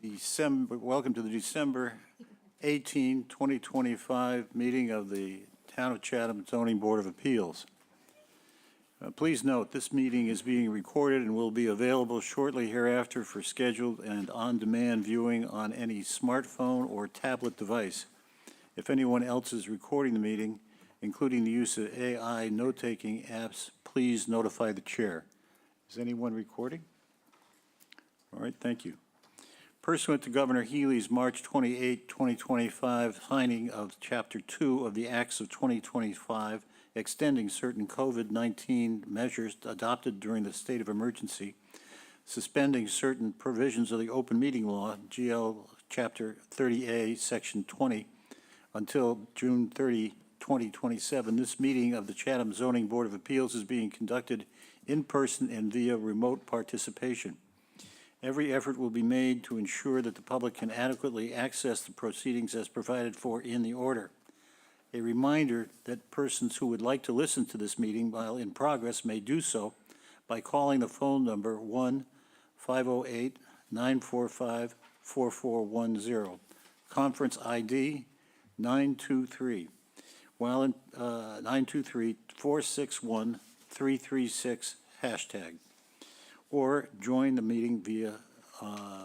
Welcome to the December 18, 2025 meeting of the Town of Chatham Zoning Board of Appeals. Please note, this meeting is being recorded and will be available shortly hereafter for scheduled and on-demand viewing on any smartphone or tablet device. If anyone else is recording the meeting, including the use of AI note-taking apps, please notify the chair. Is anyone recording? All right, thank you. Pursuant to Governor Healy's March 28, 2025 signing of Chapter 2 of the Acts of 2025, extending certain COVID-19 measures adopted during the state of emergency, suspending certain provisions of the open meeting law, GL Chapter 30A, Section 20, until June 30, 2027, this meeting of the Chatham Zoning Board of Appeals is being conducted in person and via remote participation. Every effort will be made to ensure that the public can adequately access the proceedings as provided for in the order. A reminder that persons who would like to listen to this meeting while in progress may do so by calling the phone number 1-508-945-4410, conference ID 923, while in 923-461-336 hashtag. Or join the meeting via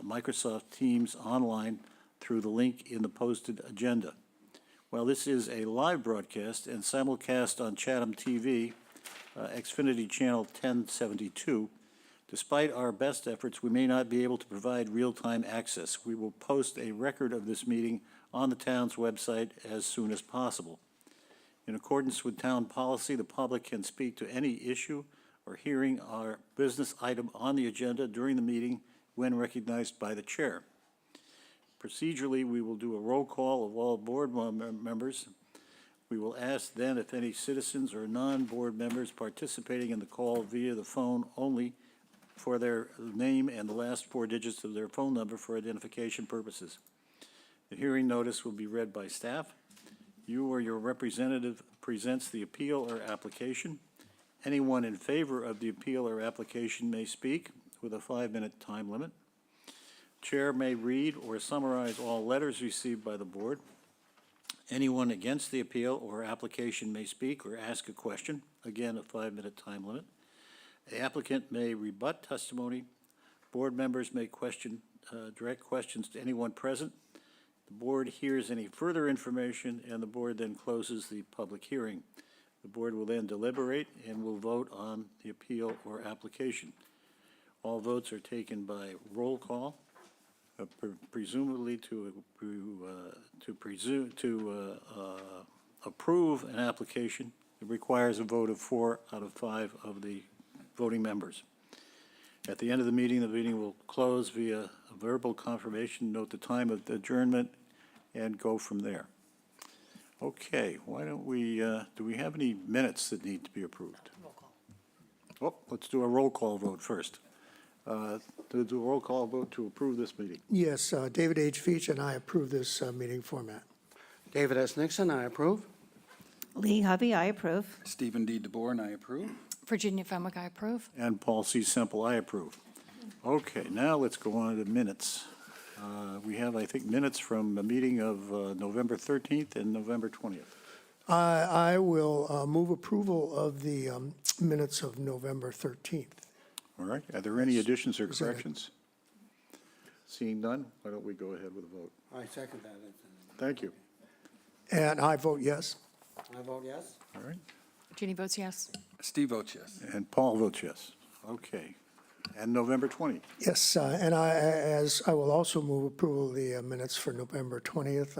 Microsoft Teams online through the link in the posted agenda. While this is a live broadcast and simulcast on Chatham TV, Xfinity Channel 1072, despite our best efforts, we may not be able to provide real-time access. We will post a record of this meeting on the town's website as soon as possible. In accordance with town policy, the public can speak to any issue or hearing our business item on the agenda during the meeting when recognized by the chair. Procedurally, we will do a roll call of all board members. We will ask then if any citizens or non-board members participating in the call via the phone only for their name and the last four digits of their phone number for identification purposes. The hearing notice will be read by staff. You or your representative presents the appeal or application. Anyone in favor of the appeal or application may speak with a 5-minute time limit. Chair may read or summarize all letters received by the board. Anyone against the appeal or application may speak or ask a question. Again, a 5-minute time limit. The applicant may rebut testimony. Board members may direct questions to anyone present. The board hears any further information, and the board then closes the public hearing. The board will then deliberate and will vote on the appeal or application. All votes are taken by roll call, presumably to approve an application. It requires a vote of 4 out of 5 of the voting members. At the end of the meeting will close via a verbal confirmation, note the time of the adjournment, and go from there. Okay, why don't we, do we have any minutes that need to be approved? Roll call. Oh, let's do a roll call vote first. To do a roll call vote to approve this meeting. Yes, David H. Feach and I approve this meeting format. David S. Nixon, I approve. Lee Hovey, I approve. Stephen D. DeBoer, and I approve. Virginia Fenwick, I approve. And Paul C. Semple, I approve. Okay, now let's go on to the minutes. We have, I think, minutes from the meeting of November 13th and November 20th. I will move approval of the minutes of November 13th. All right, are there any additions or corrections? Seeing none, why don't we go ahead with a vote? I second that. Thank you. And I vote yes. I vote yes. All right, Jeannie votes yes. Steve votes yes. and Paul votes yes. Okay, and November 20th. Yes, and I will also move approval of the minutes for November 20th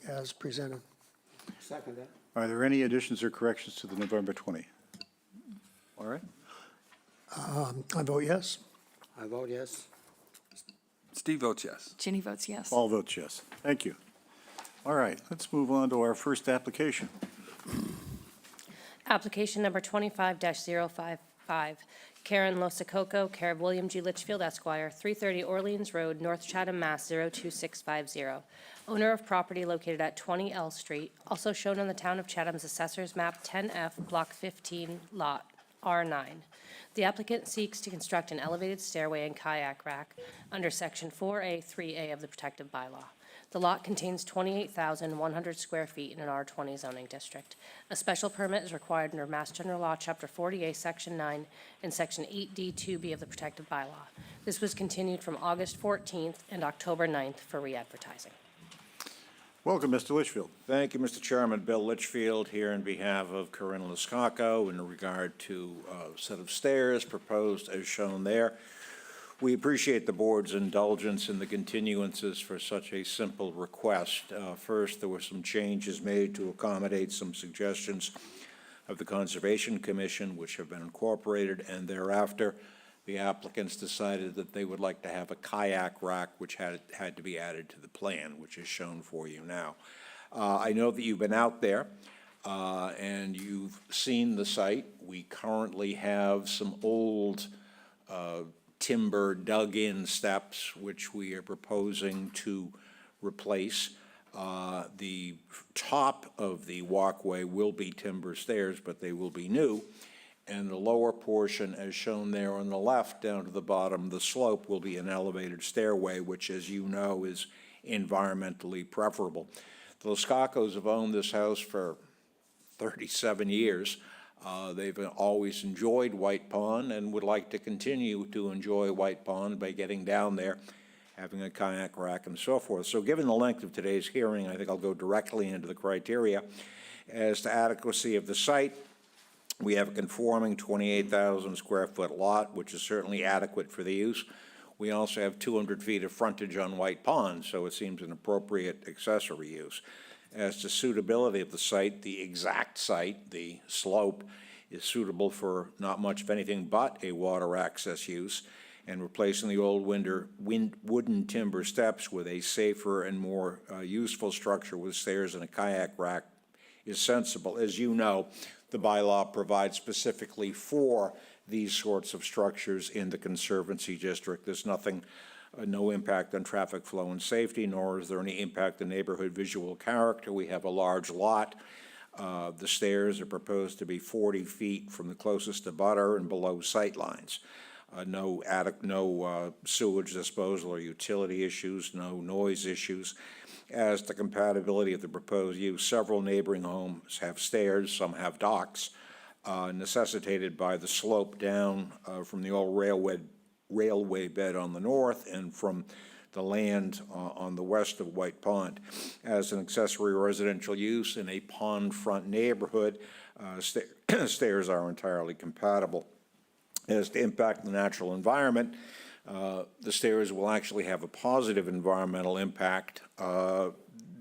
as presented. Second that. Are there any additions or corrections to the November 20th? All right, I vote yes. I vote yes. Steve votes yes. Jeannie votes yes. Paul votes yes. Thank you. All right, let's move on to our first application. Application number 25-055, Karen Losacoco, care of William G. Litchfield, Esquire, 330 Orleans Road, North Chatham, Mass. 02650. Owner of property located at 20 L Street, also shown on the Town of Chatham's Assessor's Map 10F, Block 15, Lot R9. The applicant seeks to construct an elevated stairway and kayak rack under Section 4A3A of the protective bylaw. The lot contains 28,100 square feet in an R20 zoning district. A special permit is required under Mass General Law, Chapter 40A, Section 9, and Section 8D2B of the protective bylaw. This was continued from August 14th and October 9th for re-advertising. Welcome, Mr. Litchfield. Thank you, Mr. Chairman. Bill Litchfield here in behalf of Corinne Lascaco in regard to a set of stairs proposed as shown there. We appreciate the board's indulgence in the continuances for such a simple request. First, there were some changes made to accommodate some suggestions of the Conservation Commission, which have been incorporated, and thereafter, the applicants decided that they would like to have a kayak rack, which had to be added to the plan, which is shown for you now. I know that you've been out there, and you've seen the site. We currently have some old timber dug-in steps, which we are proposing to replace. The top of the walkway will be timber stairs, but they will be new. And the lower portion, as shown there on the left, down to the bottom of the slope, will be an elevated stairway, which, as you know, is environmentally preferable. The Lascacos have owned this house for 37 years. They've always enjoyed White Pond and would like to continue to enjoy White Pond by getting down there, having a kayak rack and so forth. So given the length of today's hearing, I think I'll go directly into the criteria. As to adequacy of the site, we have a conforming 28,000 square foot lot, which is certainly adequate for the use. We also have 200 feet of frontage on White Pond, so it seems an appropriate accessory use. As to suitability of the site, the exact site, the slope, is suitable for not much of anything but a water access use, and replacing the old wooden timber steps with a safer and more useful structure with stairs and a kayak rack is sensible. As you know, the bylaw provides specifically for these sorts of structures in the Conservancy District. There's nothing, no impact on traffic flow and safety, nor is there any impact on neighborhood visual character. We have a large lot. The stairs are proposed to be 40 feet from the closest abutter and below sight lines. No sewage disposal or utility issues, no noise issues. As to compatibility of the proposed use, several neighboring homes have stairs, some have docks, necessitated by the slope down from the old railway bed on the north and from the land on the west of White Pond. As an accessory residential use in a pond front neighborhood, stairs are entirely compatible. As to impact the natural environment, the stairs will actually have a positive environmental impact.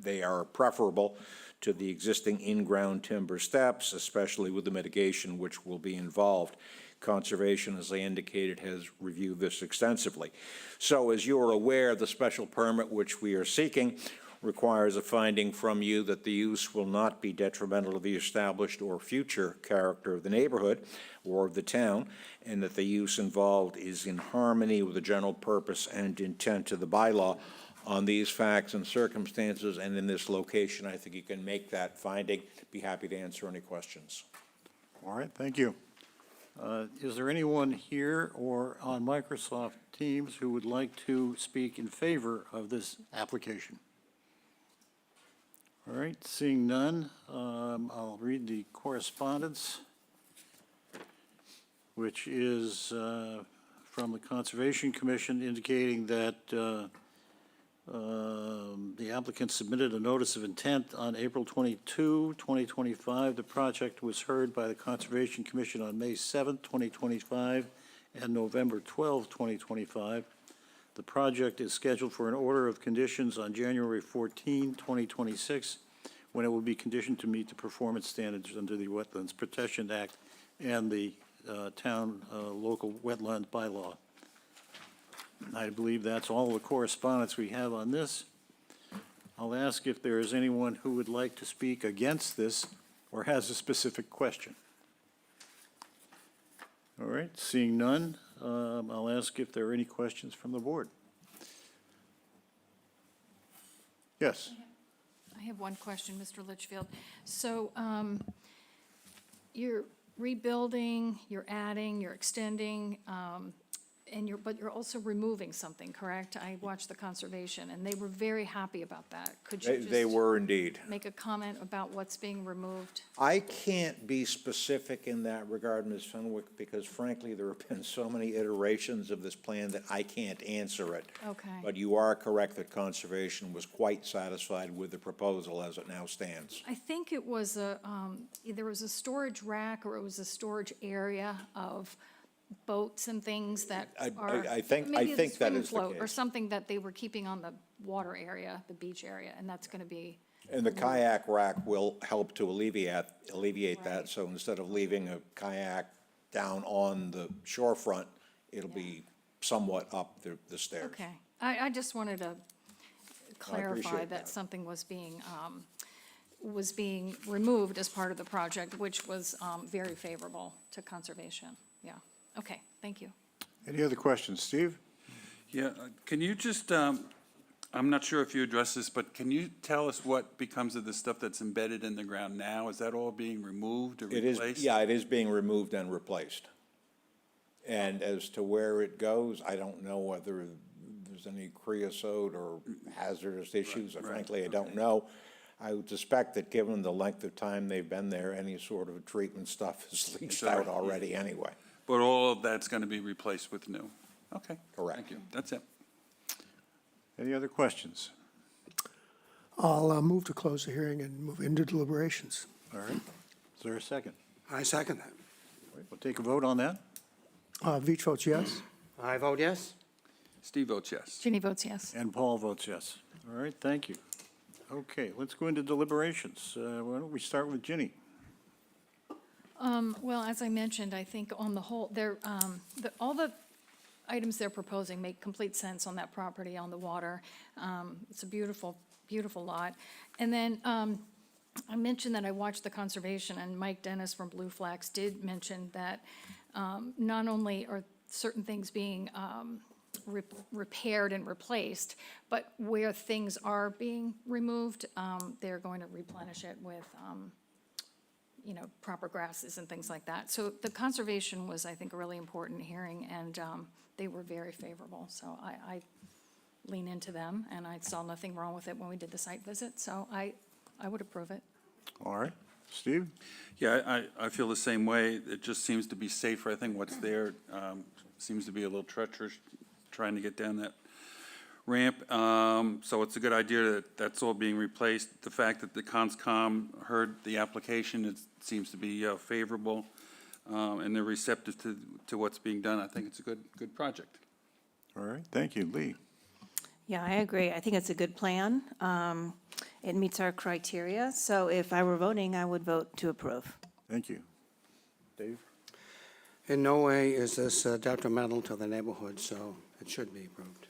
They are preferable to the existing in-ground timber steps, especially with the mitigation which will be involved. Conservation, as I indicated, has reviewed this extensively. So as you are aware, the special permit which we are seeking requires a finding from you that the use will not be detrimental to the established or future character of the neighborhood or of the town, and that the use involved is in harmony with the general purpose and intent of the bylaw. On these facts and circumstances and in this location, I think you can make that finding. Be happy to answer any questions. All right, thank you. Is there anyone here or on Microsoft Teams who would like to speak in favor of this application? All right, seeing none, I'll read the correspondence, which is from the Conservation Commission indicating that the applicant submitted a notice of intent on April 22, 2025. The project was heard by the Conservation Commission on May 7, 2025, and November 12, 2025. The project is scheduled for an order of conditions on January 14, 2026, when it will be conditioned to meet the performance standards under the Wetlands Protection Act and the town local wetland bylaw. I believe that's all the correspondence we have on this. I'll ask if there is anyone who would like to speak against this or has a specific question. All right, seeing none, I'll ask if there are any questions from the board. Yes. I have one question, Mr. Litchfield. So your rebuilding, you're adding, you're extending, but you're also removing something, correct? I watched the conservation, and they were very happy about that. Could you They just were indeed. make a comment about what's being removed? I can't be specific in that regard, Ms. Fenwick, because frankly, there have been so many iterations of this plan that I can't answer it. Okay. But you are correct that Conservation was quite satisfied with the proposal as it now stands. I think it was there was a storage rack, or it was a storage area of boats and things that are. I think maybe that swim is the float or case. something that they were keeping on the water area, the beach area, and that's gonna be, And the kayak rack will help to alleviate that, Right. so instead of leaving a kayak down on the shorefront, it'll be somewhat up the stairs. okay. I just wanted to clarify appreciate that that. something was being removed as part of the project, which was very favorable to conservation. Yeah, okay, thank you. Any other questions? Steve? Yeah, can you just, I'm not sure if you addressed this, but can you tell us what becomes of the stuff that's embedded in the ground now? Is that all being removed or It is, replaced? yeah, it is being removed and replaced. And as to where it goes, I don't know whether there's any creosote or hazardous issues. right, Frankly, I don't okay. know. I would suspect that given the length of time they've been there, any sort of treatment stuff is leached Sure. out already anyway. But all of that's going to be replaced with new? Okay. Correct. Thank you. That's it. Any other questions? I'll move to close the hearing and move into deliberations. All right. Is there a second? I second that. We'll take a vote on that. Veach votes yes. I vote yes. Steve votes yes. Ginny votes yes. And Paul votes yes. All right, thank you. Okay, let's go into deliberations. Why don't we start with Ginny? Well, as I mentioned, I think on the whole, all the items they're proposing make complete sense on that property on the water. It's a beautiful, beautiful lot. And then I mentioned that I watched the conservation, and Mike Dennis from Blue Flags did mention that not only are certain things being repaired and replaced, but where things are being removed, they're going to replenish it with proper grasses and things like that. So the conservation was, I think, a really important hearing, and they were very favorable. So I lean into them, and I saw nothing wrong with it when we did the site visit, so I would approve it. All right, Steve? Yeah, I feel the same way. It just seems to be safer. I think what's there seems to be a little treacherous, trying to get down that ramp. So it's a good idea that that's all being replaced. The fact that the Conscom heard the application, it seems to be favorable, and they're receptive to what's being done. I think it's a good project. All right, thank you. Lee? Yeah, I agree. I think it's a good plan. It meets our criteria, so if I were voting, I would vote to approve. Thank you. Dave? In no way is this detrimental to the neighborhood, so it should be approved.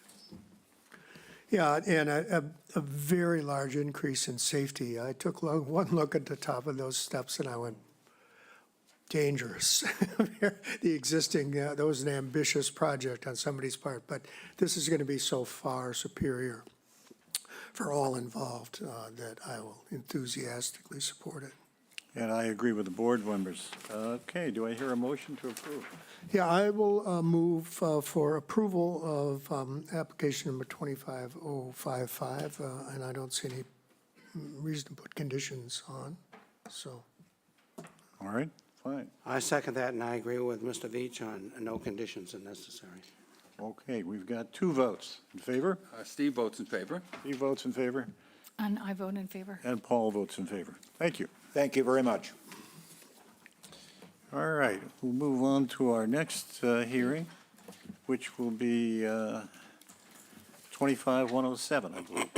Yeah, and a very large increase in safety. I took one look at the top of those steps and I went, dangerous. The existing, that was an ambitious project on somebody's part, but this is going to be so far superior for all involved that I will enthusiastically support it. And I agree with the board members. Okay, do I hear a motion to approve? Yeah, I will move for approval of application number 25055, and I don't see any reason to put conditions on, so. All right, fine. I second that, and I agree with Mr. Veach on no conditions are necessary. Okay, we've got two votes in favor. Steve votes in favor. Steve votes in favor, And I vote in favor. and Paul votes in favor. Thank you. Thank you very much. All right, we'll move on to our next hearing, which will be 25107, I believe.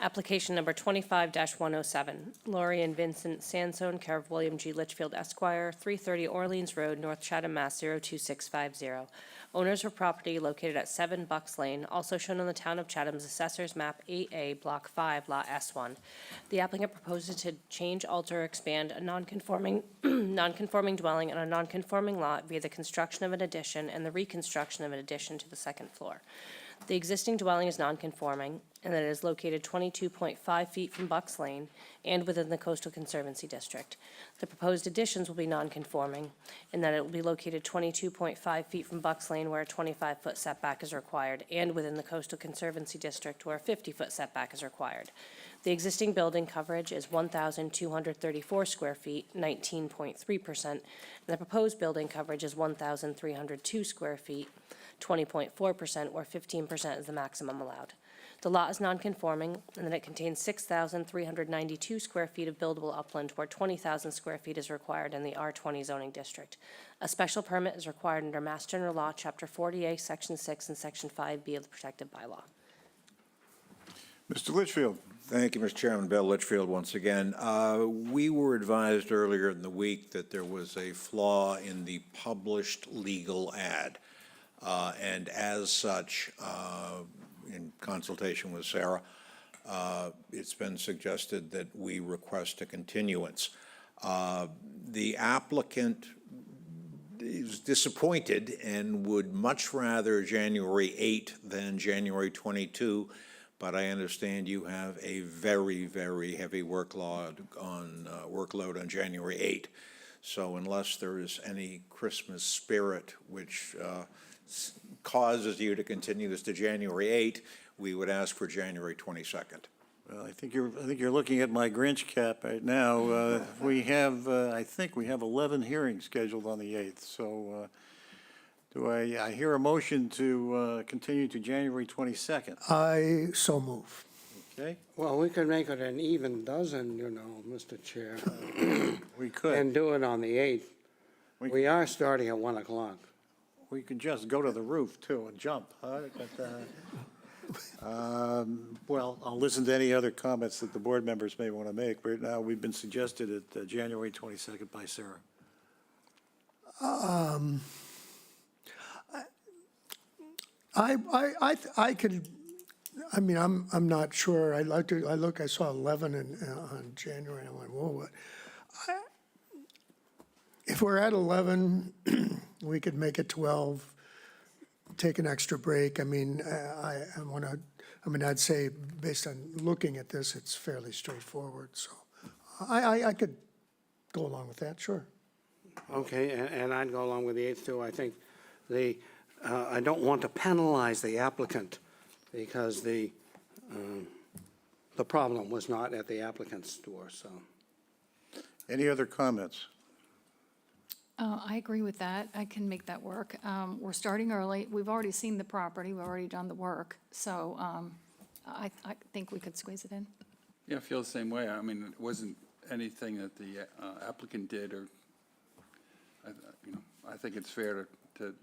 Application number 25-107, Lori and Vincent Sansone, care of William G. Litchfield Esquire, 330 Orleans Road, North Chatham, Mass. 02650. Owners of property located at 7 Bucks Lane, also shown on the Town of Chatham's Assessor's Map 8A, Block 5, Lot S1. The applicant proposes to change, alter, or expand a non-conforming dwelling on a non-conforming lot via the construction of an addition and the reconstruction of an addition to the second floor. The existing dwelling is nonconforming and that it is located 22.5 feet from Bucks Lane and within the Coastal Conservancy District. The proposed additions will be nonconforming in that it will be located 22.5 feet from Bucks Lane where a 25-foot setback is required and within the Coastal Conservancy District where a 50-foot setback is required. The existing building coverage is 1,234 square feet, 19.3%, and the proposed building coverage is 1,302 square feet, 20.4%, or 15% is the maximum allowed. The lot is nonconforming, and that it contains 6,392 square feet of buildable upland, where 20,000 square feet is required in the R20 zoning district. A special permit is required under Mass General Law, Chapter 40A, Section 6, and Section 5B of the protected bylaw. Mr. Litchfield? Thank you, Mr. Chairman. Bill Litchfield once again. We were advised earlier in the week that there was a flaw in the published legal ad. And as such, in consultation with Sarah, it's been suggested that we request a continuance. The applicant is disappointed and would much rather January 8 than January 22, but I understand you have a very, very heavy workload on January 8. So unless there is any Christmas spirit which causes you to continue this to January 8, we would ask for January 22nd. Well, I think you're looking at my Grinch cap right now. We have, I think we have 11 hearings scheduled on the 8th, so do I hear a motion to continue to January 22nd? I so move. Okay, Well, we could make it an even dozen, you know, Mr. Chair, we could. and do it on the 8th. We are starting at 1 o'clock. We could just go to the roof, too, and jump, huh? But, well, I'll listen to any other comments that the board members may want to make. Right now, we've been suggested at January 22nd by Sarah. I could, I mean, I'm not sure. I saw 11 on January, and I went, whoa, what? If we're at 11, we could make it 12, take an extra break. I mean, I'd say, based on looking at this, it's fairly straightforward, so I could go along with that, sure. Okay, and I'd go along with the 8th, too. I think I don't want to penalize the applicant because the problem was not at the applicant's door, so. Any other comments? I agree with that. I can make that work. We're starting early. We've already seen the property. We've already done the work. So I think we could squeeze it in. Yeah, I feel the same way. I mean, it wasn't anything that the applicant did, or, I think it's fair to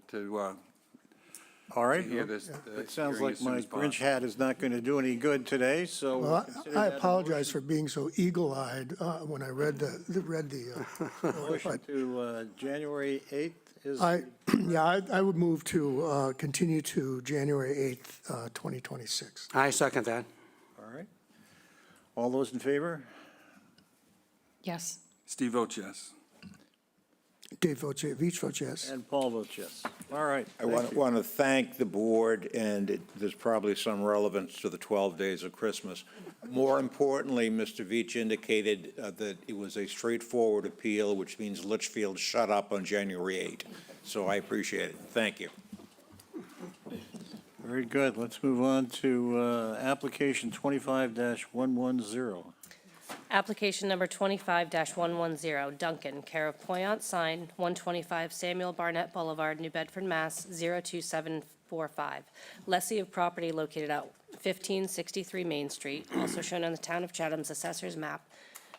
All right. hear this. It sounds hearing like as soon my as Grinch possible. hat is not going to do any good today, so. Well, consider I that a apologize for being so eagle-eyed when I read the. Motion to January 8th is. I would move to continue to January 8th, 2026. I second that. All right. All those in favor? Yes. Steve votes yes. Dave votes yes, Veach votes yes. And Paul votes yes. All right. I want to thank the board, and there's probably some relevance to the 12 days of Christmas. More importantly, Mr. Veach indicated that it was a straightforward appeal, which means Litchfield shut up on January 8. So I appreciate it. Thank you. Very good. Let's move on to application 25-110. Application number 25-110, Duncan, care of Poyant Sign, 125 Samuel Barnett Boulevard, New Bedford, Mass. 02745. Lessee of property located at 1563 Main Street, also shown on the Town of Chatham's Assessor's Map,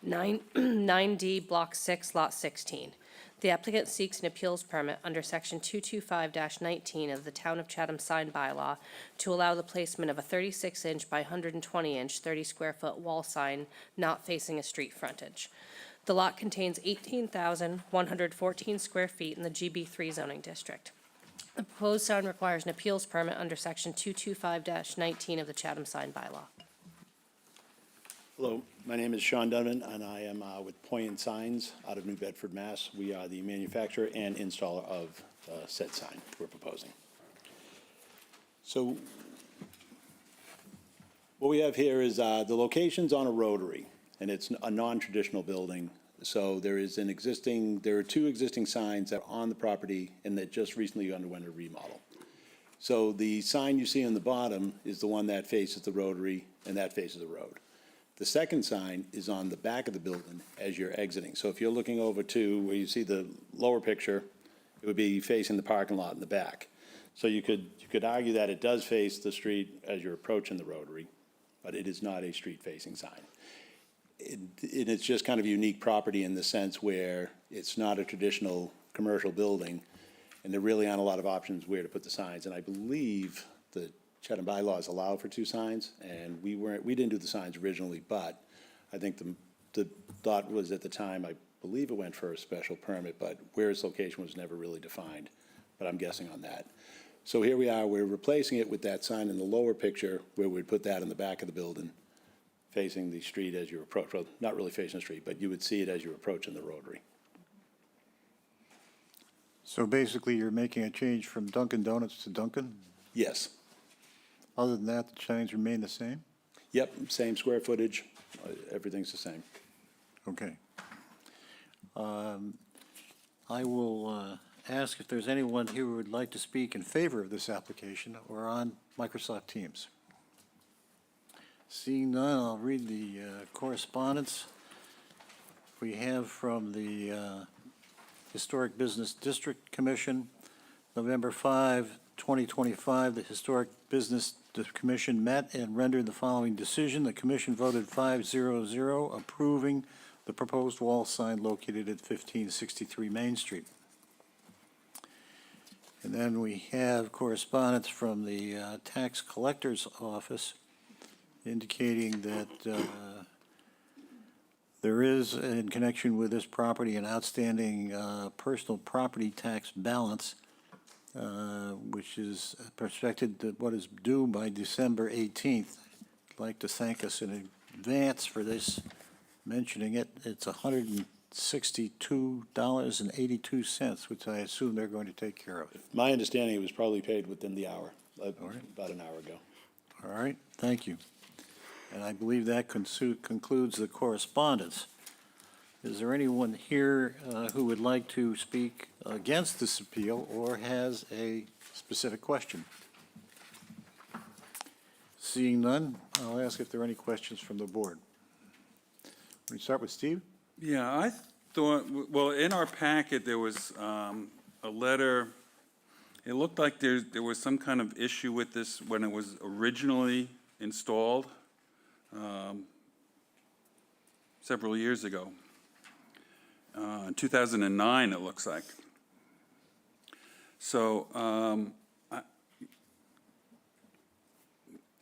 9D, Block 6, Lot 16. The applicant seeks an appeals permit under Section 225-19 of the Town of Chatham sign bylaw to allow the placement of a 36-inch by 120-inch, 30-square-foot wall sign not facing a street frontage. The lot contains 18,114 square feet in the GB3 zoning district. The proposed sign requires an appeals permit under Section 225-19 of the Chatham sign bylaw. Hello, my name is Sean Dunman, and I am with Poyant Signs out of New Bedford, Mass. We are the manufacturer and installer of said sign we're proposing. So What we have here is the location's on a rotary, and it's a non-traditional building. So there are two existing signs that are on the property and that just recently underwent a remodel. So the sign you see on the bottom is the one that faces the rotary, and that faces the road. The second sign is on the back of the building as you're exiting. So if you're looking over to where you see the lower picture, it would be facing the parking lot in the back. So you could argue that it does face the street as you're approaching the rotary, but it is not a street-facing sign. It's just kind of a unique property in the sense where it's not a traditional commercial building, and there really aren't a lot of options where to put the signs. And I believe the Chatham bylaws allow for two signs, and we didn't do the signs originally, but I think the thought was at the time, I believe it went for a special permit, but where its location was never really defined, but I'm guessing on that. So here we are, we're replacing it with that sign in the lower picture, where we'd put that in the back of the building, facing the street as you approach, well, not really facing the street, but you would see it as you approach in the rotary. So basically, you're making a change from Dunkin' Donuts to Dunkin'? Yes. Other than that, the signs remain the same? Yep, same square footage, everything's the same. Okay. I will ask if there's anyone here who would like to speak in favor of this application or on Microsoft Teams. Seeing none, I'll read the correspondence we have from the Historic Business District Commission. November 5, 2025, the Historic Business Commission met and rendered the following decision. The commission voted 5-0-0 approving the proposed wall sign located at 1563 Main Street. And then we have correspondence from the tax collector's office indicating that there is, in connection with this property, an outstanding personal property tax balance, which is projected that what is due by December 18th. I'd like to thank us in advance for this, mentioning it. It's $162.82, which I assume they're going to take care of. My understanding, it was probably paid within the hour, about an hour ago. All right, thank you. And I believe that concludes the correspondence. Is there anyone here who would like to speak against this appeal or has a specific question? Seeing none, I'll ask if there are any questions from the board. We start with Steve? Yeah, I thought, well, in our packet, there was a letter. It looked like there was some kind of issue with this when it was originally installed several years ago. In 2009, it looks like. So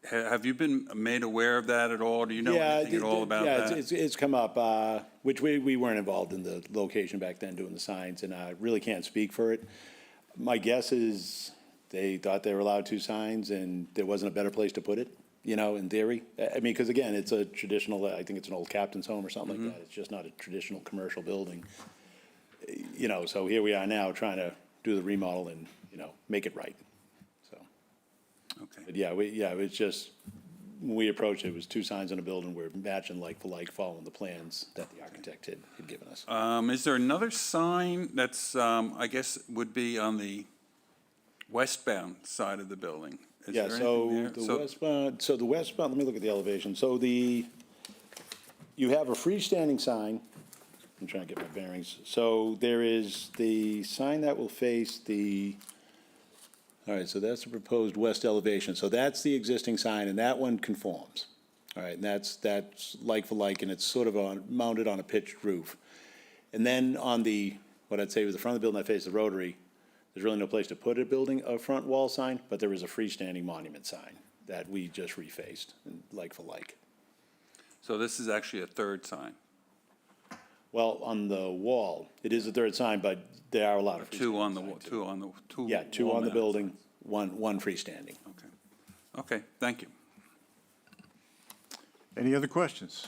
have you been made aware of that at all? Do you know anything at all about that? Yeah, it's come up, which we weren't involved in the location back then doing the signs, and I really can't speak for it. My guess is they thought they were allowed two signs and there wasn't a better place to put it, you know, in theory. I mean, because again, it's a traditional, I think it's an old captain's home or something like that. It's just not a traditional commercial building. You know, so here we are now trying to do the remodel and, you know, make it right, so. Okay. But yeah, it was just, when we approached it, it was two signs in a building, we're matching like for like, following the plans that the architect had given us. Is there another sign that's, I guess, would be on the westbound side of the building? Is Yeah, there so anything there? the westbound, let me look at the elevation. So you have a freestanding sign. I'm trying to get my bearings. So there is the sign that will face all right, so that's the proposed west elevation. So that's the existing sign, and that one conforms. All right, and that's like for like, and it's sort of mounted on a pitched roof. And then on what I'd say was the front of the building that faces the rotary, there's really no place to put a front wall sign, but there is a freestanding monument sign that we just refaced, like for like. So this is actually a third sign, Well, on the wall, it is a third sign, but there are a lot of two on the, freestanding signs, too. two Yeah, two on the wall-mounted building, signs. one freestanding. Okay. Okay, thank you. Any other questions?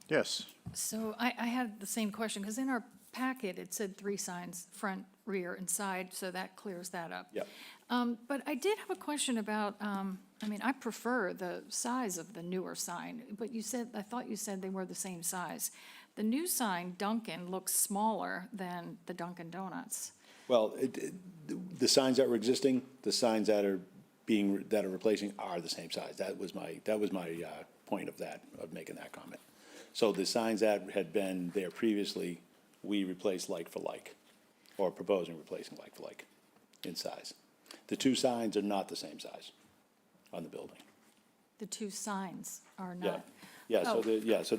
Yes. So I had the same question, because in our packet, it said three signs, front rear and side, so that clears that up. Yep. But I did have a question about, I mean, I prefer the size of the newer sign, but I thought you said they were the same size. The new sign, Dunkin', looks smaller than the Dunkin' Donuts. Well, the signs that were existing, the signs that are replacing are the same size. That was my point of making that comment. So the signs that had been there previously, we replaced like for like, or proposing replacing like for like in size. The two signs are not the same size on the building. The two signs are Yeah, not. yeah, so Oh. so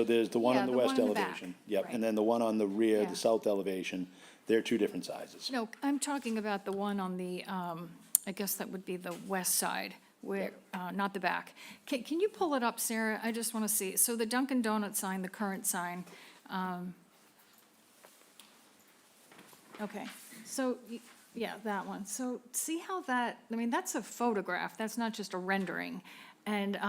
there's the one Yeah, on the the west one in the back, elevation. Yep, right. and then the one on the rear, Yeah. the south elevation, they're two different sizes. No, I'm talking about the one on the, I guess that would be the west side, where, not the back. Can you pull it up, Sarah? I just want to see. So the Dunkin' Donuts sign, the current sign. Okay, so, yeah, that one. So see how that, I mean, that's a photograph. That's not just a rendering. And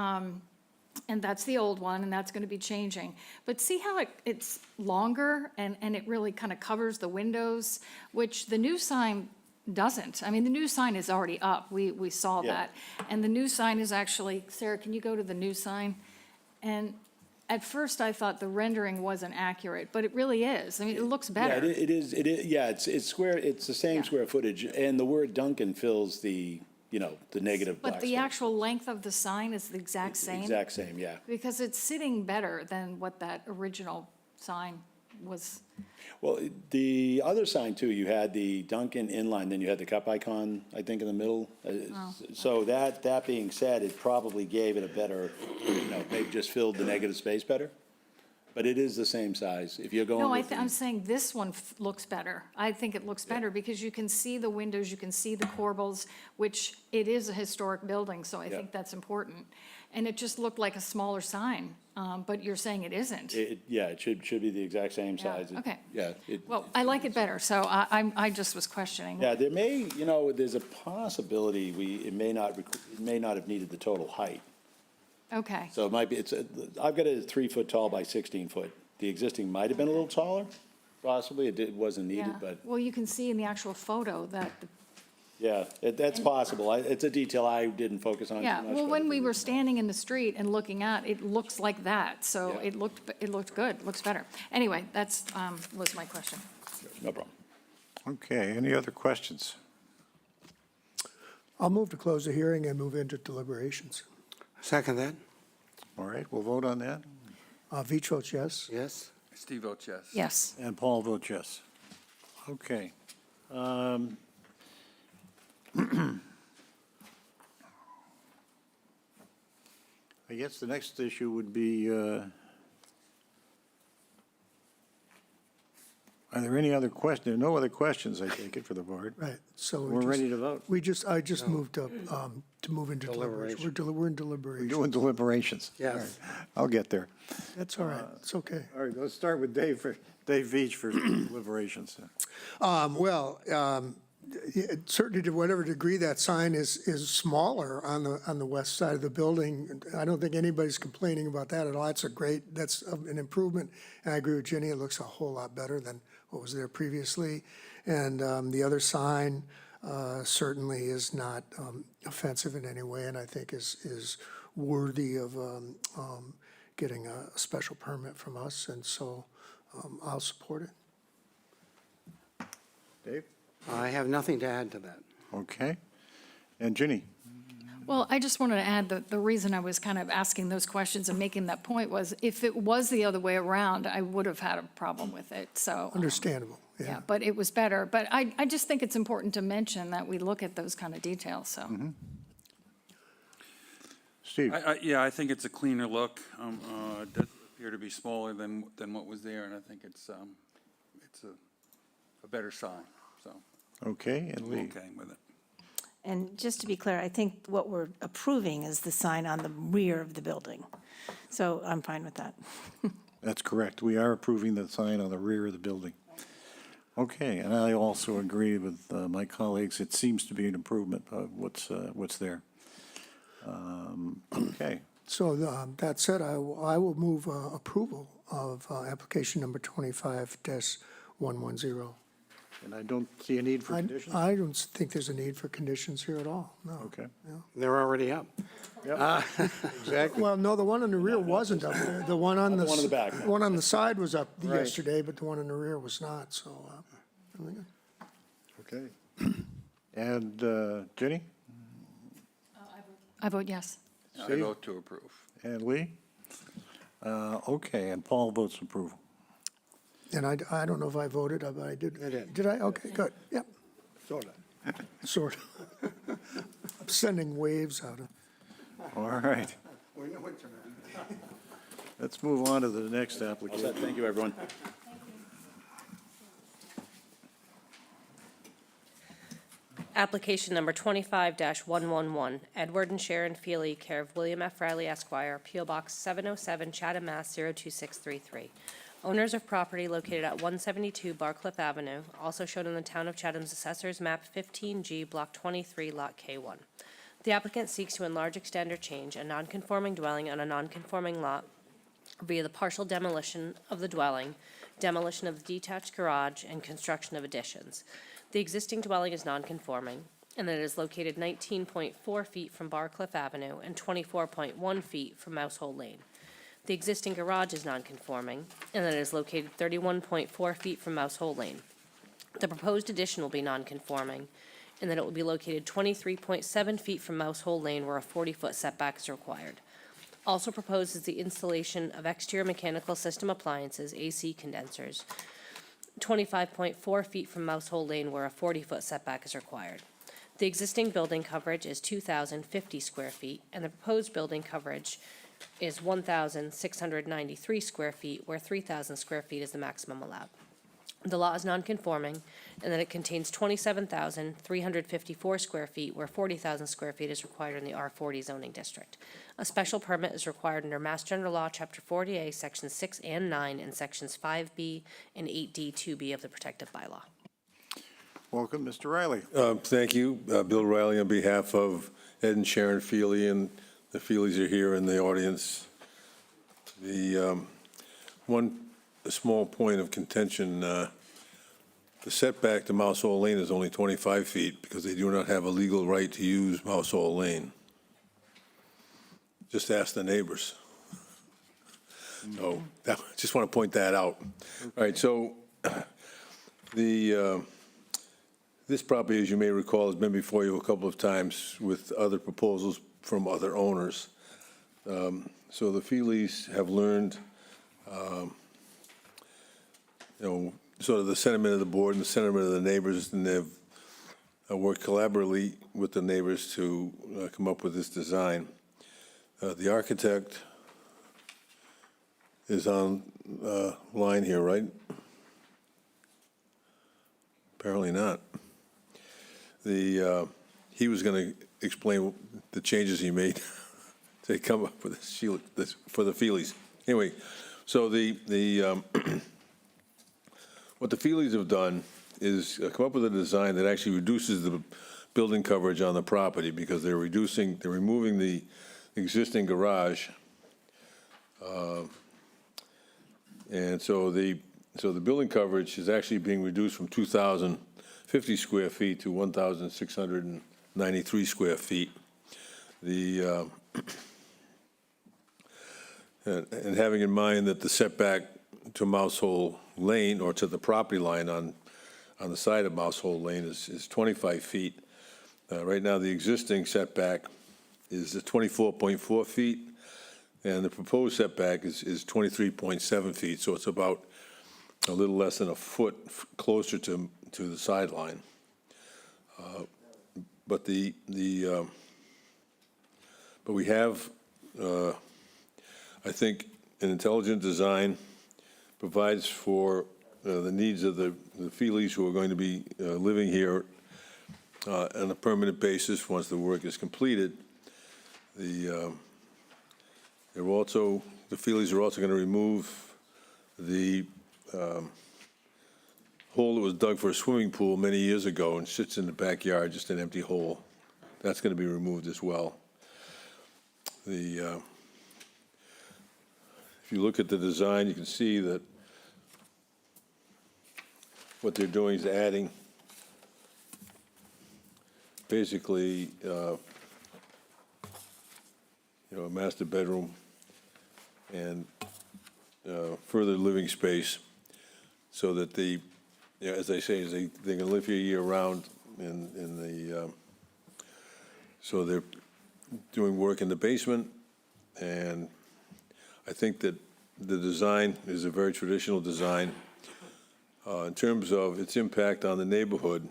that's the old one, and that's going to be changing. But see how it's longer, and it really kind of covers the windows, which the new sign doesn't. I mean, the new sign is already up. We saw Yeah. that. And the new sign is actually, Sarah, can you go to the new sign? And at first, I thought the rendering wasn't accurate, but it really is. I mean, it looks Yeah, better. it is, yeah, it's square, it's the same Yeah. square footage, and the word Dunkin' fills the negative black But the space. actual length of the sign is the exact same? Exact same, yeah. Because it's sitting better than what that original sign was. Well, the other sign too, you had the Dunkin' inline, then you had the cup icon, I think, in the middle. So that being said, it probably gave it a better, maybe just filled the negative space better. But it is the same size. If you're going No, with I'm saying this one looks better. I think it looks better because you can see the windows, you can see the corbels, which it is a historic building, so I Yeah. think that's important. And it just looked like a smaller sign, but you're saying it isn't. yeah, it should be the exact same Yeah, size. okay. Yeah. Well, I like it better, so I just was questioning. Yeah, there may, there's a possibility it may not have needed the total height. Okay, So it might be, I've got it at 3 foot tall by 16 foot. The existing might have been a little taller, possibly. It wasn't yeah. needed, but Well, you can see in the actual photo that, yeah, that's possible. It's a detail I didn't focus on too yeah, much. well, but when we were standing in the street and looking at, it looks like that, so Yeah. it looked good, looks better. Anyway, that's, was my question. No problem. Okay, any other questions? I'll move to close the hearing and move into deliberations. Second that? All right, we'll vote on that. Veach votes yes. Yes? Steve votes yes. Yes. And Paul votes yes. Okay. I guess the next issue would be, are there any other questions? There are no other questions, I take it, for the board. Right, so We're ready to vote. I just moved up to move into deliberation. We're in deliberation. Doing deliberations. Yes. All right, I'll get there. That's all right, it's okay. All right, let's start with Dave Veach for deliberations. Certainly to whatever degree that sign is smaller on the west side of the building, I don't think anybody's complaining about that at all. That's an improvement. And I agree with Jenny, it looks a whole lot better than what was there previously. And the other sign certainly is not offensive in any way, and I think is worthy of getting a special permit from us, and so I'll support it. Dave? I have nothing to add to that. Okay. And Ginny? Well, I just wanted to add that the reason I was kind of asking those questions and making that point was if it was the other way around, I would have had a problem with it, so. Understandable, Yeah, yeah. but it was better. But I just think it's important to mention that we look at those kind of details, so. Steve? Yeah, I think it's a cleaner look. It does appear to be smaller than what was there, and I think it's a better sign, so Okay, and I'm Lee? okay with it. And just to be clear, I think what we're approving is the sign on the rear of the building. So I'm fine with that. That's correct. We are approving the sign on the rear of the building. Okay, and I also agree with my colleagues. It seems to be an improvement of what's there. Okay, So that said, I will move approval of application number 25-110. And I don't see a need for conditions? I don't think there's a need for conditions here at all, no. Okay. They're already up. Exactly. Well, no, the one in the rear wasn't up there. The one on the. The one in the back. The one on the side was up Right. yesterday, but the one in the rear was not, so. Okay. And Jenny? I vote yes. I Steve? vote to approve. And Lee? Okay, and Paul votes approval. And I don't know if I voted, but I did. You did. Did I? Okay, good, yep, Sort of. sort of. I'm sending waves out of. All right. Let's move on to the next All application. set. Thank you, everyone. Application number 25-111, Edward and Sharon Feely, care of William F. Riley Esquire, P.O. Box 707, Chatham, Mass. 02633. Owners of property located at 172 Barcliff Avenue, also shown in the Town of Chatham's Assessors Map 15G, Block 23, Lot K1. The applicant seeks to enlarge, extend, or change a nonconforming dwelling on a nonconforming lot via the partial demolition of the dwelling, demolition of the detached garage, and construction of additions. The existing dwelling is nonconforming, and it is located 19.4 feet from Barcliff Avenue and 24.1 feet from Mousehole Lane. The existing garage is nonconforming, and it is located 31.4 feet from Mousehole Lane. The proposed addition will be nonconforming, and that it will be located 23.7 feet from Mousehole Lane where a 40-foot setback is required. Also proposed is the installation of exterior mechanical system appliances, AC condensers, 25.4 feet from Mousehole Lane where a 40-foot setback is required. The existing building coverage is 2,050 square feet, and the proposed building coverage is 1,693 square feet, where 3,000 square feet is the maximum allowed. The lot is non-conforming, and that it contains 27,354 square feet, where 40,000 square feet is required in the R40 zoning district. A special permit is required under Mass General Law, Chapter 40A, Sections 6 and 9, and Sections 5B and 8D 2B of the protective bylaw. Welcome, Mr. Riley. Thank you. Bill Riley on behalf of Ed and Sharon Feely, and the Feelys are here in the audience. The one small point of contention, the setback to Mousehole Lane is only 25 feet because they do not have a legal right to use Mousehole Lane. Just ask the neighbors. So just want to point that out. All right, so this property, as you may recall, has been before you a couple of times with other proposals from other owners. So the Feelys have learned, sort of the sentiment of the board and the sentiment of the neighbors, and they've worked collaboratively with the neighbors to come up with this design. The architect is on line here, right? Apparently not. He was going to explain the changes he made to come up with this for the Feelys. Anyway, so what the Feelys have done is come up with a design that actually reduces the building coverage on the property because they're removing the existing garage. And so the building coverage is actually being reduced from 2,050 square feet to 1,693 square feet. And having in mind that the setback to Mousehole Lane, or to the property line on the side of Mousehole Lane is 25 feet. Right now, the existing setback is 24.4 feet, and the proposed setback is 23.7 feet, so it's about a little less than a foot closer to the sideline. But but we have, I think, an intelligent design provides for the needs of the Feelys who are going to be living here on a permanent basis once the work is completed. The Feelys are also going to remove the hole that was dug for a swimming pool many years ago and sits in the backyard, just an empty hole. That's going to be removed as well. If you look at the design, you can see that what they're doing is adding basically, a master bedroom and further living space so that as they say, they can live here year-round so they're doing work in the basement, and I think that the design is a very traditional design. In terms of its impact on the neighborhood,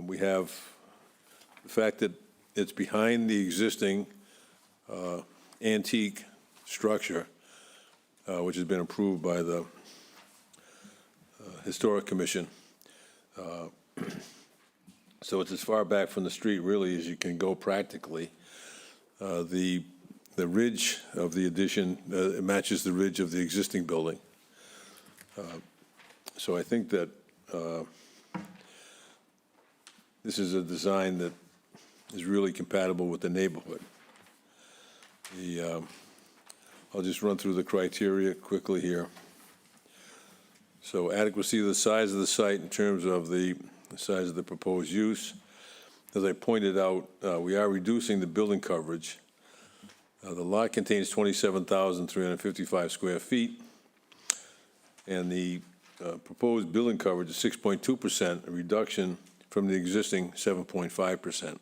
we have the fact that it's behind the existing antique structure, which has been approved by the Historic Commission. So it's as far back from the street, really, as you can go practically. The ridge of the addition matches the ridge of the existing building. So I think that this is a design that is really compatible with the neighborhood. I'll just run through the criteria quickly here. So adequacy of the size of the site in terms of the size of the proposed use. As I pointed out, we are reducing the building coverage. The lot contains 27,355 square feet, and the proposed building coverage is 6.2%, a reduction from the existing 7.5%.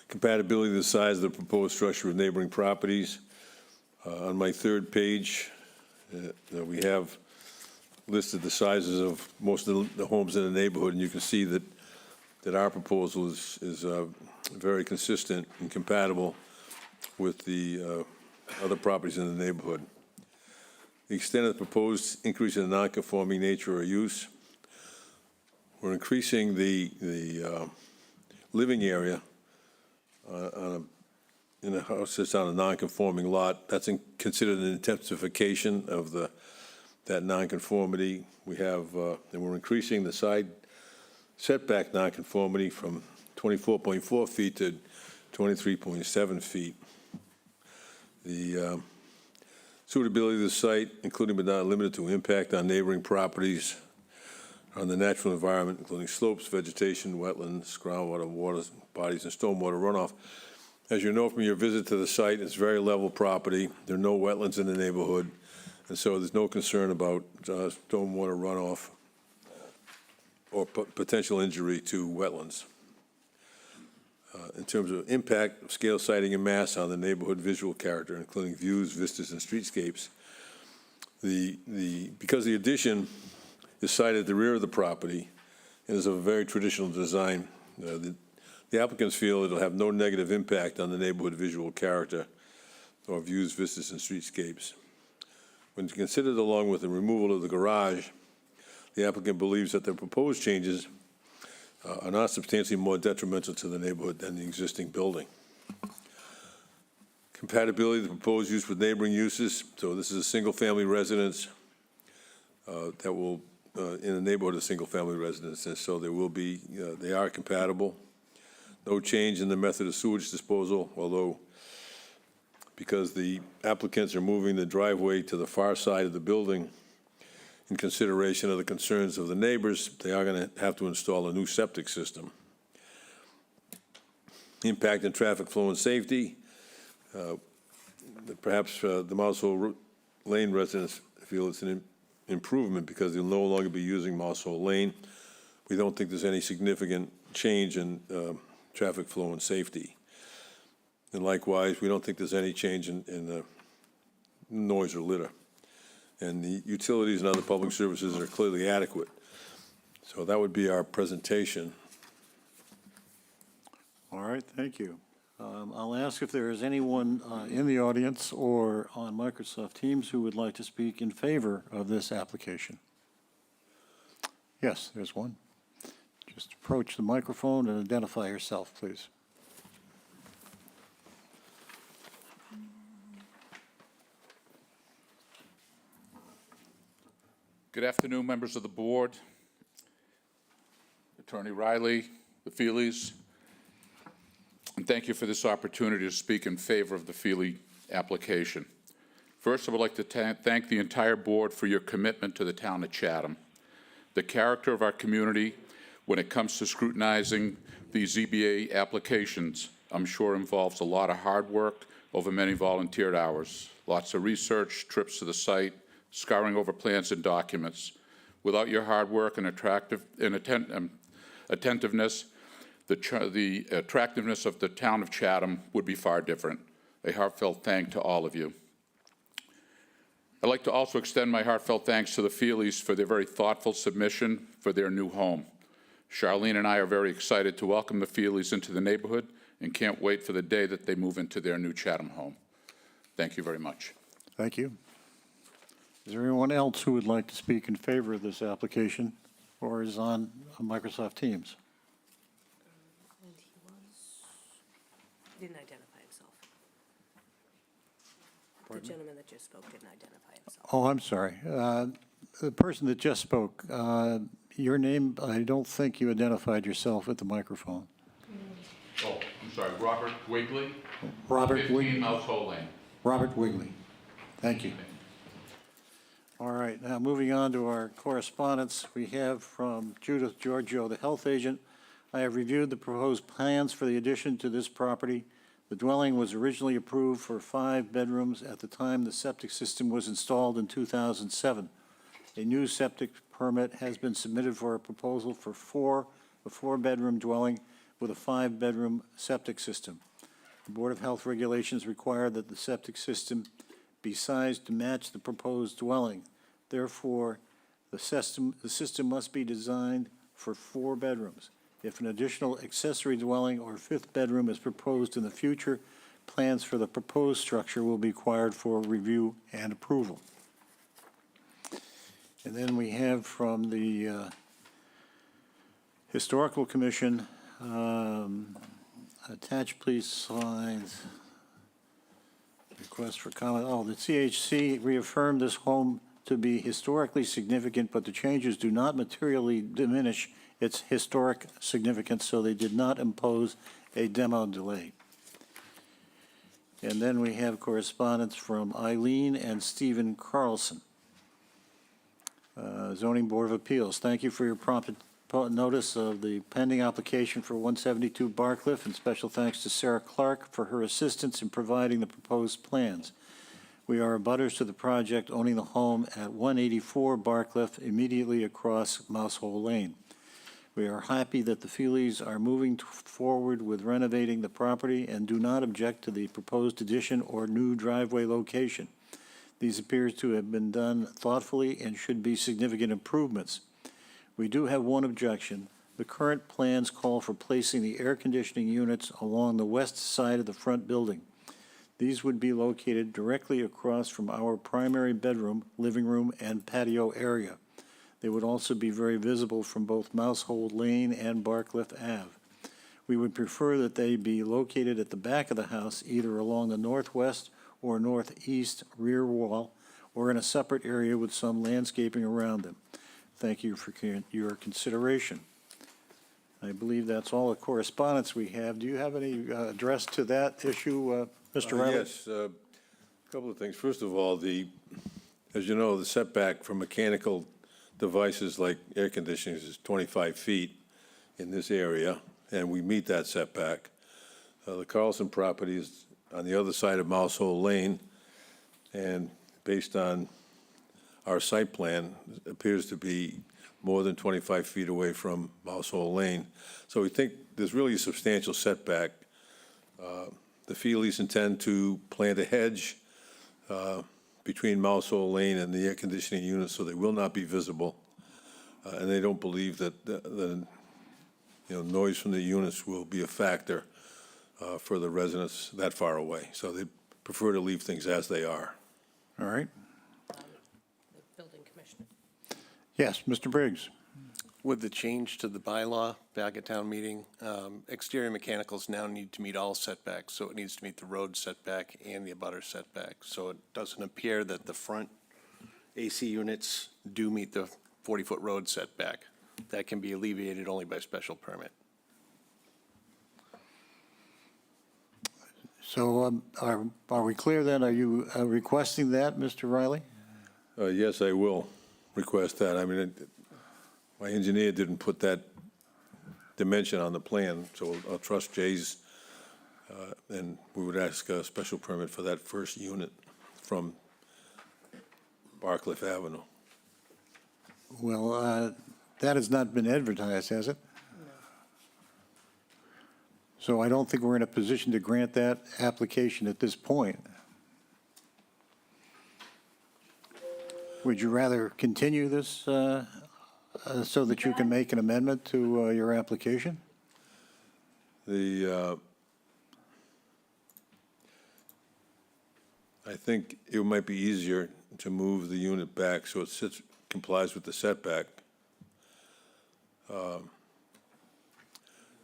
Compatibility of the size of the proposed structure with neighboring properties. On my third page, we have listed the sizes of most of the homes in the neighborhood, and you can see that our proposal is very consistent and compatible with the other properties in the neighborhood. The extent of the proposed increase in the non-conforming nature or use. We're increasing the living area in a house that's on a non-conforming lot. That's considered an intensification of that non-conformity. We have, and we're increasing the side setback non-conformity from 24.4 feet to 23.7 feet. The suitability of the site, including but not limited to impact on neighboring properties, on the natural environment, including slopes, vegetation, wetlands, groundwater, water bodies, and stormwater runoff. As you know from your visit to the site, it's very level property. There are no wetlands in the neighborhood, and so there's no concern about stormwater runoff or potential injury to wetlands. In terms of impact of scale, siting, and mass on the neighborhood visual character, including views, vistas, and streetscapes, because the addition is sited at the rear of the property and is of a very traditional design, the applicants feel it'll have no negative impact on the neighborhood visual character or views, vistas, and streetscapes. When considered along with the removal of the garage, the applicant believes that the proposed changes are not substantially more detrimental to the neighborhood than the existing building. Compatibility of the proposed use with neighboring uses. So this is a single-family residence that will, in the neighborhood of single-family residences, so there will be, they are compatible. No change in the method of sewage disposal, although because the applicants are moving the driveway to the far side of the building, in consideration of the concerns of the neighbors, they are going to have to install a new septic system. Impact on traffic flow and safety. Perhaps the Mousehole Lane residents feel it's an improvement because they'll no longer be using Mousehole Lane. We don't think there's any significant change in traffic flow and safety. And likewise, we don't think there's any change in noise or litter. And the utilities and other public services are clearly adequate. So that would be our presentation. All right, thank you. I'll ask if there is anyone in the audience or on Microsoft Teams who would like to speak in favor of this application. Yes, there's one. Just approach the microphone and identify yourself, please. Good afternoon, members of the board, Attorney Riley, the Feelys, and thank you for this opportunity to speak in favor of the Feely application. First, I would like to thank the entire board for your commitment to the town of Chatham. The character of our community when it comes to scrutinizing these ZBA applications, I'm sure involves a lot of hard work over many volunteered hours, lots of research, trips to the site, scouring over plans and documents. Without your hard work and attentiveness, the attractiveness of the town of Chatham would be far different. A heartfelt thank to all of you. I'd like to also extend my heartfelt thanks to the Feelys for their very thoughtful submission for their new home. Charlene and I are very excited to welcome the Feelys into the neighborhood and can't wait for the day that they move into their new Chatham home. Thank you very much. Thank you. Is there anyone else who would like to speak in favor of this application or is on Microsoft Teams? And he didn't identify himself. The gentleman that just spoke didn't identify himself. Oh, I'm sorry. The person that just spoke, your name, I don't think you identified yourself at the microphone. Oh, I'm sorry, Robert Wigley, Robert 15 Wigley. Mousehole Lane. Robert Wigley. Thank you. All right, now moving on to our correspondence, we have from Judith Giorgio, the health agent. I have reviewed the proposed plans for the addition to this property. The dwelling was originally approved for 5 bedrooms at the time the septic system was installed in 2007. A new septic permit has been submitted for a proposal for a 4-bedroom dwelling with a 5-bedroom septic system. The Board of Health regulations require that the septic system be sized to match the proposed dwelling. Therefore, the system must be designed for 4 bedrooms. If an additional accessory dwelling or 5th bedroom is proposed in the future, plans for the proposed structure will be required for review and approval. And then we have from the Historical Commission, attached please signs. Request for comment. Oh, the CHC reaffirmed this home to be historically significant, but the changes do not materially diminish its historic significance, so they did not impose a demo delay. And then we have correspondence from Eileen and Stephen Carlson. Zoning Board of Appeals, thank you for your prompt notice of the pending application for 172 Barcliff, and special thanks to Sarah Clark for her assistance in providing the proposed plans. We are abutters to the project owning the home at 184 Barcliff, immediately across Mousehole Lane. We are happy that the Feelys are moving forward with renovating the property and do not object to the proposed addition or new driveway location. These appears to have been done thoughtfully and should be significant improvements. We do have one objection. The current plans call for placing the air conditioning units along the west side of the front building. These would be located directly across from our primary bedroom, living room, and patio area. They would also be very visible from both Mousehole Lane and Barcliff Ave. We would prefer that they be located at the back of the house, either along the northwest or northeast rear wall, or in a separate area with some landscaping around them. Thank you for your consideration. I believe that's all the correspondence we have. Do you have any address to that issue, Mr. Riley? Yes, a couple of things. First of all, as you know, the setback for mechanical devices like air conditioners is 25 feet in this area, and we meet that setback. The Carlson property is on the other side of Mousehole Lane, and based on our site plan, it appears to be more than 25 feet away from Mousehole Lane. So we think there's really a substantial setback. The Feelys intend to plant a hedge between Mousehole Lane and the air conditioning units, so they will not be visible. And they don't believe that the noise from the units will be a factor for the residents that far away. So they prefer to leave things as they are. All right. The building commissioner. Yes, Mr. Briggs. With the change to the bylaw back at town meeting, exterior mechanicals now need to meet all setbacks, so it needs to meet the road setback and the abutter setback. So it doesn't appear that the front AC units do meet the 40-foot road setback. That can be alleviated only by special permit. So are we clear then? Are you requesting that, Mr. Riley? Yes, I will request that. I mean, my engineer didn't put that dimension on the plan, so I'll trust Jay's, and we would ask a special permit for that first unit from Barcliff Avenue. Well, that has not been advertised, has it? So I don't think we're in a position to grant that application at this point. Would you rather continue this so that you can make an amendment to your application? I think it might be easier to move the unit back so it complies with the setback.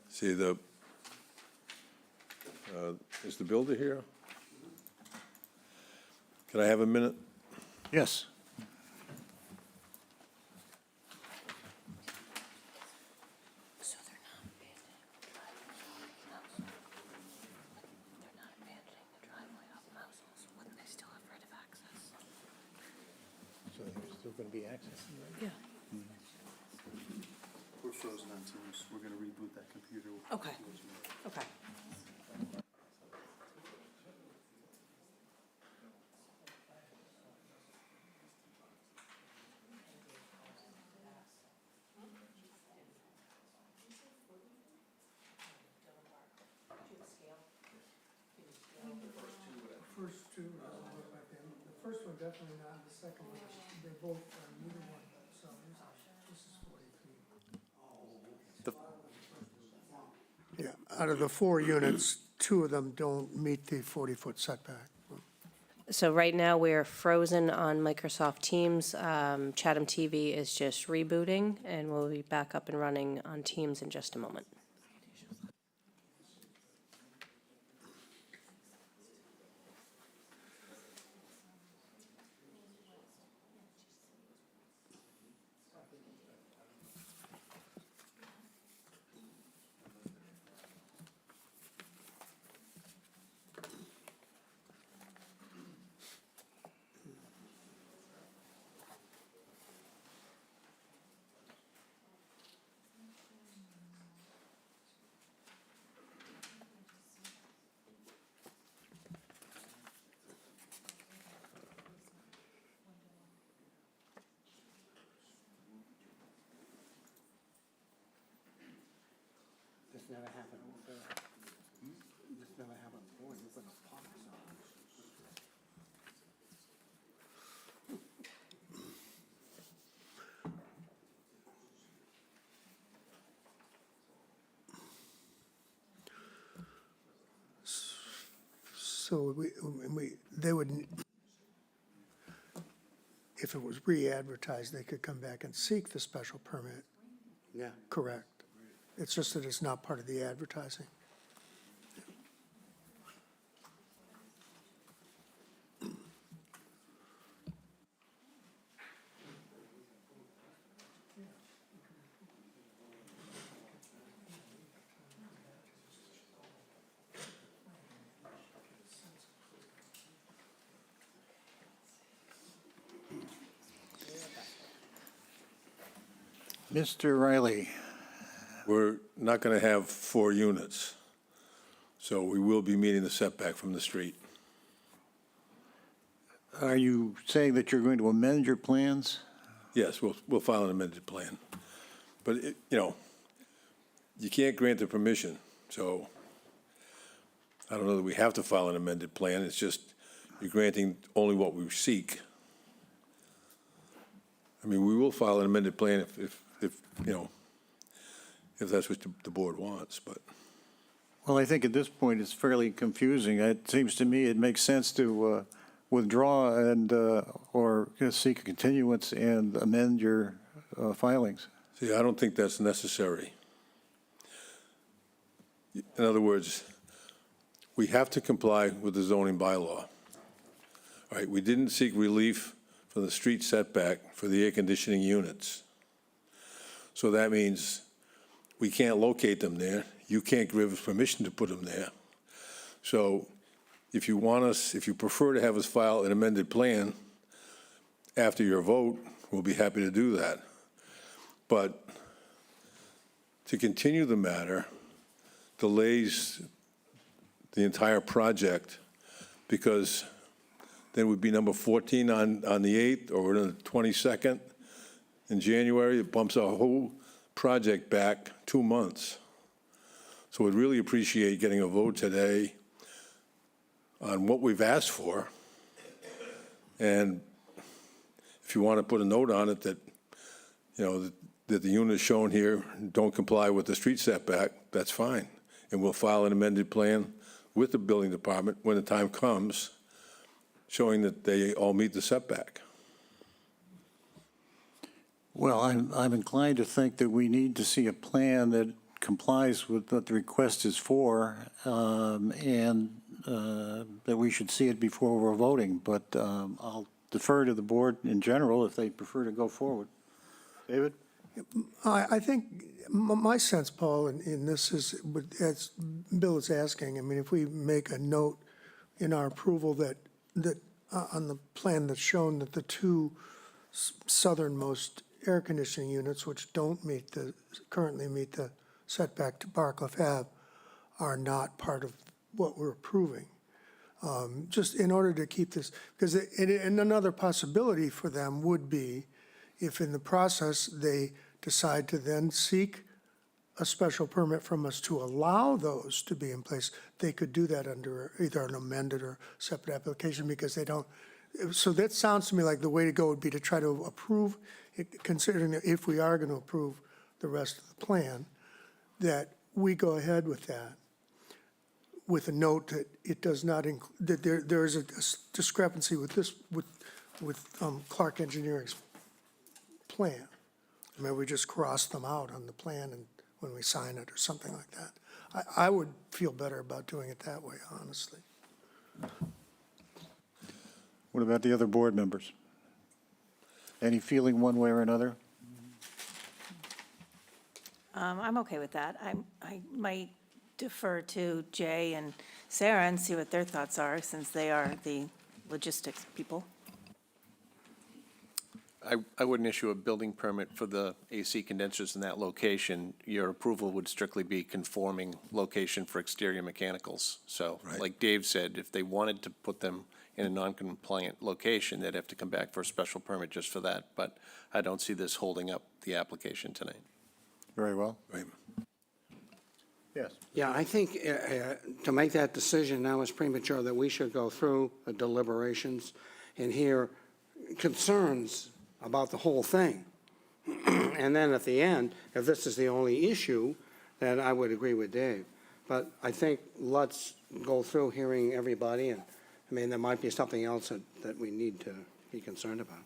See, is the builder here? Can I have a minute? Yes. So they're not abandoning the driveway up Mousel's. Wouldn't they still have right of access? So there's still going to be access? Yeah. We're frozen on Teams. We're going to reboot that computer. Okay. Okay. First two, look like them. The first one definitely not, the second one, they're both, neither one, so this is 40 feet. Yeah, out of the 4 units, 2 of them don't meet the 40-foot setback. So right now, we're frozen on Microsoft Teams. Chatham TV is just rebooting, and we'll be back up and running on Teams in just a moment. This never happened before. This never happened before. It's like a pox on. So they would, if it was re-advertised, they could come back and seek the special permit, Yeah. correct? It's just that it's not part of the advertising. Mr. Riley, We're not going to have 4 units, so we will be meeting the setback from the street. are you saying that you're going to amend your plans? Yes, we'll file an amended plan. But, you can't grant the permission, so I don't know that we have to file an amended plan. It's just you're granting only what we seek. I mean, we will file an amended plan if that's what the board wants, but. Well, I think at this point it's fairly confusing. It seems to me it makes sense to withdraw and, or seek a continuance and amend your filings. See, I don't think that's necessary. In other words, we have to comply with the zoning bylaw. All right, we didn't seek relief from the street setback for the air conditioning units. So that means we can't locate them there. You can't give us permission to put them there. So if you prefer to have us file an amended plan after your vote, we'll be happy to do that. But to continue the matter delays the entire project, because then would be number 14 on the 8th or the 22nd in January. It bumps our whole project back 2 months. So we'd really appreciate getting a vote today on what we've asked for. And if you want to put a note on it that, that the units shown here don't comply with the street setback, that's fine. And we'll file an amended plan with the building department when the time comes, showing that they all meet the setback. Well, I'm inclined to think that we need to see a plan that complies with what the request is for, and that we should see it before we're voting. But I'll defer to the board in general if they prefer to go forward. David? I think my sense, Paul, in this is, as Bill is asking, I mean, if we make a note in our approval that on the plan that's shown that the two southernmost air conditioning units, which don't currently meet the setback to Barcliff Ave, are not part of what we're approving. Just in order to keep this, because, and another possibility for them would be if in the process they decide to then seek a special permit from us to allow those to be in place, they could do that under either an amended or separate application, because they don't. So that sounds to me like the way to go would be to try to approve, considering if we are going to approve the rest of the plan, that we go ahead with that, with a note that it does not that there is a discrepancy with this, with Clark Engineering's plan. Maybe we just cross them out on the plan and when we sign it or something like that. I would feel better about doing it that way, honestly. What about the other board members? Any feeling one way or another? I'm okay with that. I might defer to Jay and Sarah and see what their thoughts are, since they are the logistics people. I wouldn't issue a building permit for the AC condensers in that location. Your approval would strictly be conforming location for exterior mechanicals. So, like Dave said, if they wanted to put them in a non-compliant location, they'd have to come back for a special permit just for that. But I don't see this holding up the application tonight. Very well. Right. Yes. Yeah, I think to make that decision now is premature, that we should go through the deliberations and hear concerns about the whole thing. And then at the end, if this is the only issue, then I would agree with Dave. But I think let's go through hearing everybody, and, I mean, there might be something else that we need to be concerned about.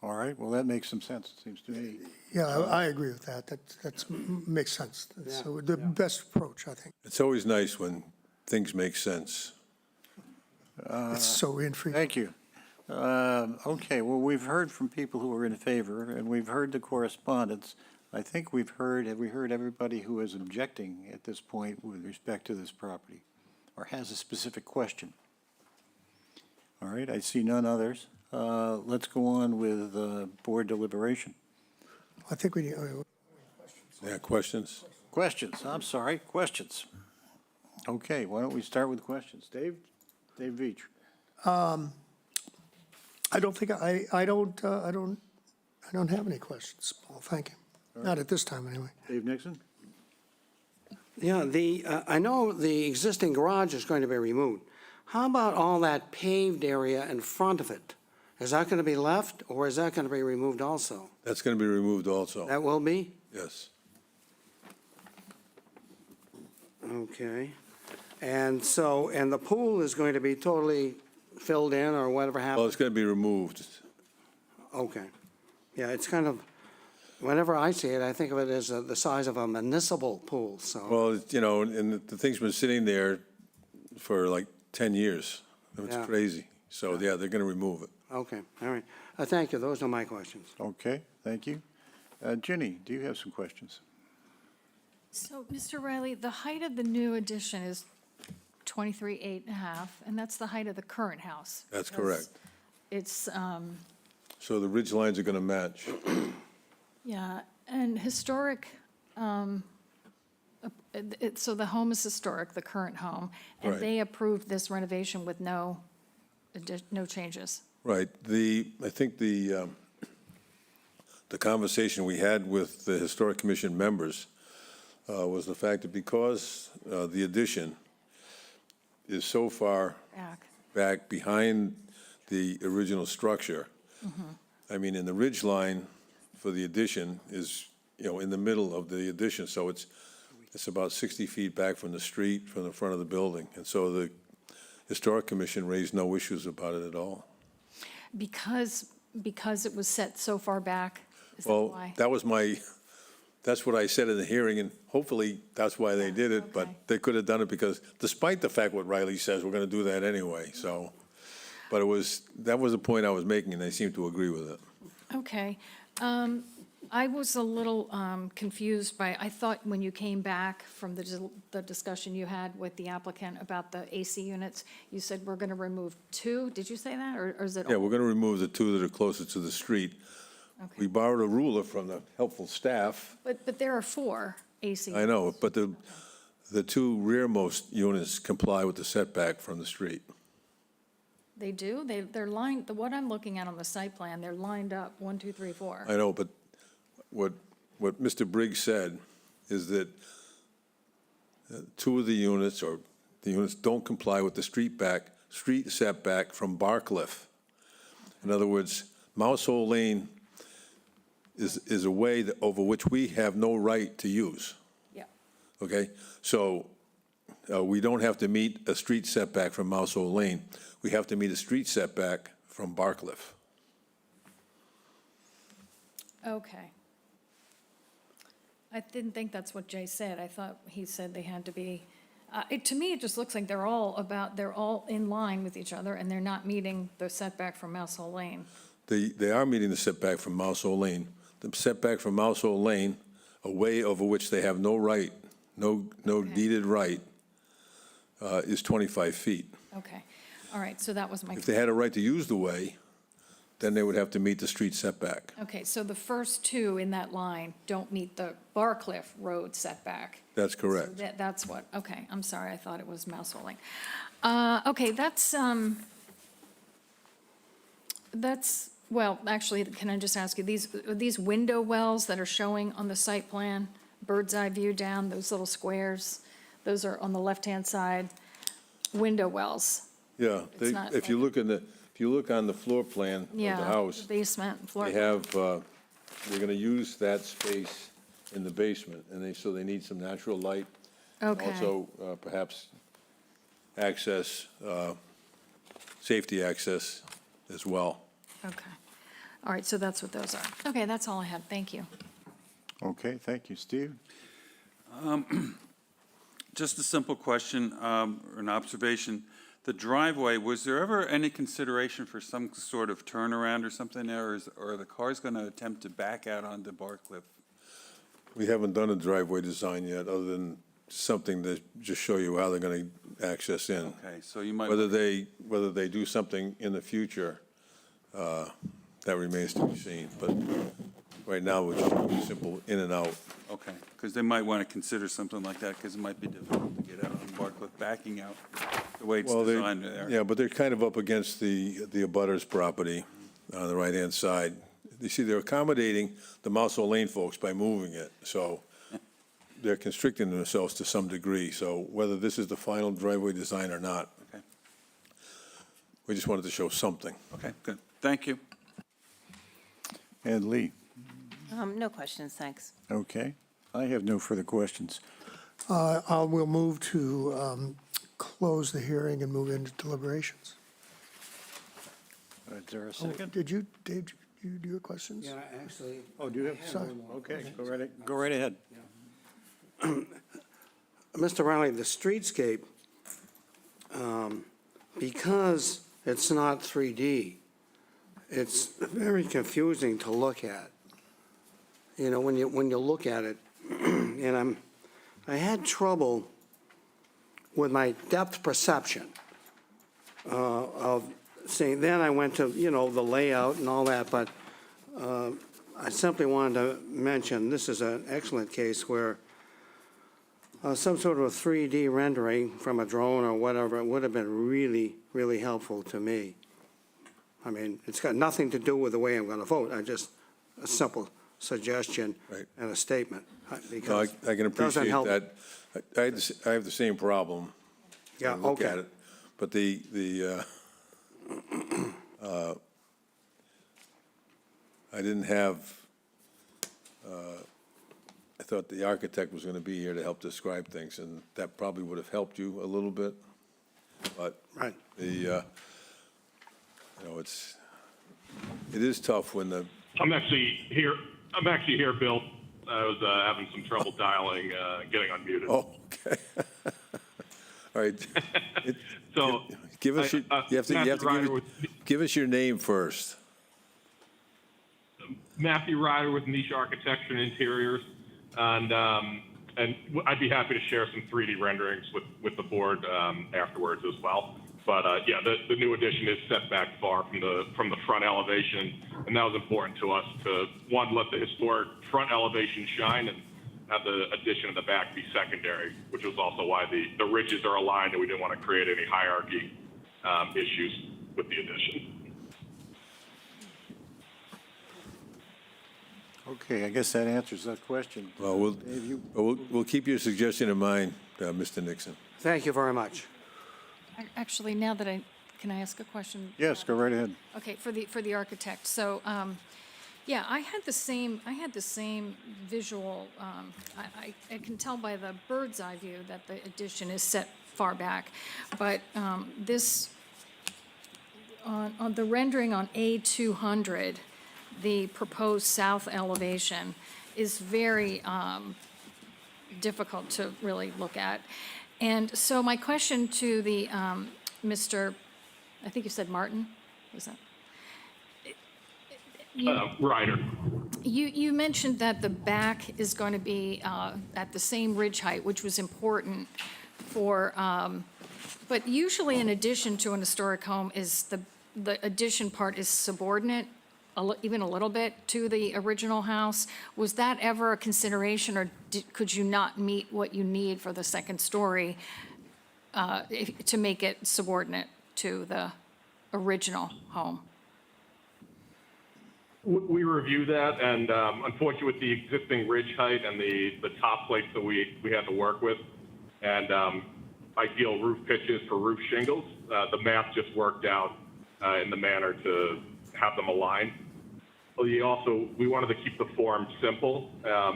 All right, well, that makes some sense, it seems to me. Yeah, I agree with that. That makes sense. So the best approach, I think. It's always nice when things make sense. It's so infrequent. Thank you. Okay, well, we've heard from people who are in favor, and we've heard the correspondence. I think have we heard everybody who is objecting at this point with respect to this property, or has a specific question? All right, I see none others. Let's go on with board deliberation. I think we need, Yeah, questions? Questions, I'm sorry, questions. Okay, why don't we start with questions? Dave Veach. I don't have any questions, Paul, thank you. Not at this time, anyway. Dave Nixon? Yeah, I know the existing garage is going to be removed. How about all that paved area in front of it? Is that going to be left, or is that going to be removed also? That's going to be removed also. That will be? Yes. Okay. And so, and the pool is going to be totally filled in, or whatever Well, happens? it's going to be removed. Okay. Yeah, it's kind of, whenever I see it, I think of it as the size of a municipal pool, so. Well, and the thing's been sitting there for like 10 years. It's Yeah. crazy. So, yeah, they're going to remove it. Okay, all right. Thank you, those are my questions. Okay, thank you. Ginny, do you have some questions? So, Mr. Riley, the height of the new addition is 23.5, and that's the height of the current house. That's because correct. It's, So the ridge lines are going to match. yeah, and historic, so the home is historic, the current home, and Right. they approved this renovation with no changes. Right. I think the conversation we had with the Historic Commission members was the fact that because the addition is so far back behind the original structure, I mean, in the ridge line for the addition is, in the middle of the addition, so it's about 60 feet back from the street, from the front of the building. And so the Historic Commission raised no issues about it at all. Because it was set so far back? Is that Well, why? that's what I said in the hearing, and hopefully that's why they did it, but okay. they could have done it because despite the fact what Riley says, we're going to do that anyway, so. But that was the point I was making, and they seemed to agree with it. Okay. I was a little confused I thought when you came back from the discussion you had with the applicant about the AC units, you said we're going to remove 2. Did you say that, or is it? Yeah, we're going to remove the 2 that are closest to the street. Okay. We borrowed a ruler from the helpful staff. But there are 4 AC. I know, but the 2 rearmost units comply with the setback from the street. They do? They're lined, what I'm looking at on the site plan, they're lined up, 1, 2, 3, 4. I know, but what Mr. Briggs said is that 2 of the units, or the units don't comply with the street setback from Barcliff. In other words, Mouse Hole Lane is a way over which we have no right to use, Yeah. okay? So we don't have to meet a street setback from Mouse Hole Lane. We have to meet a street setback from Barcliff. Okay. I didn't think that's what Jay said. I thought he said they had to be, to me, it just looks like they're all in line with each other, and they're not meeting the setback from Mouse Hole Lane. They are meeting the setback from Mouse Hole Lane. The setback from Mouse Hole Lane, a way over which they have no right, no deeded right, is 25 feet. Okay. All right, so that was my. If they had a right to use the way, then they would have to meet the street setback. Okay, so the first 2 in that line don't meet the Barcliff Road setback. That's correct. So that's what, okay, I'm sorry, I thought it was Mouse Hole Lane. Okay, well, actually, can I just ask you, these window wells that are showing on the site plan, bird's eye view down, those little squares, those are on the left-hand side, window wells. Yeah, It's not if you look on the floor plan of the Yeah, house, basement, floor. they have, they're going to use that space in the basement, and so they need some natural light. Okay. Also, perhaps access, safety access as well. Okay. All right, so that's what those are. Okay, that's all I had. Thank you. Okay, thank you. Steve? Just a simple question, or an observation. The driveway, was there ever any consideration for some sort of turnaround or something there, or are the cars going to attempt to back out onto Barcliff? We haven't done a driveway design yet, other than something to just show you how they're going to access in. Okay, so you might. Whether they do something in the future, that remains to be seen. But right now, we're just doing simple in and out. Okay, because they might want to consider something like that, because it might be difficult to get out on Barcliff, backing out the way it's Well, designed there. yeah, but they're kind of up against the abutters property on the right-hand side. You see, they're accommodating the Mouse Hole Lane folks by moving it, so they're constricting themselves to some degree. So whether this is the final driveway design or not, Okay. we just wanted to show something. Okay, good. Thank you. And Lee? No questions, thanks. Okay. I have no further questions. We'll move to close the hearing and move into deliberations. Is there a Oh, second? Dave, do you do your questions? Yeah, actually. Oh, do you have? Sorry. Okay, go right ahead. Mr. Riley, the streetscape, because it's not 3D, it's very confusing to look at. You know, when you look at it, and I had trouble with my depth perception of seeing, then I went to, the layout and all that, but I simply wanted to mention, this is an excellent case where some sort of a 3D rendering from a drone or whatever would have been really, really helpful to me. I mean, it's got nothing to do with the way I'm going to vote. A simple suggestion Right. and a statement. No, Because I can it doesn't appreciate help. that. I have the same problem. Yeah, when I look okay. at it. But I didn't have, I thought the architect was going to be here to help describe things, and that probably would have helped you a little bit. But Right. it is tough when the, I'm actually here, Bill. I was having some trouble dialing, getting unmuted. oh, okay. All right. So, Give us your, you have to Matthew Ryder give us your name first. Matthew Ryder with Niche Architecture and Interiors, and I'd be happy to share some 3D renderings with the board afterwards as well. But yeah, the new addition is set back far from the front elevation, and that was important to us to, one, let the historic front elevation shine, and have the addition in the back be secondary, which was also why the ridges are aligned, and we didn't want to create any hierarchy issues with the addition. Okay, I guess that answers that question. Well, Dave, you- we'll keep your suggestion in mind, Mr. Nixon. Thank you very much. Actually, now that can I ask a question? Yes, go right ahead. Okay, for the architect. So, yeah, I had the same visual. I can tell by the bird's eye view that the addition is set far back, but this on the rendering on A200, the proposed south elevation is very difficult to really look at. And so my question to the Mr., I think you said Martin, was that? Ryder. You mentioned that the back is going to be at the same ridge height, which was important for, but usually in addition to an historic home is the addition part is subordinate, even a little bit to the original house. Was that ever a consideration, or could you not meet what you need for the second story to make it subordinate to the original home? We review that, and unfortunately, with the existing ridge height and the top plates that we had to work with, and ideal roof pitches for roof shingles, the math just worked out in the manner to have them aligned. We wanted to keep the form simple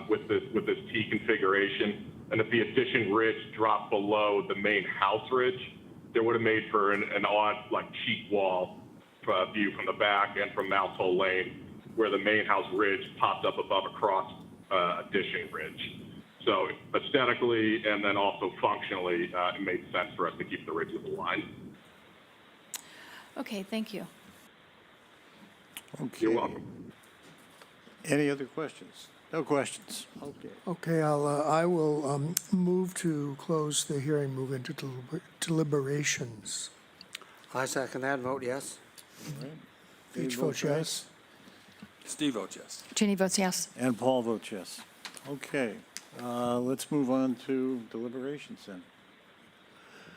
with this T configuration, and if the addition ridge dropped below the main house ridge, there would have made for an odd, like, cheek wall view from the back and from Mouse Hole Lane, where the main house ridge popped up above a cross addition ridge. So aesthetically and then also functionally, it made sense for us to keep the ridges aligned. Okay, thank you. Okay. You're welcome. Any other questions? No questions. Okay. Okay, I will move to close the hearing, move into deliberations. I second that, vote yes. Dave Each votes votes yes. Steve votes yes. Ginny votes yes. And Paul votes yes. Okay, let's move on to deliberations then.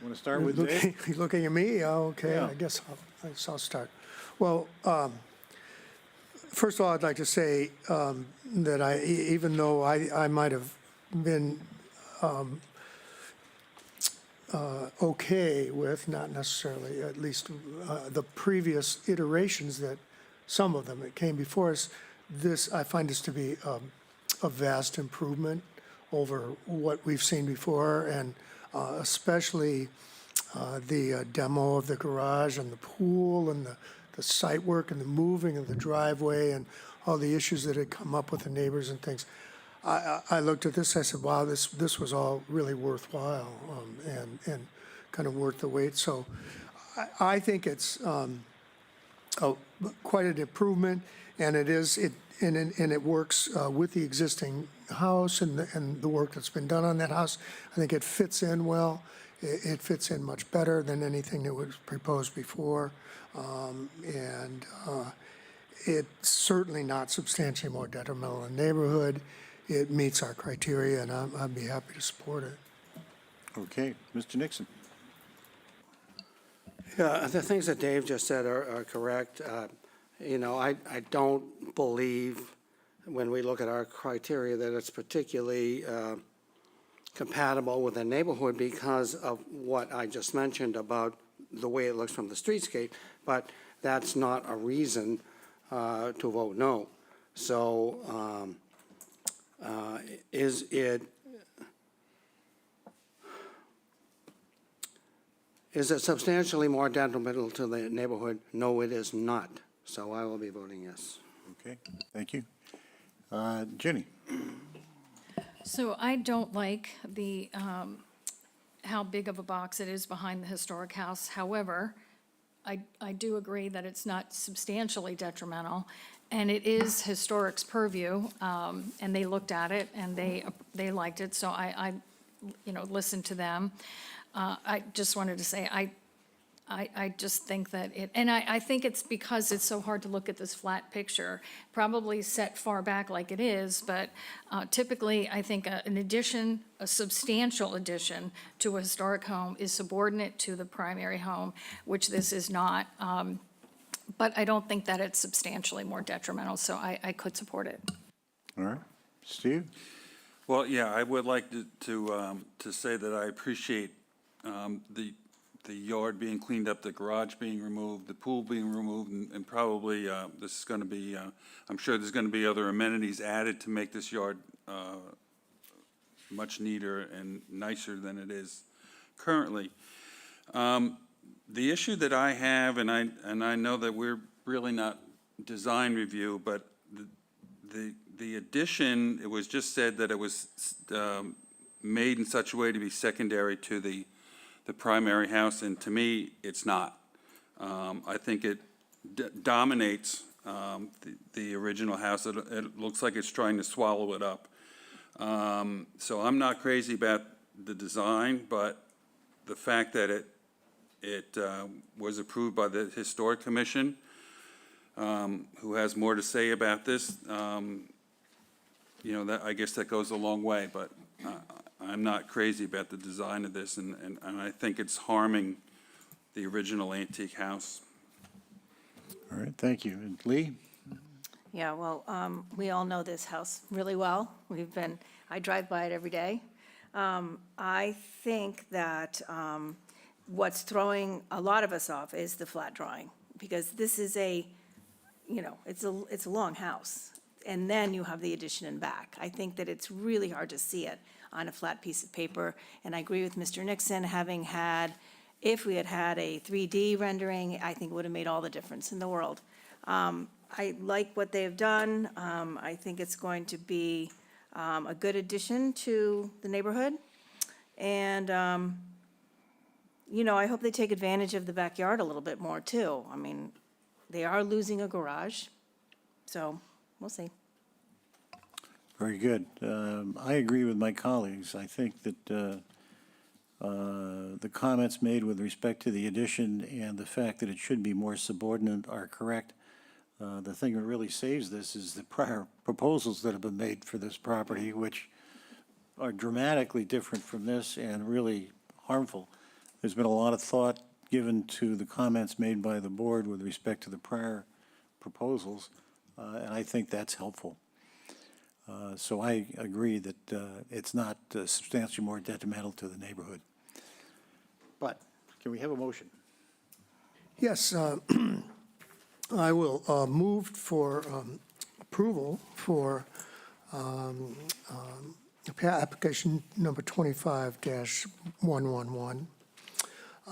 Want to start with Dave? Looking at me, okay, Yeah. I guess I'll start. Well, first of all, I'd like to say that even though I might have been okay with, not necessarily, at least the previous iterations that some of them that came before us, I find this to be a vast improvement over what we've seen before, and especially the demo of the garage and the pool and the site work and the moving of the driveway and all the issues that had come up with the neighbors and things. I looked at this, I said, wow, this was all really worthwhile and kind of worth the wait. So I think it's quite an improvement, and it works with the existing house and the work that's been done on that house. I think it fits in well, it fits in much better than anything that was proposed before. And it's certainly not substantially more detrimental in the neighborhood. It meets our criteria, and I'd be happy to support it. Okay, Mr. Nixon. Yeah, the things that Dave just said are correct. You know, I don't believe, when we look at our criteria, that it's particularly compatible with the neighborhood because of what I just mentioned about the way it looks from the streetscape, but that's not a reason to vote no. So is it substantially more detrimental to the neighborhood? No, it is not. So I will be voting yes. Okay, thank you. Jenny? So I don't like the, how big of a box it is behind the historic house. However, I do agree that it's not substantially detrimental, and it is historic's purview, and they looked at it, and they liked it, so I listened to them. I just wanted to say, I just think that and I think it's because it's so hard to look at this flat picture, probably set far back like it is, but typically, I think an addition, a substantial addition to a historic home is subordinate to the primary home, which this is not. But I don't think that it's substantially more detrimental, so I could support it. All right. Steve? Well, yeah, I would like to say that I appreciate the yard being cleaned up, the garage being removed, the pool being removed, and probably this is going to be, I'm sure there's going to be other amenities added to make this yard much neater and nicer than it is currently. The issue that I have, and I know that we're really not design review, but the addition, it was just said that it was made in such a way to be secondary to the primary house, and to me, it's not. I think it dominates the original house. It looks like it's trying to swallow it up. So I'm not crazy about the design, but the fact that it was approved by the Historic Commission, who has more to say about this, that, I guess that goes a long way, but I'm not crazy about the design of this, and I think it's harming the original antique house. All right, thank you. And Lee? Yeah, well, we all know this house really well. I drive by it every day. I think that what's throwing a lot of us off is the flat drawing, because this is it's a long house, and then you have the addition in back. I think that it's really hard to see it on a flat piece of paper, and I agree with Mr. Nixon, if we had had a 3D rendering, I think it would have made all the difference in the world. I like what they've done. I think it's going to be a good addition to the neighborhood. And, I hope they take advantage of the backyard a little bit more, too. I mean, they are losing a garage, so we'll see. Very good. I agree with my colleagues. I think that the comments made with respect to the addition and the fact that it should be more subordinate are correct. The thing that really saves this is the prior proposals that have been made for this property, which are dramatically different from this and really harmful. There's been a lot of thought given to the comments made by the board with respect to the prior proposals, and I think that's helpful. So I agree that it's not substantially more detrimental to the neighborhood. But can we have a motion? Yes, I will move for approval for application number 25-111.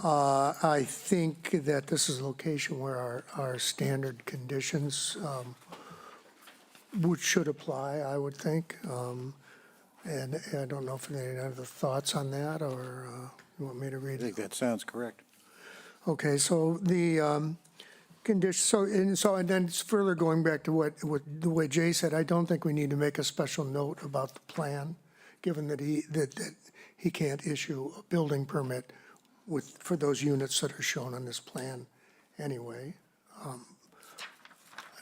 I think that this is a location where our standard conditions should apply, I would think. And I don't know if any other thoughts on that, or you want me to I read it? think that sounds correct. Okay, so the condition, and then further going back to the way Jay said, I don't think we need to make a special note about the plan, given that he can't issue a building permit for those units that are shown on this plan anyway. I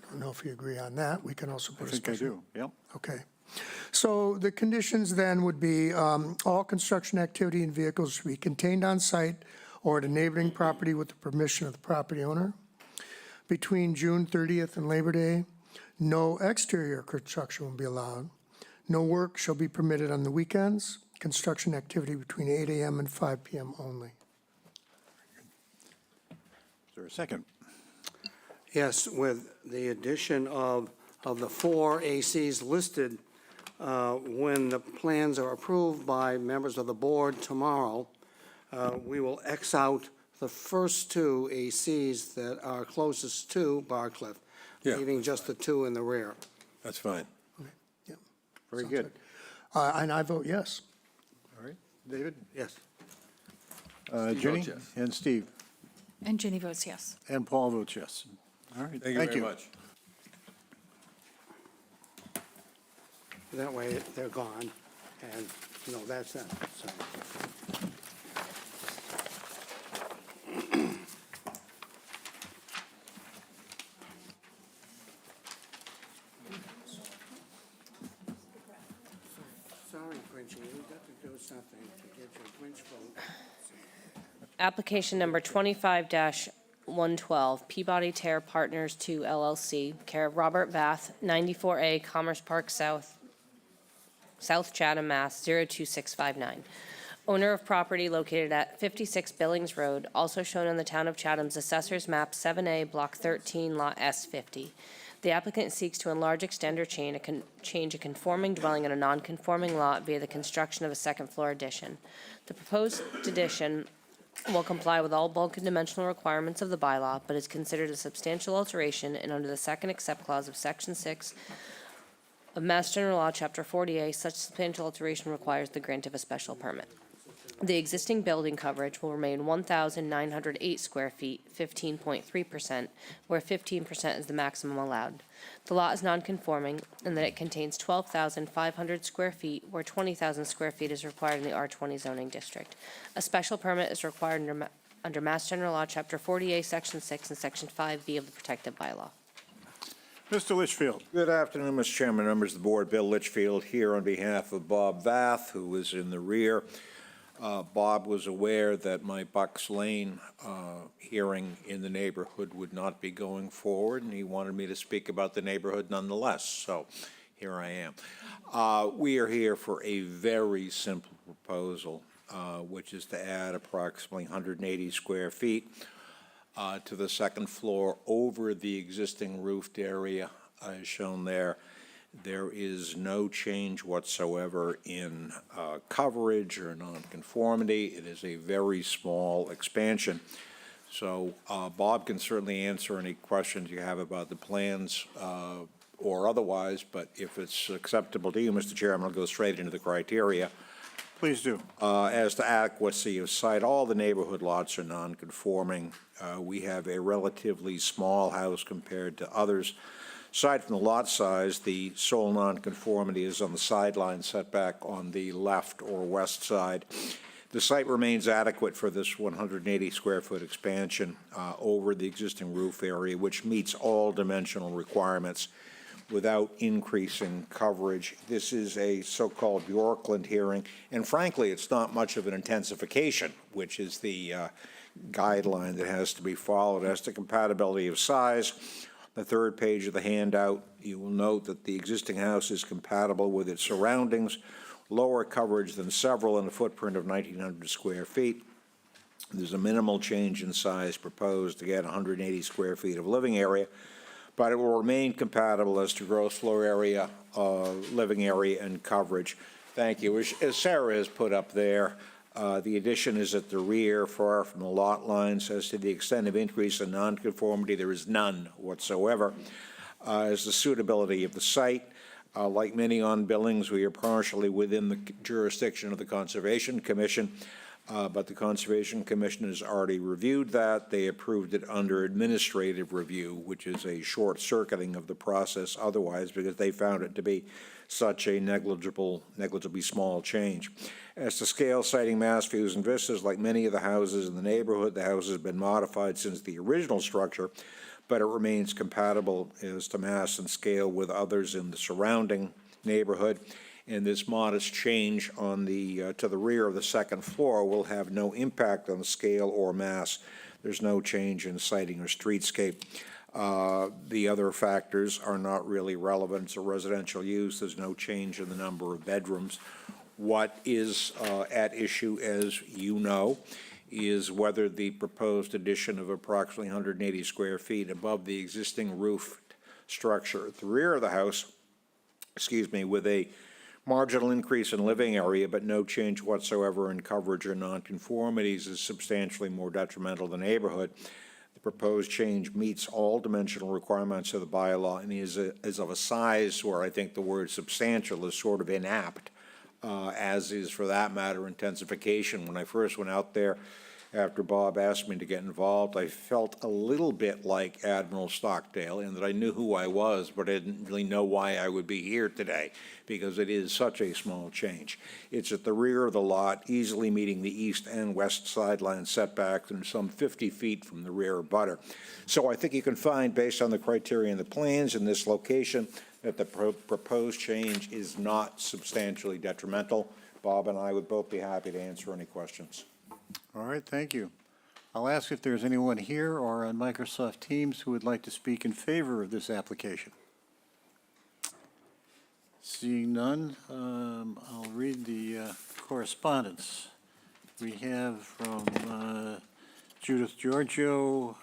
don't know if you agree on that. We can also I put a think I special. do, yep. Okay. So the conditions then would be, all construction activity and vehicles should be contained on site or at a neighboring property with the permission of the property owner. Between June 30th and Labor Day, no exterior construction will be allowed. No work shall be permitted on the weekends. Construction activity between 8 a.m. and 5 p.m. only. Is there a second? Yes, with the addition of the 4 ACs listed, when the plans are approved by members of the board tomorrow, we will X out the first 2 ACs that are closest to Barcliff, Yeah, leaving just the 2 in the rear. That's fine. Yeah. Very Sounds good. And I vote yes. All right, David? Yes. Ginny? votes yes. And Steve? And Ginny votes yes. And Paul votes yes. All right, Thank you very much. That way they're gone, and, that's that, so. Sorry, Grinchy, you got to do something to get your Grinch vote. Application number 25-112, Peabody Terre Partners 2 LLC, care of Robert Bath, 94A Commerce Park South, South Chatham, Mass. 02659. Owner of property located at 56 Billings Road, also shown on the Town of Chatham's Assessor's Map 7A, Block 13, Lot S50. The applicant seeks to enlarge, extend, or change a conforming dwelling in a non-conforming lot via the construction of a second-floor addition. The proposed addition will comply with all bulk and dimensional requirements of the bylaw, but is considered a substantial alteration and under the second except clause of Section 6 of Mass General Law, Chapter 40A, such substantial alteration requires the grant of a special permit. The existing building coverage will remain 1,908 square feet, 15.3%, where 15% is the maximum allowed. The lot is nonconforming in that it contains 12,500 square feet, where 20,000 square feet is required in the R20 zoning district. A special permit is required under Mass General Law, Chapter 40A, Section 6, and Section 5B of the protective bylaw. Mr. Litchfield? Good afternoon, Mr. Chairman, members of the board. Bill Litchfield here on behalf of Bob Vath, who is in the rear. Bob was aware that my Bucks Lane hearing in the neighborhood would not be going forward, and he wanted me to speak about the neighborhood nonetheless, so here I am. We are here for a very simple proposal, which is to add approximately 180 square feet to the second floor over the existing roofed area as shown there. There is no change whatsoever in coverage or nonconformity. It is a very small expansion. So Bob can certainly answer any questions you have about the plans or otherwise, but if it's acceptable to you, Mr. Chairman, I'll go straight into the criteria. Please do. As to adequacy of site, all the neighborhood lots are non-conforming. We have a relatively small house compared to others. Aside from the lot size, the sole nonconformity is on the sideline setback on the left or west side. The site remains adequate for this 180 square foot expansion over the existing roof area, which meets all dimensional requirements without increasing coverage. This is a so-called Yorkland hearing, and frankly, it's not much of an intensification, which is the guideline that has to be followed. As to compatibility of size, the third page of the handout, you will note that the existing house is compatible with its surroundings, lower coverage than several in a footprint of 1,900 square feet. There's a minimal change in size proposed to get 180 square feet of living area, but it will remain compatible as to gross floor area, living area, and coverage. Thank you. As Sarah has put up there, the addition is at the rear, far from the lot lines. As to the extent of increase in nonconformity, there is none whatsoever. As the suitability of the site, like many on Billings, we are partially within the jurisdiction of the Conservation Commission. But the Conservation Commission has already reviewed that. They approved it under administrative review, which is a short-circuiting of the process otherwise, because they found it to be such a negligibly small change. As to scale, sighting, mass views, and vistas, like many of the houses in the neighborhood, the house has been modified since the original structure, but it remains compatible as to mass and scale with others in the surrounding neighborhood. And this modest change on the, to the rear of the second floor will have no impact on the scale or mass. There's no change in sighting or streetscape. The other factors are not really relevant. It's a residential use. There's no change in the number of bedrooms. What is at issue, as you know, is whether the proposed addition of approximately 180 square feet above the existing roofed structure at the rear of the house, with a marginal increase in living area but no change whatsoever in coverage or nonconformities, is substantially more detrimental to the neighborhood. The proposed change meets all dimensional requirements of the bylaw and is of a size where I think the word substantial is sort of inapt, as is, for that matter, intensification. When I first went out there, after Bob asked me to get involved, I felt a little bit like Admiral Stockdale in that I knew who I was, but I didn't really know why I would be here today, because it is such a small change. It's at the rear of the lot, easily meeting the east and west sideline setbacks, and some 50 feet from the rear abutter. So I think you can find, based on the criteria in the plans in this location, that the proposed change is not substantially detrimental. Bob and I would both be happy to answer any questions. All right, thank you. I'll ask if there's anyone here or on Microsoft Teams who would like to speak in favor of this application. Seeing none, I'll read the correspondence. We have from Judith Giorgio,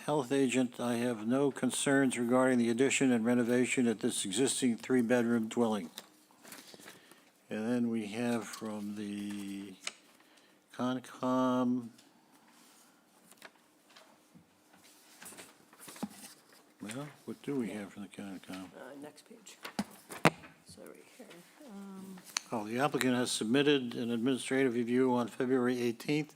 health agent. I have no concerns regarding the addition and renovation at this existing three-bedroom dwelling. And then we have from the Concom, well, what do we have from the Concom? Next page. Sorry, here. Oh, the applicant has submitted an administrative review on February 18th,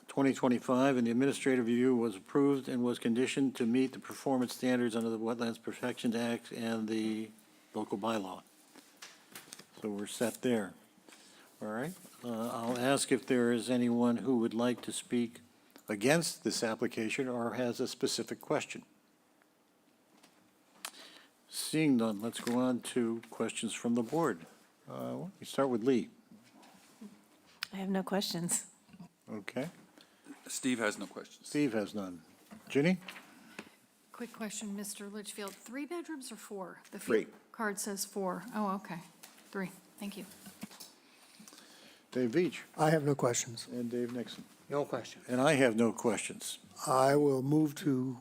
2025, and the administrative review was approved and was conditioned to meet the performance standards under the Wetlands Protection Act and the local bylaw. So we're set there. All right. I'll ask if there is anyone who would like to speak against this application or has a specific question. Seeing none, let's go on to questions from the board. We start with Lee. I have no questions. Okay. Steve has no questions. Steve has none. Ginny? Quick question, Mr. Litchfield, 3 bedrooms or 4? The Three. field card says 4. Oh, okay. 3, thank you. Dave Beach? I have no questions. And Dave Nixon? No question. And I have no questions. I will move to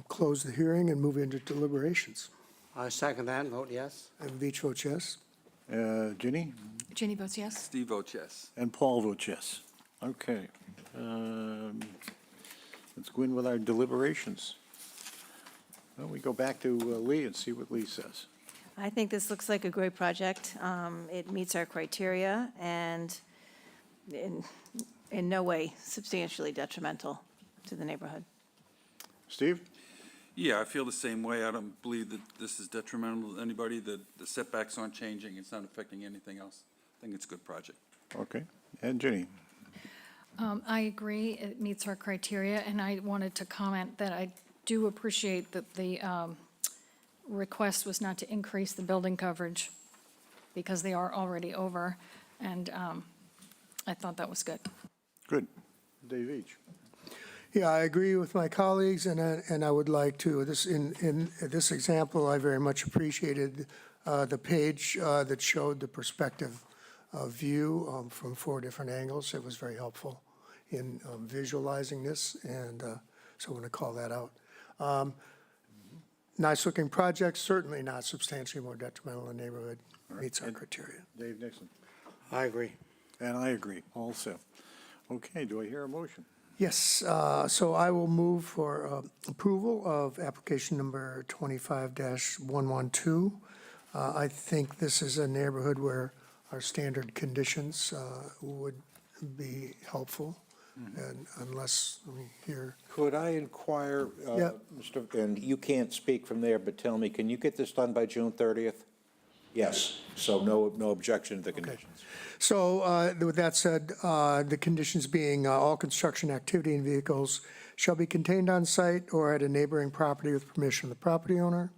close the hearing and move into deliberations. I second that and vote yes. And Veach votes yes. Ginny? Ginny votes yes. Steve votes yes. And Paul votes yes. Okay. Let's go in with our deliberations. Well, we go back to Lee and see what Lee says. I think this looks like a great project. It meets our criteria and in no way substantially detrimental to the neighborhood. Steve? Yeah, I feel the same way. I don't believe that this is detrimental to anybody. The setbacks aren't changing. It's not affecting anything else. I think it's a good project. Okay. And Ginny? I agree, it meets our criteria, and I wanted to comment that I do appreciate that the request was not to increase the building coverage because they are already over, and I thought that was good. Good. Dave Beach? Yeah, I agree with my colleagues, and I would like to, in this example, I very much appreciated the page that showed the perspective view from 4 different angles. It was very helpful in visualizing this, and so I want to call that out. Nice-looking project, certainly not substantially more detrimental in the neighborhood, meets our criteria. Dave Nixon? I agree. And I agree also. Okay, do I hear a motion? Yes, so I will move for approval of application number 25-112. I think this is a neighborhood where our standard conditions would be helpful, and unless we hear, Could I inquire, Yeah. and you can't speak from there, but tell me, can you get this done by June 30th? Yes, so no objection to the conditions. so with that said, the conditions being all construction activity and vehicles shall be contained on site or at a neighboring property with permission of the property owner.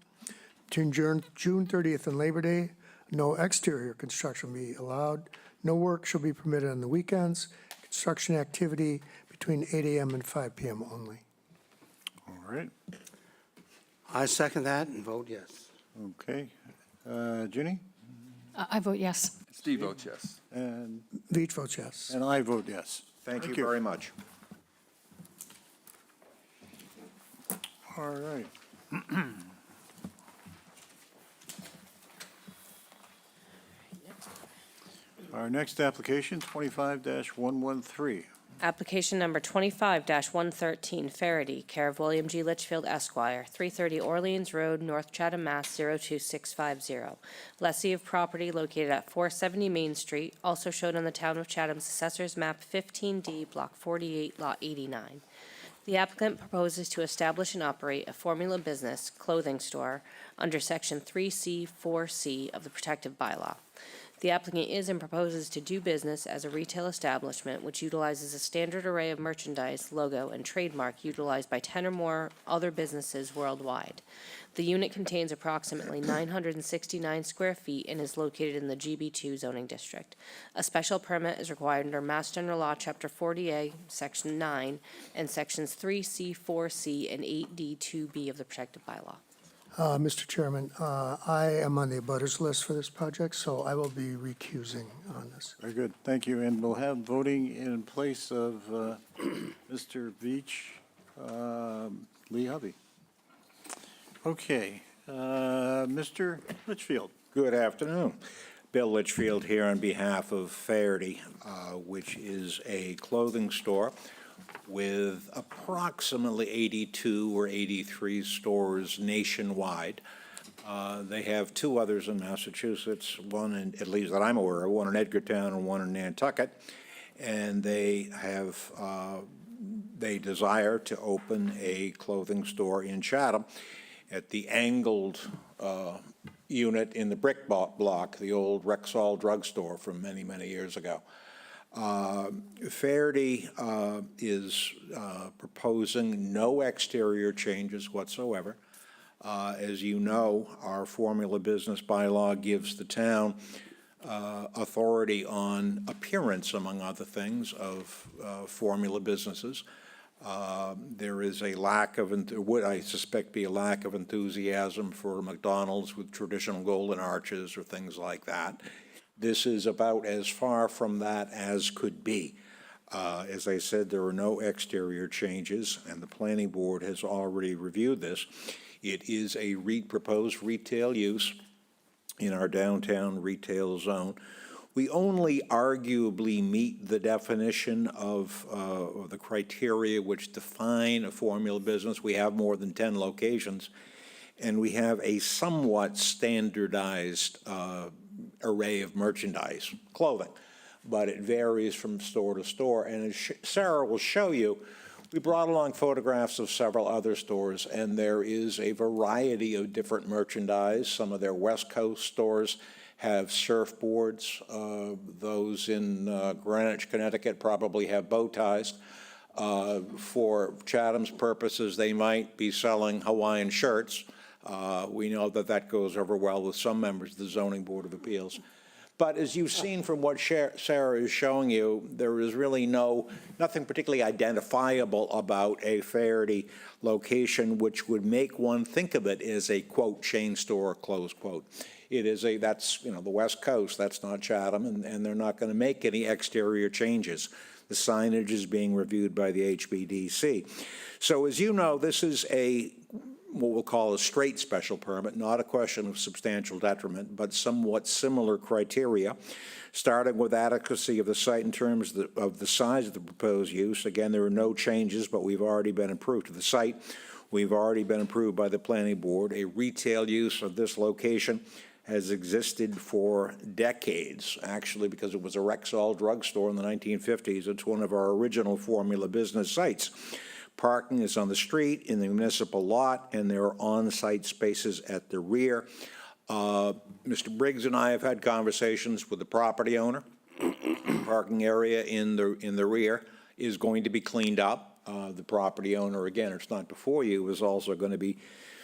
Between June 30th and Labor Day, no exterior construction will be allowed. No work shall be permitted on the weekends. Construction activity between 8 a.m. and 5 p.m. only. All right, I second that and vote yes. okay. Ginny? I vote yes. Steve votes yes. And Veach votes yes. I vote yes. Thank you very much. All right. Our next application, 25-113. Application number 25-113, Faraday, care of William G. Litchfield Esquire, 330 Orleans Road, North Chatham, Mass. 02650. Lessee of property located at 470 Main Street, also showed on the Town of Chatham's Assessor's Map 15D, Block 48, Lot 89. The applicant proposes to establish and operate a formula business clothing store under Section 3C 4C of the Protective Bylaw. The applicant is and proposes to do business as a retail establishment which utilizes a standard array of merchandise, logo, and trademark utilized by 10 or more other businesses worldwide. The unit contains approximately 969 square feet and is located in the GB2 zoning district. A special permit is required under Mass General Law, Chapter 40A, Section 9, and Sections 3C, 4C, and 8D, 2B of the Protective Bylaw. Mr. Chairman, I am on the abutters list for this project, so I will be recusing on this. Very good, thank you. And we'll have voting in place of Mr. Veach, Lee Hovey. Okay, Mr. Litchfield. Good afternoon. Bill Litchfield here on behalf of Faraday, which is a clothing store with approximately 82 or 83 stores nationwide. They have two others in Massachusetts, one in, at least that I'm aware of, one in Edgartown and one in Nantucket. And they have, they desire to open a clothing store in Chatham at the angled unit in the brick block, the old Rexall drugstore from many, many years ago. Faraday is proposing no exterior changes whatsoever. As you know, our formula business bylaw gives the town authority on appearance, among other things, of formula businesses. There is a lack of, would I suspect be a lack of enthusiasm for McDonald's with traditional golden arches or things like that. This is about as far from that as could be. As I said, there are no exterior changes, and the planning board has already reviewed this. It is a proposed retail use in our downtown retail zone. We only arguably meet the definition of the criteria which define a formula business. We have more than 10 locations, and we have a somewhat standardized array of merchandise, clothing, but it varies from store to store. And as Sarah will show you, we brought along photographs of several other stores, and there is a variety of different merchandise. Some of their West Coast stores have surfboards. Those in Greenwich, Connecticut probably have bow ties. For Chatham's purposes, they might be selling Hawaiian shirts. We know that that goes over well with some members of the Zoning Board of Appeals. But as you've seen from what Sarah is showing you, there is really nothing particularly identifiable about a Faraday location which would make one think of it as a, quote, chain store, close quote. It is that's, the West Coast, that's not Chatham, and they're not going to make any exterior changes. The signage is being reviewed by the HBDC. So as you know, this is what we'll call a straight special permit, not a question of substantial detriment, but somewhat similar criteria, starting with adequacy of the site in terms of the size of the proposed use. Again, there are no changes, but we've already been approved to the site. We've already been approved by the planning board. A retail use of this location has existed for decades, actually, because it was a Rexall drugstore in the 1950s. It's one of our original Formula Business sites. Parking is on the street in the municipal lot, and there are on-site spaces at the rear. Mr. Briggs and I have had conversations with the property owner. Parking area in the rear is going to be cleaned up. The property owner, again, it's not before you, is also going to be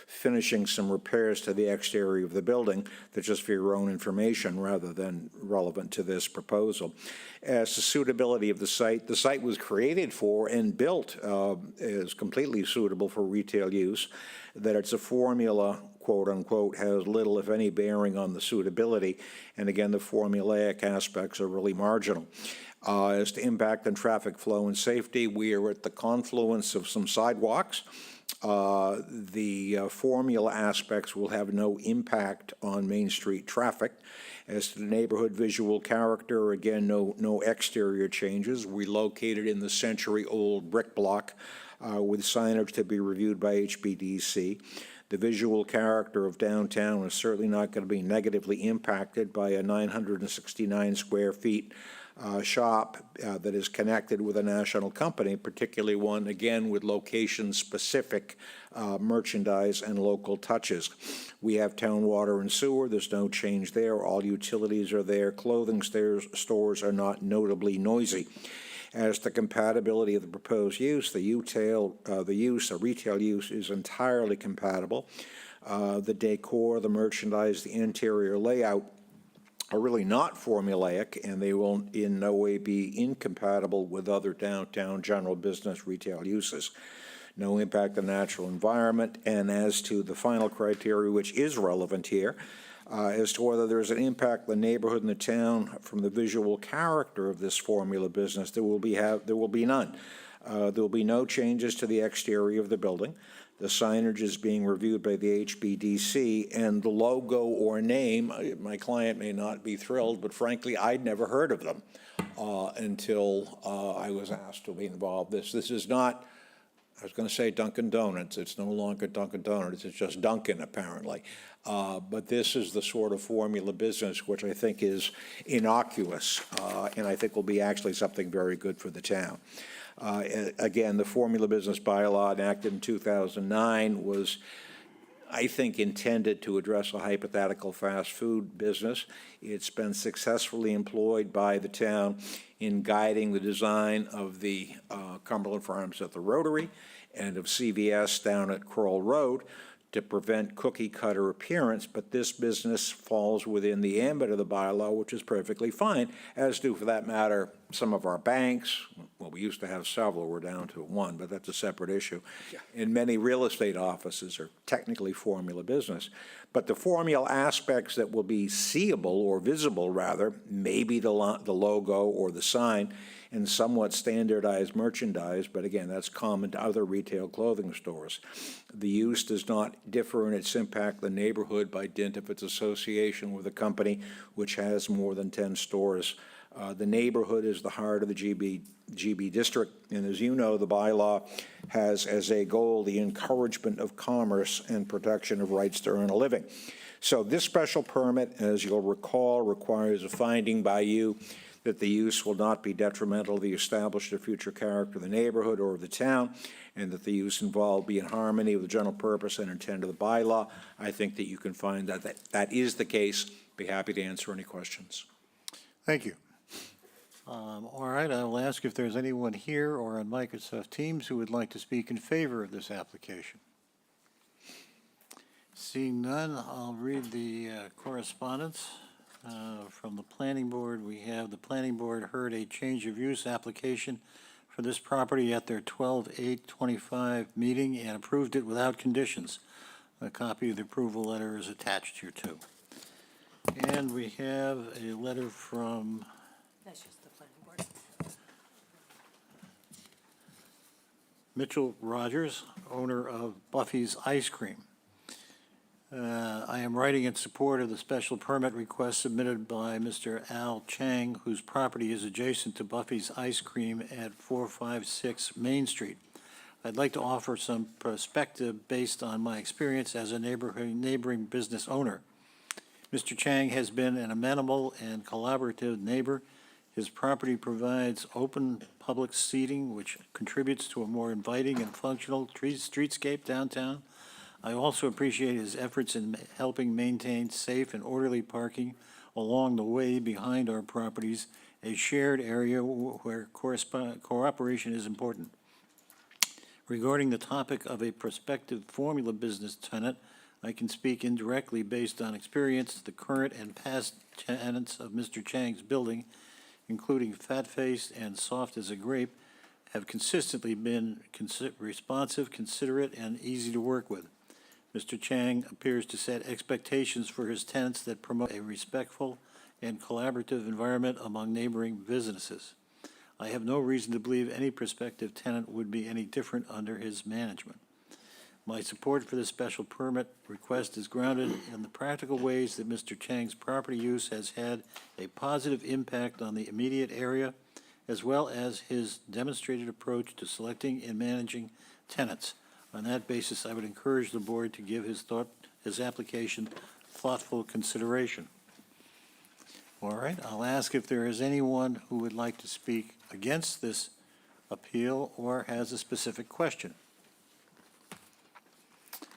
finishing some repairs to the exterior of the building. That's just for your own information rather than relevant to this proposal. As to suitability of the site was created for and built is completely suitable for retail use. That it's a formula, quote unquote, has little, if any, bearing on the suitability. And again, the formulaic aspects are really marginal. As to impact on traffic flow and safety, we are at the confluence of some sidewalks. The formula aspects will have no impact on Main Street traffic. As to the neighborhood visual character, again, no exterior changes. We located in the century-old brick block with signage to be reviewed by HBDC. The visual character of downtown is certainly not going to be negatively impacted by a 969 square feet shop that is connected with a national company, particularly one, again, with location-specific merchandise and local touches. We have town water and sewer. There's no change there. All utilities are there. Clothing stores are not notably noisy. As to compatibility of the proposed use, the retail use is entirely compatible. The decor, the merchandise, the interior layout are really not formulaic, and they will in no way be incompatible with other downtown general business retail uses. No impact on natural environment. And as to the final criteria, which is relevant here, as to whether there's an impact on the neighborhood and the town from the visual character of this formula business, there will be none. There will be no changes to the exterior of the building. The signage is being reviewed by the HBDC, and the logo or name, my client may not be thrilled, but frankly, I'd never heard of them until I was asked to be involved. This is not, I was going to say Dunkin' Donuts. It's no longer Dunkin' Donuts. It's just Dunkin', apparently. But this is the sort of formula business which I think is innocuous, and I think will be actually something very good for the town. Again, the formula business bylaw enacted in 2009 was, I think, intended to address a hypothetical fast food business. It's been successfully employed by the town in guiding the design of the Cumberland Farms at the Rotary and of CVS down at Kroll Road to prevent cookie-cutter appearance, but this business falls within the ambit of the bylaw, which is perfectly fine, as do, for that matter, some of our banks. Well, we used to have several. We're down to one, but that's a separate issue. Yeah. And many real estate offices are technically formula business. But the formula aspects that will be seeable, or visible, rather, maybe the logo or the sign, and somewhat standardized merchandise, but again, that's common to other retail clothing stores. The use does not differ in its impact on the neighborhood by dint of its association with a company which has more than 10 stores. The neighborhood is the heart of the GB district, and as you know, the bylaw has as a goal the encouragement of commerce and protection of rights to earn a living. So this special permit, as you'll recall, requires a finding by you that the use will not be detrimental to the established or future character of the neighborhood or of the town, and that the use involved be in harmony with the general purpose and intent of the bylaw. I think that you can find that is the case. Be happy to answer any questions. Thank you. All right, I will ask if there's anyone here or on Microsoft Teams who would like to speak in favor of this application. Seeing none, I'll read the correspondence. From the planning board, we have the planning board heard a change of use application for this property at their 12/8/25 meeting and approved it without conditions. A copy of the approval letter is attached here too. And we have a letter from That's just the planning board. Mitchell Rogers, owner of Buffy's Ice Cream. I am writing in support of the special permit request submitted by Mr. Al Chang, whose property is adjacent to Buffy's Ice Cream at 456 Main Street. I'd like to offer some perspective based on my experience as a neighboring business owner. Mr. Chang has been an amenable and collaborative neighbor. His property provides open public seating, which contributes to a more inviting and functional streetscape downtown. I also appreciate his efforts in helping maintain safe and orderly parking along the way behind our properties, a shared area where cooperation is important. Regarding the topic of a prospective formula business tenant, I can speak indirectly based on experience. The current and past tenants of Mr. Chang's building, including fat-faced and soft as a grape, have consistently been responsive, considerate, and easy to work with. Mr. Chang appears to set expectations for his tenants that promote a respectful and collaborative environment among neighboring businesses. I have no reason to believe any prospective tenant would be any different under his management. My support for this special permit request is grounded in the practical ways that Mr. Chang's property use has had a positive impact on the immediate area, as well as his demonstrated approach to selecting and managing tenants. On that basis, I would encourage the board to give his application thoughtful consideration. All right, I'll ask if there is anyone who would like to speak against this appeal or has a specific question.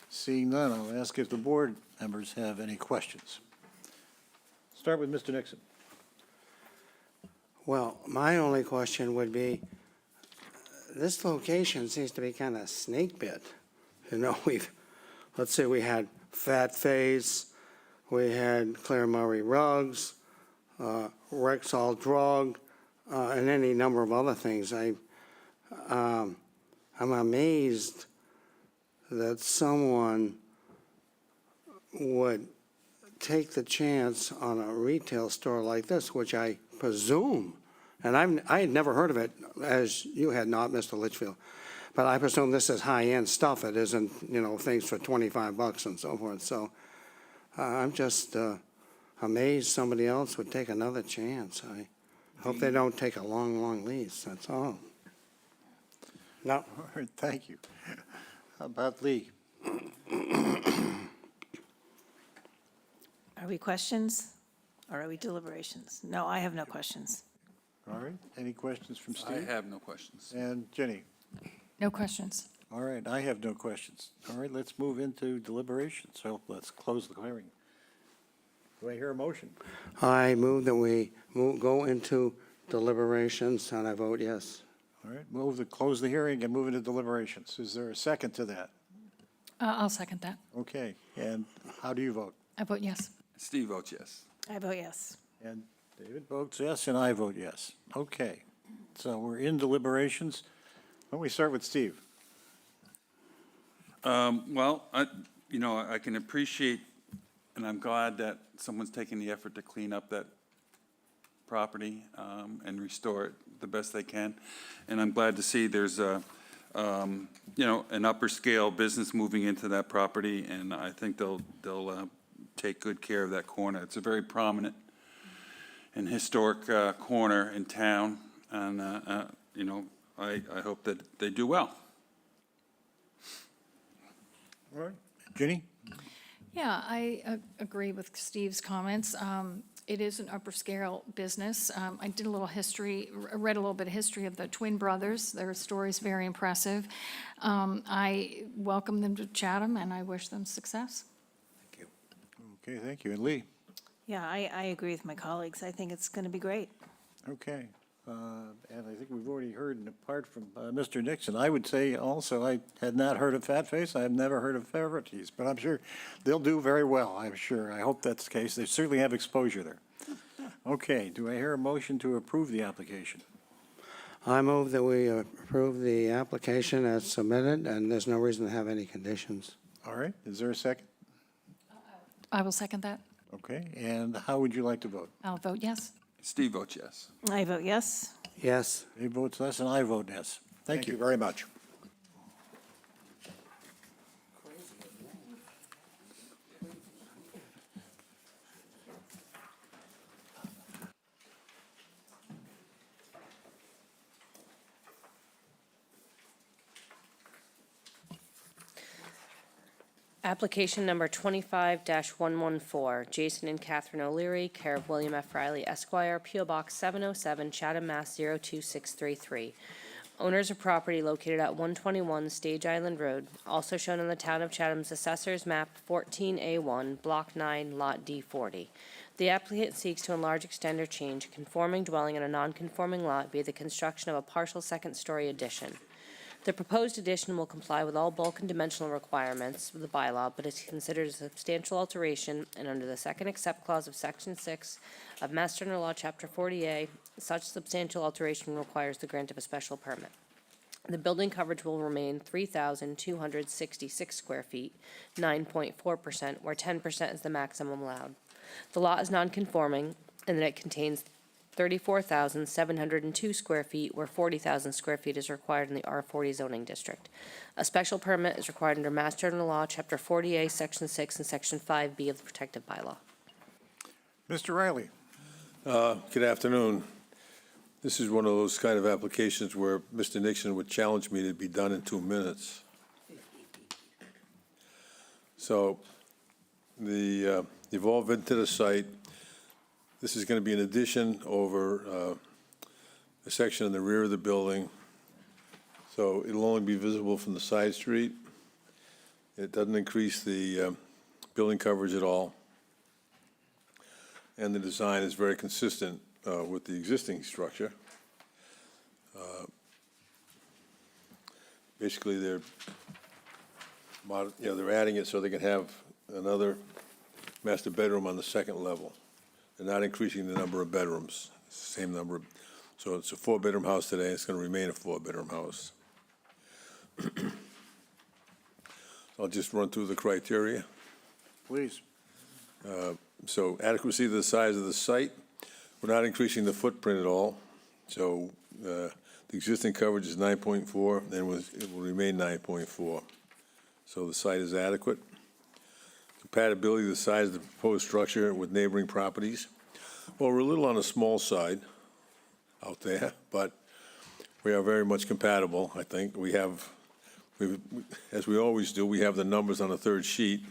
Seeing none, I'll ask if the board members have any questions. Start with Mr. Nixon. Well, my only question would be, this location seems to be kind of snake bit. You know, let's say we had Fat Face, we had Claire Murray Rugs, Rexall Drug, and any number of other things. I'm amazed that someone would take the chance on a retail store like this, which I presume, and I had never heard of it, as you had not, Mr. Litchfield, but I presume this is high-end stuff. It isn't, you know, things for $25 and so forth. So I'm just amazed somebody else would take another chance. I hope they don't take a long, long lease, that's all. No. All right, thank you. How about Lee? Are we questions or are we deliberations? No, I have no questions. All right, any questions from I Steve? have no questions. And Jenny? No questions. All right, I have no questions. All right, let's move into deliberation. So let's close the hearing. Do I hear a motion? I move that we go into deliberations, and I vote yes. All right, move to close the hearing and move into deliberations. Is there a second to that? I'll second that. Okay, and how do you vote? I vote yes. Steve votes yes. I vote yes. And David votes yes, and I vote yes. Okay, so we're in deliberations. Why don't we start with Steve? Well, I can appreciate, and I'm glad that someone's taking the effort to clean up that property and restore it the best they can. And I'm glad to see there's an upper scale business moving into that property, and I think they'll take good care of that corner. It's a very prominent and historic corner in town, and I hope that they do well. All right, Ginny? Yeah, I agree with Steve's comments. It is an upper scale business. I did a little history, read a little bit of history of the twin brothers. Their story's very impressive. I welcome them to Chatham, and I wish them success. Okay, thank you. And Lee? Yeah, I agree with my colleagues. I think it's going to be great. Okay, and I think we've already heard, and apart from Mr. Nixon, I would say also, I had not heard of Fat Face. I have never heard of Favorites, but I'm sure they'll do very well, I'm sure. I hope that's the case. They certainly have exposure there. Okay, do I hear a motion to approve the application? I move that we approve the application as submitted, and there's no reason to have any conditions. All right, is there a second? I will second that. Okay, and how would you like to vote? I'll vote yes. Steve votes yes. I vote yes. Yes. Dave votes yes, and I vote yes. Thank you. very much. Application number 25-114, Jason and Catherine O'Leary, care of William F. Riley Esquire, P.O. Box 707, Chatham, Mass. 02633. Owners of property located at 121 Stage Island Road, also shown on the Town of Chatham's Assessor's Map 14A1, Block 9, Lot D40. The applicant seeks to enlarge, extend, or change a conforming dwelling in a non-conforming lot via the construction of a partial second-story addition. The proposed addition will comply with all bulk and dimensional requirements of the bylaw, but is considered a substantial alteration, and under the second except clause of Section 6 of Mass General Law, Chapter 40A, such substantial alteration requires the grant of a special permit. The building coverage will remain 3,266 square feet, 9.4%, where 10% is the maximum allowed. The lot is non-conforming, and that it contains 34,702 square feet, where 40,000 square feet is required in the R40 zoning district. A special permit is required under Mass General Law, Chapter 40A, Section 6, and Section 5B of the protective bylaw. Mr. Riley? Good afternoon. This is one of those kind of applications where Mr. Nixon would challenge me to be done in 2 minutes. So you've all been to the site. This is going to be an addition over a section in the rear of the building. So it'll only be visible from the side street. It doesn't increase the building coverage at all. And the design is very consistent with the existing structure. Basically, they're adding it so they can have another master bedroom on the second level. They're not increasing the number of bedrooms, it's the same number. So it's a 4-bedroom house today, it's going to remain a 4-bedroom house. I'll just run through the criteria. Please. So adequacy of the size of the site, we're not increasing the footprint at all. So the existing coverage is 9.4, and it will remain 9.4. So the site is adequate. Compatibility of the size of the proposed structure with neighboring properties. Well, we're a little on the small side out there, but we are very much compatible, I think. As we always do, we have the numbers on the third sheet.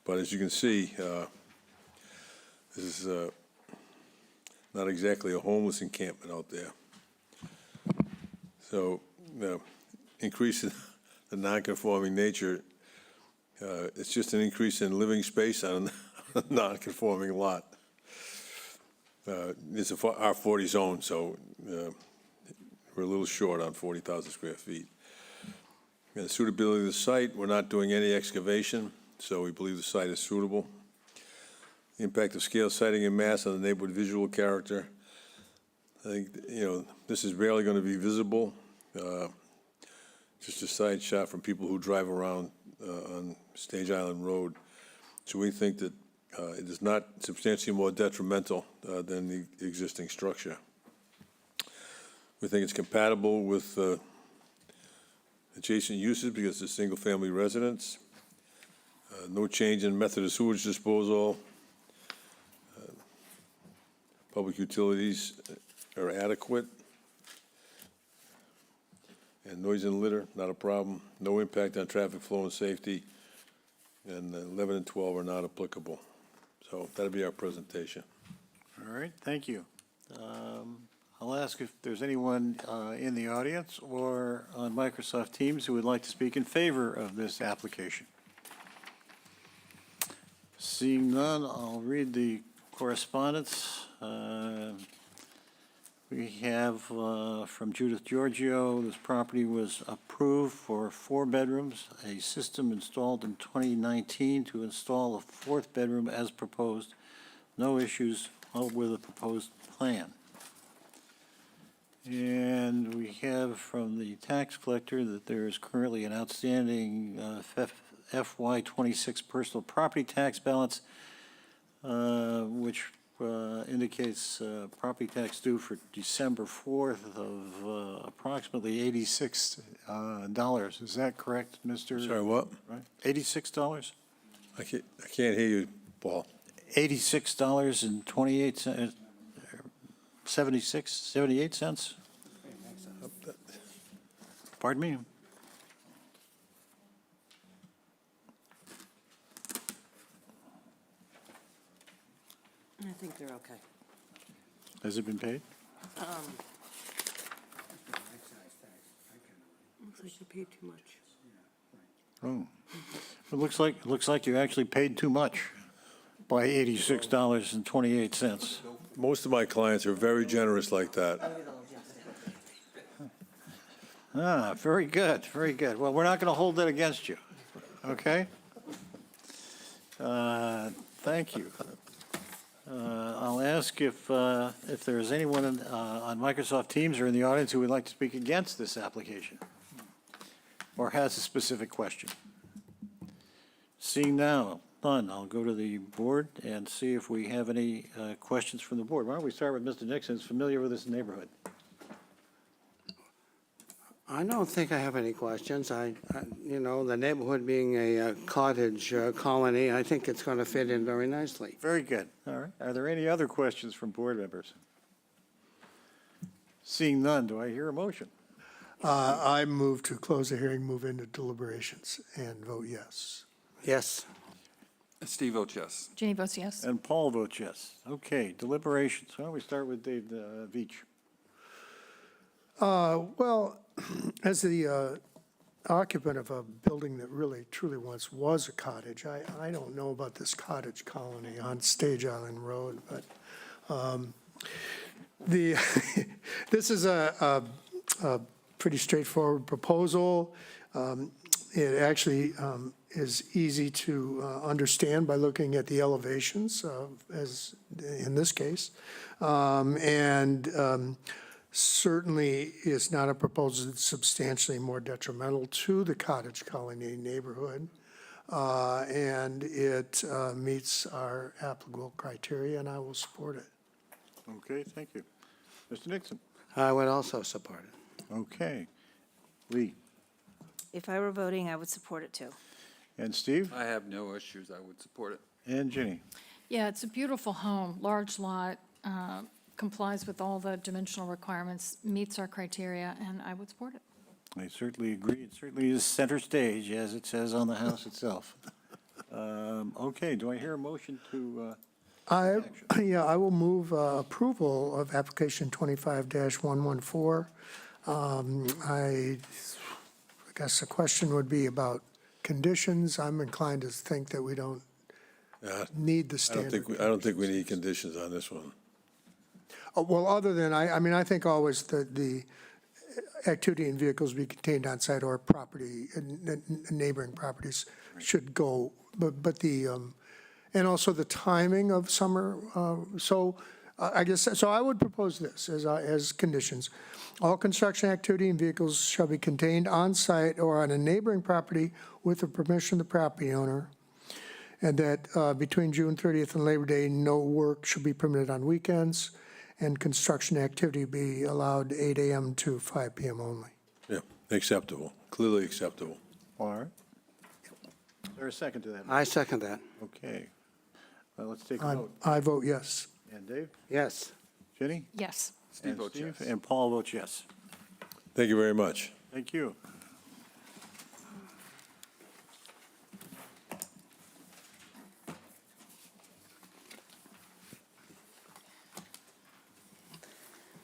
But as you can see, this is not exactly a homeless encampment out there. So increasing the non-conforming nature, it's just an increase in living space on a non-conforming lot. It's a R40 zone, so we're a little short on 40,000 square feet. And the suitability of the site, we're not doing any excavation, so we believe the site is suitable. The impact of scale, siting, and mass on the neighborhood visual character. I think, this is barely going to be visible. Just a side shot from people who drive around on Stage Island Road. So we think that it is not substantially more detrimental than the existing structure. We think it's compatible with adjacent uses because it's a single-family residence. No change in method of sewage disposal. Public utilities are adequate. And noise and litter, not a problem. No impact on traffic flow and safety. And 11 and 12 are not applicable. So that'll be our presentation. All right, thank you. I'll ask if there's anyone in the audience or on Microsoft Teams who would like to speak in favor of this application. Seeing none, I'll read the correspondence. We have from Judith Giorgio, this property was approved for 4 bedrooms, a system installed in 2019 to install a 4th bedroom as proposed. No issues with the proposed plan. And we have from the tax collector that there is currently an outstanding FY26 personal property tax balance, which indicates property tax due for December 4th of approximately $86. Is that correct, Mr.? Sorry, what? Right? $86? I can't hear you, Paul. $86.28, 78 cents? Pardon me? Okay. Has it been paid? Looks like you paid too much. Oh, it looks like you actually paid too much by $86.28. Most of my clients are very generous like that. Ah, very good, very good. Well, we're not going to hold that against you, okay? Thank you. I'll ask if there's anyone on Microsoft Teams or in the audience who would like to speak against this application or has a specific question. Seeing none, I'll go to the board and see if we have any questions from the board. Why don't we start with Mr. Nixon, who's familiar with this neighborhood? I don't think I have any questions. You know, the neighborhood being a cottage colony, I think it's going to fit in very nicely. Very good. All right. Are there any other questions from board members? Seeing none, do I hear a motion? I move to close the hearing, move into deliberations, and vote yes. Yes. Steve votes yes. Ginny votes yes. And Paul votes yes. Okay, deliberations. Why don't we start with Dave Veach? Well, as the occupant of a building that really truly once was a cottage, I don't know about this cottage colony on Stage Island Road, but this is a pretty straightforward proposal. It actually is easy to understand by looking at the elevations, as in this case. Certainly is not a proposal that's substantially more detrimental to the cottage colony neighborhood. And it meets our applicable criteria, and I will support it. Okay, thank you. Mr. Nixon? I would also support it. Okay. Lee? If I were voting, I would support it too. And Steve? I have no issues. I would support it. And Ginny? Yeah, it's a beautiful home, large lot, complies with all the dimensional requirements, meets our criteria, and I would support it. I certainly agree. It certainly is center stage, as it says on the house itself. Okay, do I hear a motion to, I will move approval of application 25-114. I guess the question would be about conditions. I'm inclined to think that we don't need the I standard. don't think we need conditions on this one. Well, other than, I mean, I think always the activity and vehicles be contained on site or property, neighboring properties should go, but the, and also the timing of summer, so I guess, so I would propose this as conditions. All construction activity and vehicles shall be contained on site or on a neighboring property with the permission of the property owner, and that between June 30th and Labor Day, no work should be permitted on weekends, and construction activity be allowed 8 a.m. to 5 p.m. only. Yeah, acceptable, clearly acceptable. all right? Is there a second to that? I second that. Okay. Well, let's take a vote. I vote yes. And Dave? Yes. Ginny? Yes. Steve And votes Steve? yes. And Paul votes yes. Thank you very much. Thank you.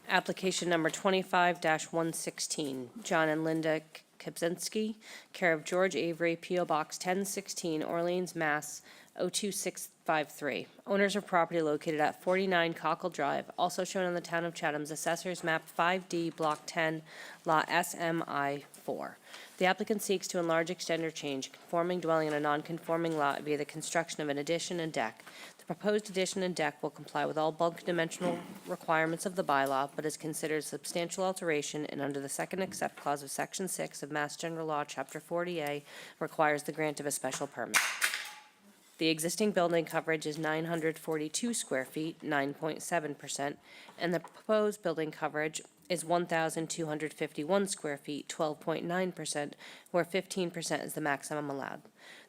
Application number 25-116, John and Linda Kibzinski, care of George Avery, P.O. Box 1016, Orleans, Mass. 02653. Owners of property located at 49 Cockle Drive, also shown on the Town of Chatham's Assessor's Map 5D, Block 10, Lot SMI 4. The applicant seeks to enlarge, extend, or change a conforming dwelling in a non-conforming lot via the construction of an addition and deck. The proposed addition and deck will comply with all bulk dimensional requirements of the bylaw, but is considered a substantial alteration and under the second except clause of Section 6 of Mass General Law, Chapter 40A, requires the grant of a special permit. The existing building coverage is 942 square feet, 9.7%, and the proposed building coverage is 1,251 square feet, 12.9%, where 15% is the maximum allowed.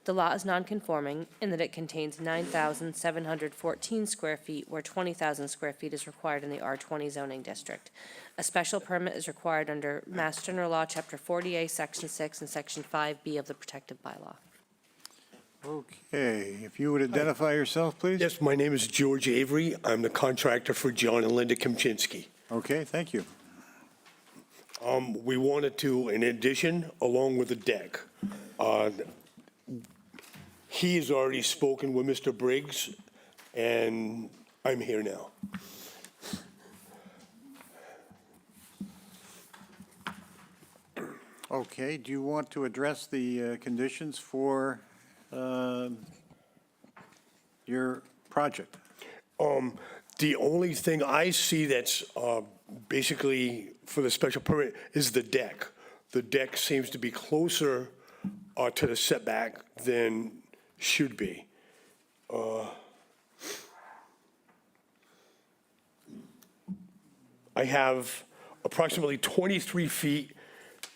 The lot is nonconforming in that it contains 9,714 square feet, where 20,000 square feet is required in the R20 zoning district. A special permit is required under Mass General Law, Chapter 40A, Section 6, and Section 5B of the protective bylaw. Okay, if you would identify yourself, please? Yes, my name is George Avery. I'm the contractor for John and Linda Kimchinsky. Okay, thank you. We wanted to, in addition, along with the deck, he has already spoken with Mr. Briggs, and I'm here now. Okay, do you want to address the conditions for your project? The only thing I see that's basically for the special permit is the deck. The deck seems to be closer to the setback than should be. I have approximately 23 feet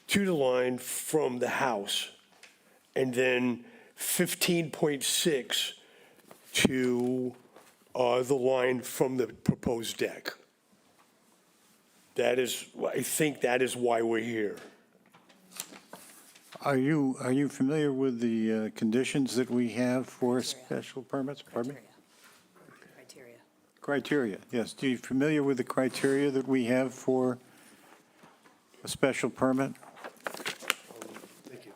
to the line from the house, and then 15.6 to the line from the proposed deck. That is, I think that is why we're here. Are you familiar with the conditions that we have for special permits? Pardon me? Criteria, yes. Do you familiar with the criteria that we have for a special permit? Thank you.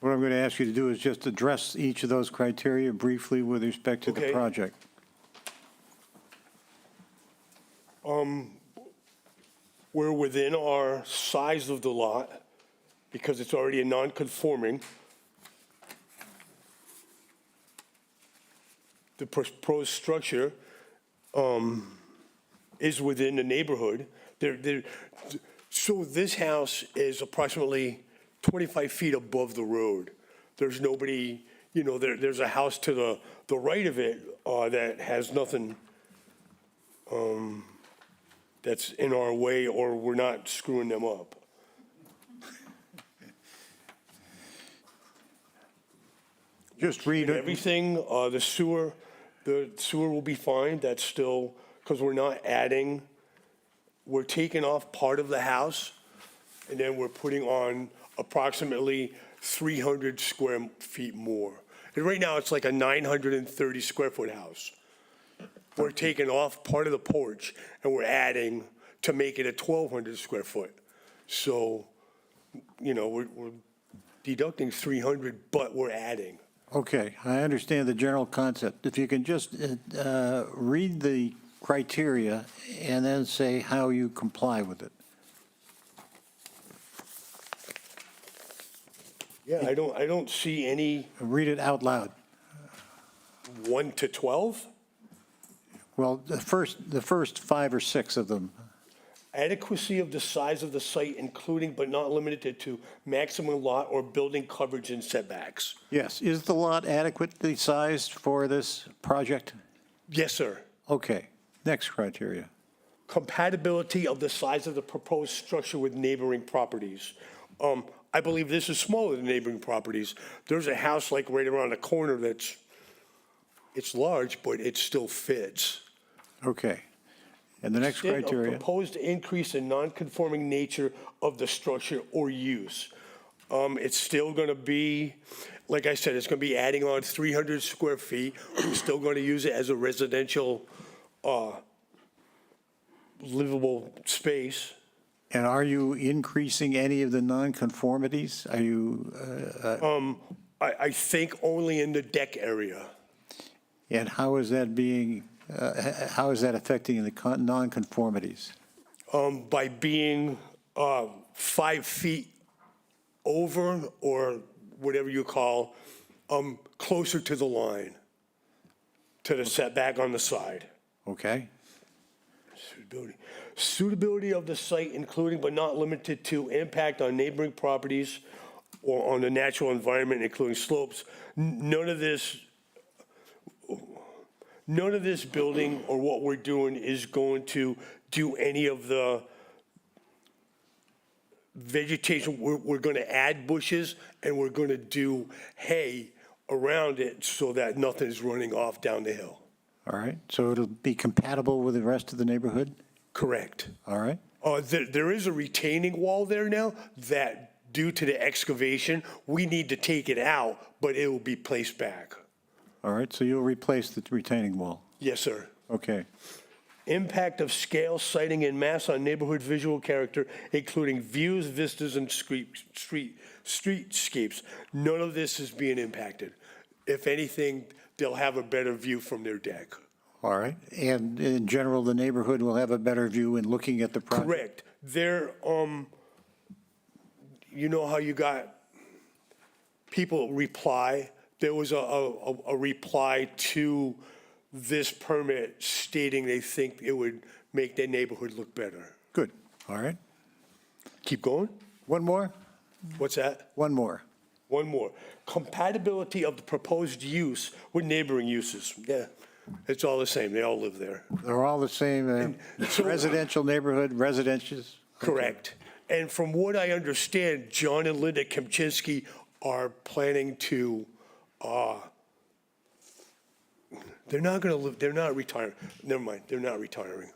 What I'm going to ask you to do is just address each of those criteria briefly with respect to the Okay. project. We're within our size of the lot because it's already a non-conforming. The proposed structure is within the neighborhood. So this house is approximately 25 feet above the road. There's nobody, there's a house to the right of it that has nothing that's in our way, or we're not screwing them up. Just read it. Everything, the sewer will be fine. That's still, because we're not adding, we're taking off part of the house, and then we're putting on approximately 300 square feet more. And right now, it's like a 930 square foot house. We're taking off part of the porch, and we're adding to make it a 1,200 square foot. So, we're deducting 300, but we're adding. Okay, I understand the general concept. If you can just read the criteria and then say how you comply with it. Yeah, I don't see any Read it out loud. 1 to 12. Well, the first 5 or 6 of them. Adequacy of the size of the site, including but not limited to maximum lot or building coverage and setbacks. Yes, is the lot adequately sized for this project? Yes, sir. Okay, next criteria. Compatibility of the size of the proposed structure with neighboring properties. I believe this is smaller than neighboring properties. There's a house like right around the corner it's large, but it still fits. Okay, and the next Extent of criteria. proposed increase in non-conforming nature of the structure or use. It's still going to be, like I said, it's going to be adding on 300 square feet. We're still going to use it as a residential livable space. And are you increasing any of the nonconformities? Are you, I think only in the deck area. and how is that being, how is that affecting the nonconformities? By being 5 feet over, or whatever you call, closer to the line, to the setback on the side. Okay, Suitability of the site, including but not limited to impact on neighboring properties or on the natural environment, including slopes. None of this building or what we're doing is going to do any of the vegetation. We're going to add bushes, and we're going to do hay around it so that nothing's running off down the hill. all right. So it'll be compatible with the rest of the neighborhood? Correct. All right, There is a retaining wall there now that due to the excavation, we need to take it out, but it will be placed back. All right, so you'll replace the retaining wall. Yes, sir. Okay. Impact of scale, sighting, and mass on neighborhood visual character, including views, vistas, and streetscapes. None of this is being impacted. If anything, they'll have a better view from their deck. All right. And in general, the neighborhood will have a better view in looking at the project? Correct. They're, you know how you got people reply? There was a reply to this permit stating they think it would make their neighborhood look better. Good. All right. Keep going? One more? What's that? One more. One more. Compatibility of the proposed use with neighboring uses. Yeah, it's all the same. They all live there. They're all the same, residential neighborhood, residences? Correct. And from what I understand, John and Linda Kempczynski are planning to, they're not going to live, they're not retiring. Never mind, they're not retiring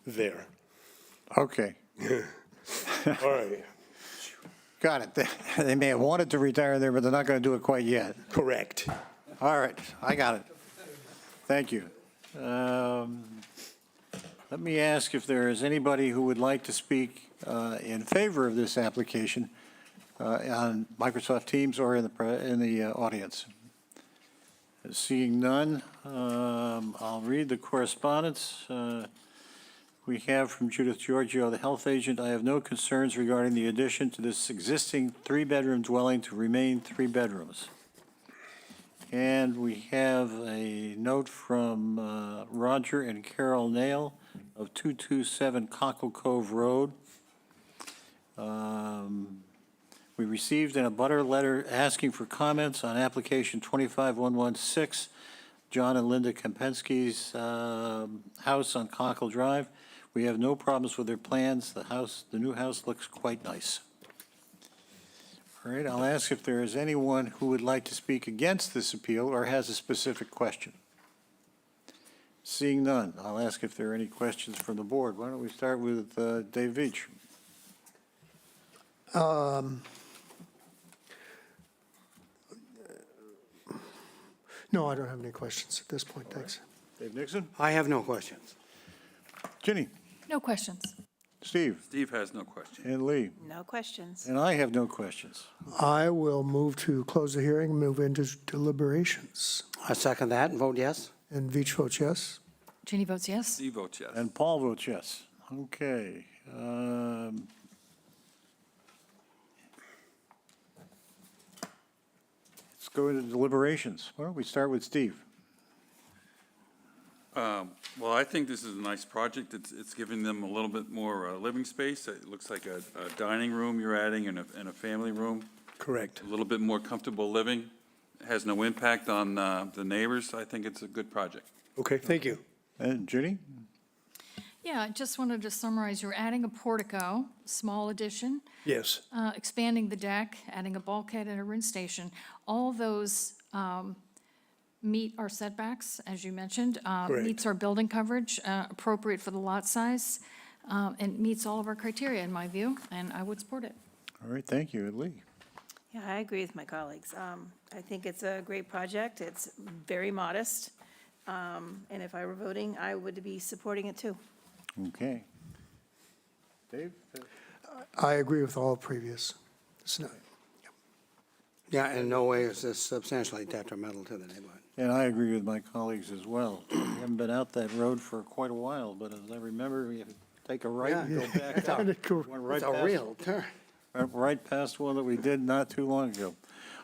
there. Okay. All right, Got it. They may have wanted to retire there, but they're not going to do it quite yet. correct. All right, I got it. Thank you. Let me ask if there is anybody who would like to speak in favor of this application on Microsoft Teams or in the audience. Seeing none, I'll read the correspondence we have from Judith Giorgio, the health agent. I have no concerns regarding the addition to this existing three-bedroom dwelling to remain 3 bedrooms. And we have a note from Roger and Carol Nail of 227 Cockle Cove Road. We received an abutter letter asking for comments on application 25116, John and Linda Kempensky's house on Cockle Drive. We have no problems with their plans. The new house looks quite nice. All right, I'll ask if there is anyone who would like to speak against this appeal or has a specific question. Seeing none, I'll ask if there are any questions from the board. Why don't we start with Dave Veach? No, I don't have any questions at this point, thanks. Dave Nixon? I have no questions. Ginny? No questions. Steve? Steve has no question. And Lee? No questions. And I have no questions. I will move to close the hearing, move into deliberations. I second that and vote yes. And Veach votes yes. Ginny votes yes. Steve votes yes. And Paul votes yes. Okay. Let's go into deliberations. Why don't we start with Steve? Well, I think this is a nice project. It's giving them a little bit more living space. It looks like a dining room you're adding and a family room. Correct. A little bit more comfortable living. It has no impact on the neighbors. I think it's a good project. Okay, thank you. And Ginny? Yeah, I just wanted to summarize, you're adding a portico, small addition, Yes, expanding the deck, adding a bulkhead and a rinse station. All those meet our setbacks, as you mentioned. Correct. Meets our building coverage, appropriate for the lot size, and meets all of our criteria, in my view, and I would support it. All right, thank you. And Lee? Yeah, I agree with my colleagues. I think it's a great project. It's very modest. And if I were voting, I would be supporting it too. Okay. Dave? I agree with all previous. It's not, Yeah, in no way is this substantially detrimental to the neighborhood. And I agree with my colleagues as well. We haven't been out that road for quite a while, but as I remember, you take a right and go back up. Went right It's a past- real turn. Right past one that we did not too long ago.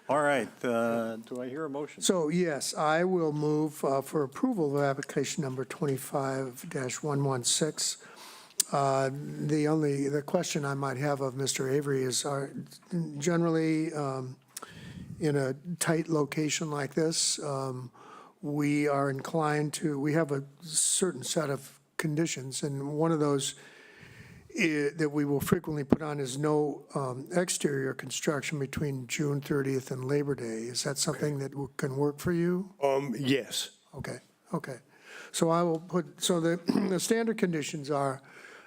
All right, do I hear a motion? So, yes, I will move for approval of application number 25-116. The question I might have of Mr. Avery is, generally, in a tight location like this, we are inclined to, we have a certain set of conditions, and one of those that we will frequently put on is no exterior construction between June 30th and Labor Day. Is that something that can work for you? yes. Okay. So I will put, so the standard conditions are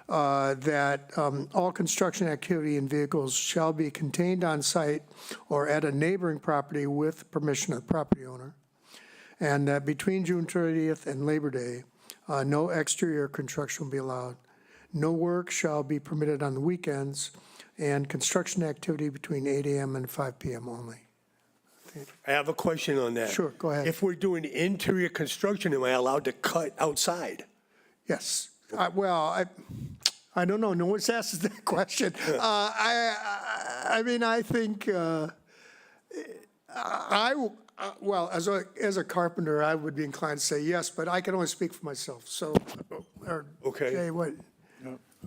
that all construction activity and vehicles shall be contained on site or at a neighboring property with permission of the property owner. And that between June 30th and Labor Day, no exterior construction will be allowed. No work shall be permitted on the weekends, and construction activity between 8 a.m. and 5 p.m. only. I have a question on that. Sure, go ahead. If we're doing interior construction, am I allowed to cut outside? Yes. I don't know. No one's asked us that question. I mean, I think, well, as a carpenter, I would be inclined to say yes, but I can only speak for myself, so. Okay. Jay, what?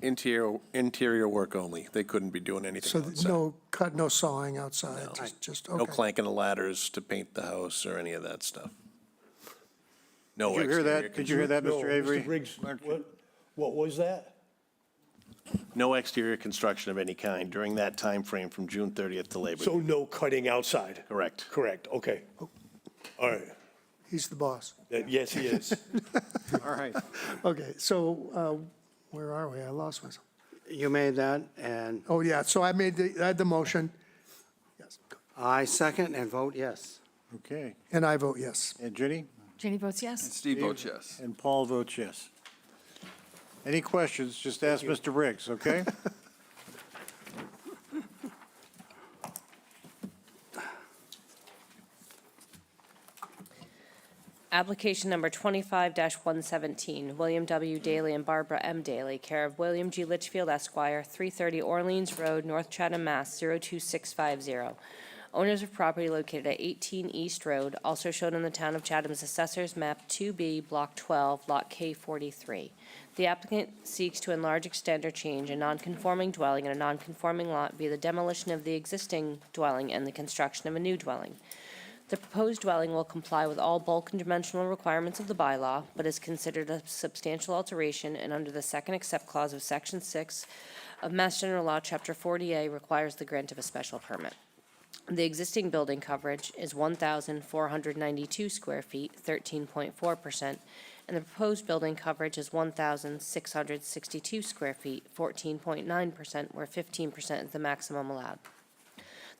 Interior work only. They couldn't be doing anything So outside. no cut, no sawing outside, just, No okay. clanking of ladders to paint the house or any of that stuff. No Did you hear that? exterior Did you hear that, No, Mr. Avery? Briggs, what was that? No exterior construction of any kind during that time frame from June 30th to Labor So Day. no cutting outside? Correct. Correct, okay. All right. He's the boss. Yes, he is. All right. Okay, so where are we? I lost myself. You made that, and Oh, yeah, so I had the motion, yes, I second and vote yes. Okay. and I vote yes. And Ginny? Jenny votes yes. Steve votes yes. And Paul votes yes. Any questions, just ask Mr. Briggs, okay? Application number 25-117, William W. Daly and Barbara M. Daly, care of William G. Litchfield Esquire, 330 Orleans Road, North Chatham, Mass. 02650. Owners of property located at 18 East Road, also shown in the Town of Chatham's Assessor's Map 2B, Block 12, Lot K43. The applicant seeks to enlarge, extend, or change a nonconforming dwelling in a nonconforming lot via the demolition of the existing dwelling and the construction of a new dwelling. The proposed dwelling will comply with all bulk and dimensional requirements of the bylaw, but is considered a substantial alteration and under the second except clause of Section 6 of Mass General Law, Chapter 40A, requires the grant of a special permit. The existing building coverage is 1,492 square feet, 13.4%, and the proposed building coverage is 1,662 square feet, 14.9%, where 15% is the maximum allowed.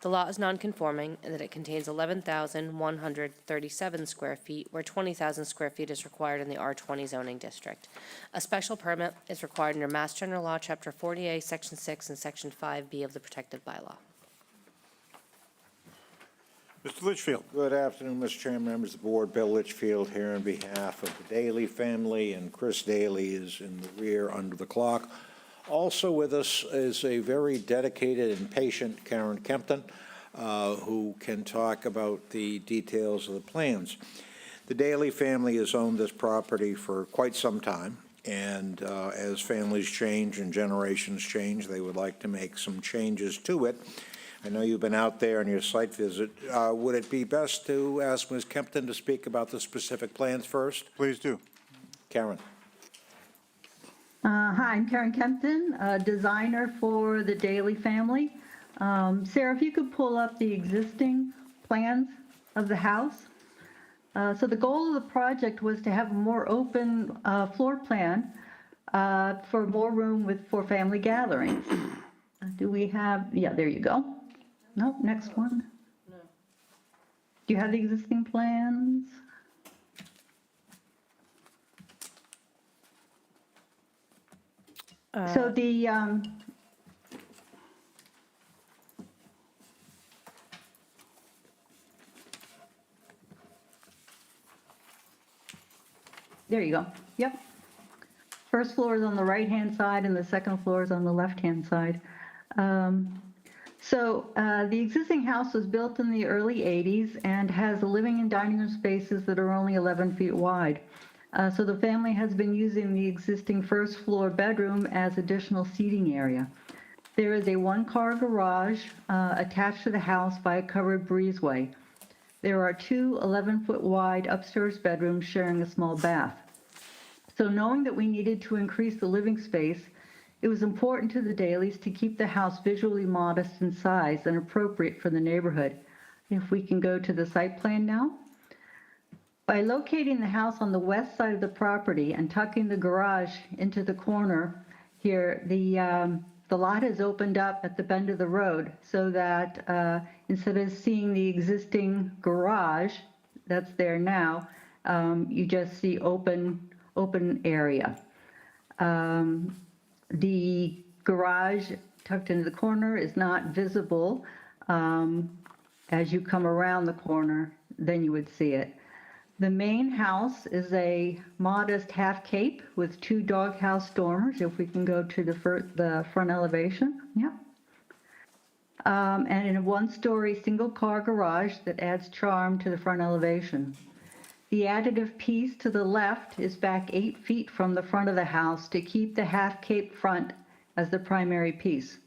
The lot is nonconforming in that it contains 11,137 square feet, where 20,000 square feet is required in the R20 zoning district. A special permit is required under Mass General Law, Chapter 40A, Section 6, and Section 5B of the protected bylaw. Mr. Litchfield? Good afternoon, Mr. Chairman, members of the board. Bill Litchfield here on behalf of the Daly family, and Chris Daly is in the rear under the clock. Also with us is a very dedicated and patient Karen Kempton, who can talk about the details of the plans. The Daly family has owned this property for quite some time, and as families change and generations change, they would like to make some changes to it. I know you've been out there on your site visit. Would it be best to ask Ms. Kempton to speak about the specific plans first? Please do. Karen. Hi, I'm Karen Kempton, designer for the Daly family. Sarah, if you could pull up the existing plans of the house. So the goal of the project was to have a more open floor plan for more room for family gatherings. Do we have, yeah, there you go. No, next one. No. Do you have the existing plans? So the, there you go. Yep. First floor is on the right-hand side and the second floor is on the left-hand side. The existing house was built in the early 80s and has living and dining room spaces that are only 11 feet wide. So the family has been using the existing first floor bedroom as additional seating area. There is a one-car garage attached to the house by a covered breezeway. There are two 11-foot wide upstairs bedrooms sharing a small bath. So knowing that we needed to increase the living space, it was important to the Dalys to keep the house visually modest in size and appropriate for the neighborhood. If we can go to the site plan now. By locating the house on the west side of the property and tucking the garage into the corner here. The lot has opened up at the bend of the road so that instead of seeing the existing garage that's there now, you just see open area. The garage tucked into the corner is not visible. As you come around the corner, then you would see it. The main house is a modest half cape with 2 doghouse dormers, if we can go to the front elevation. Yep. And in a 1-story single-car garage that adds charm to the front elevation. The additive piece to the left is back 8 feet from the front of the house to keep the half cape front as the primary piece.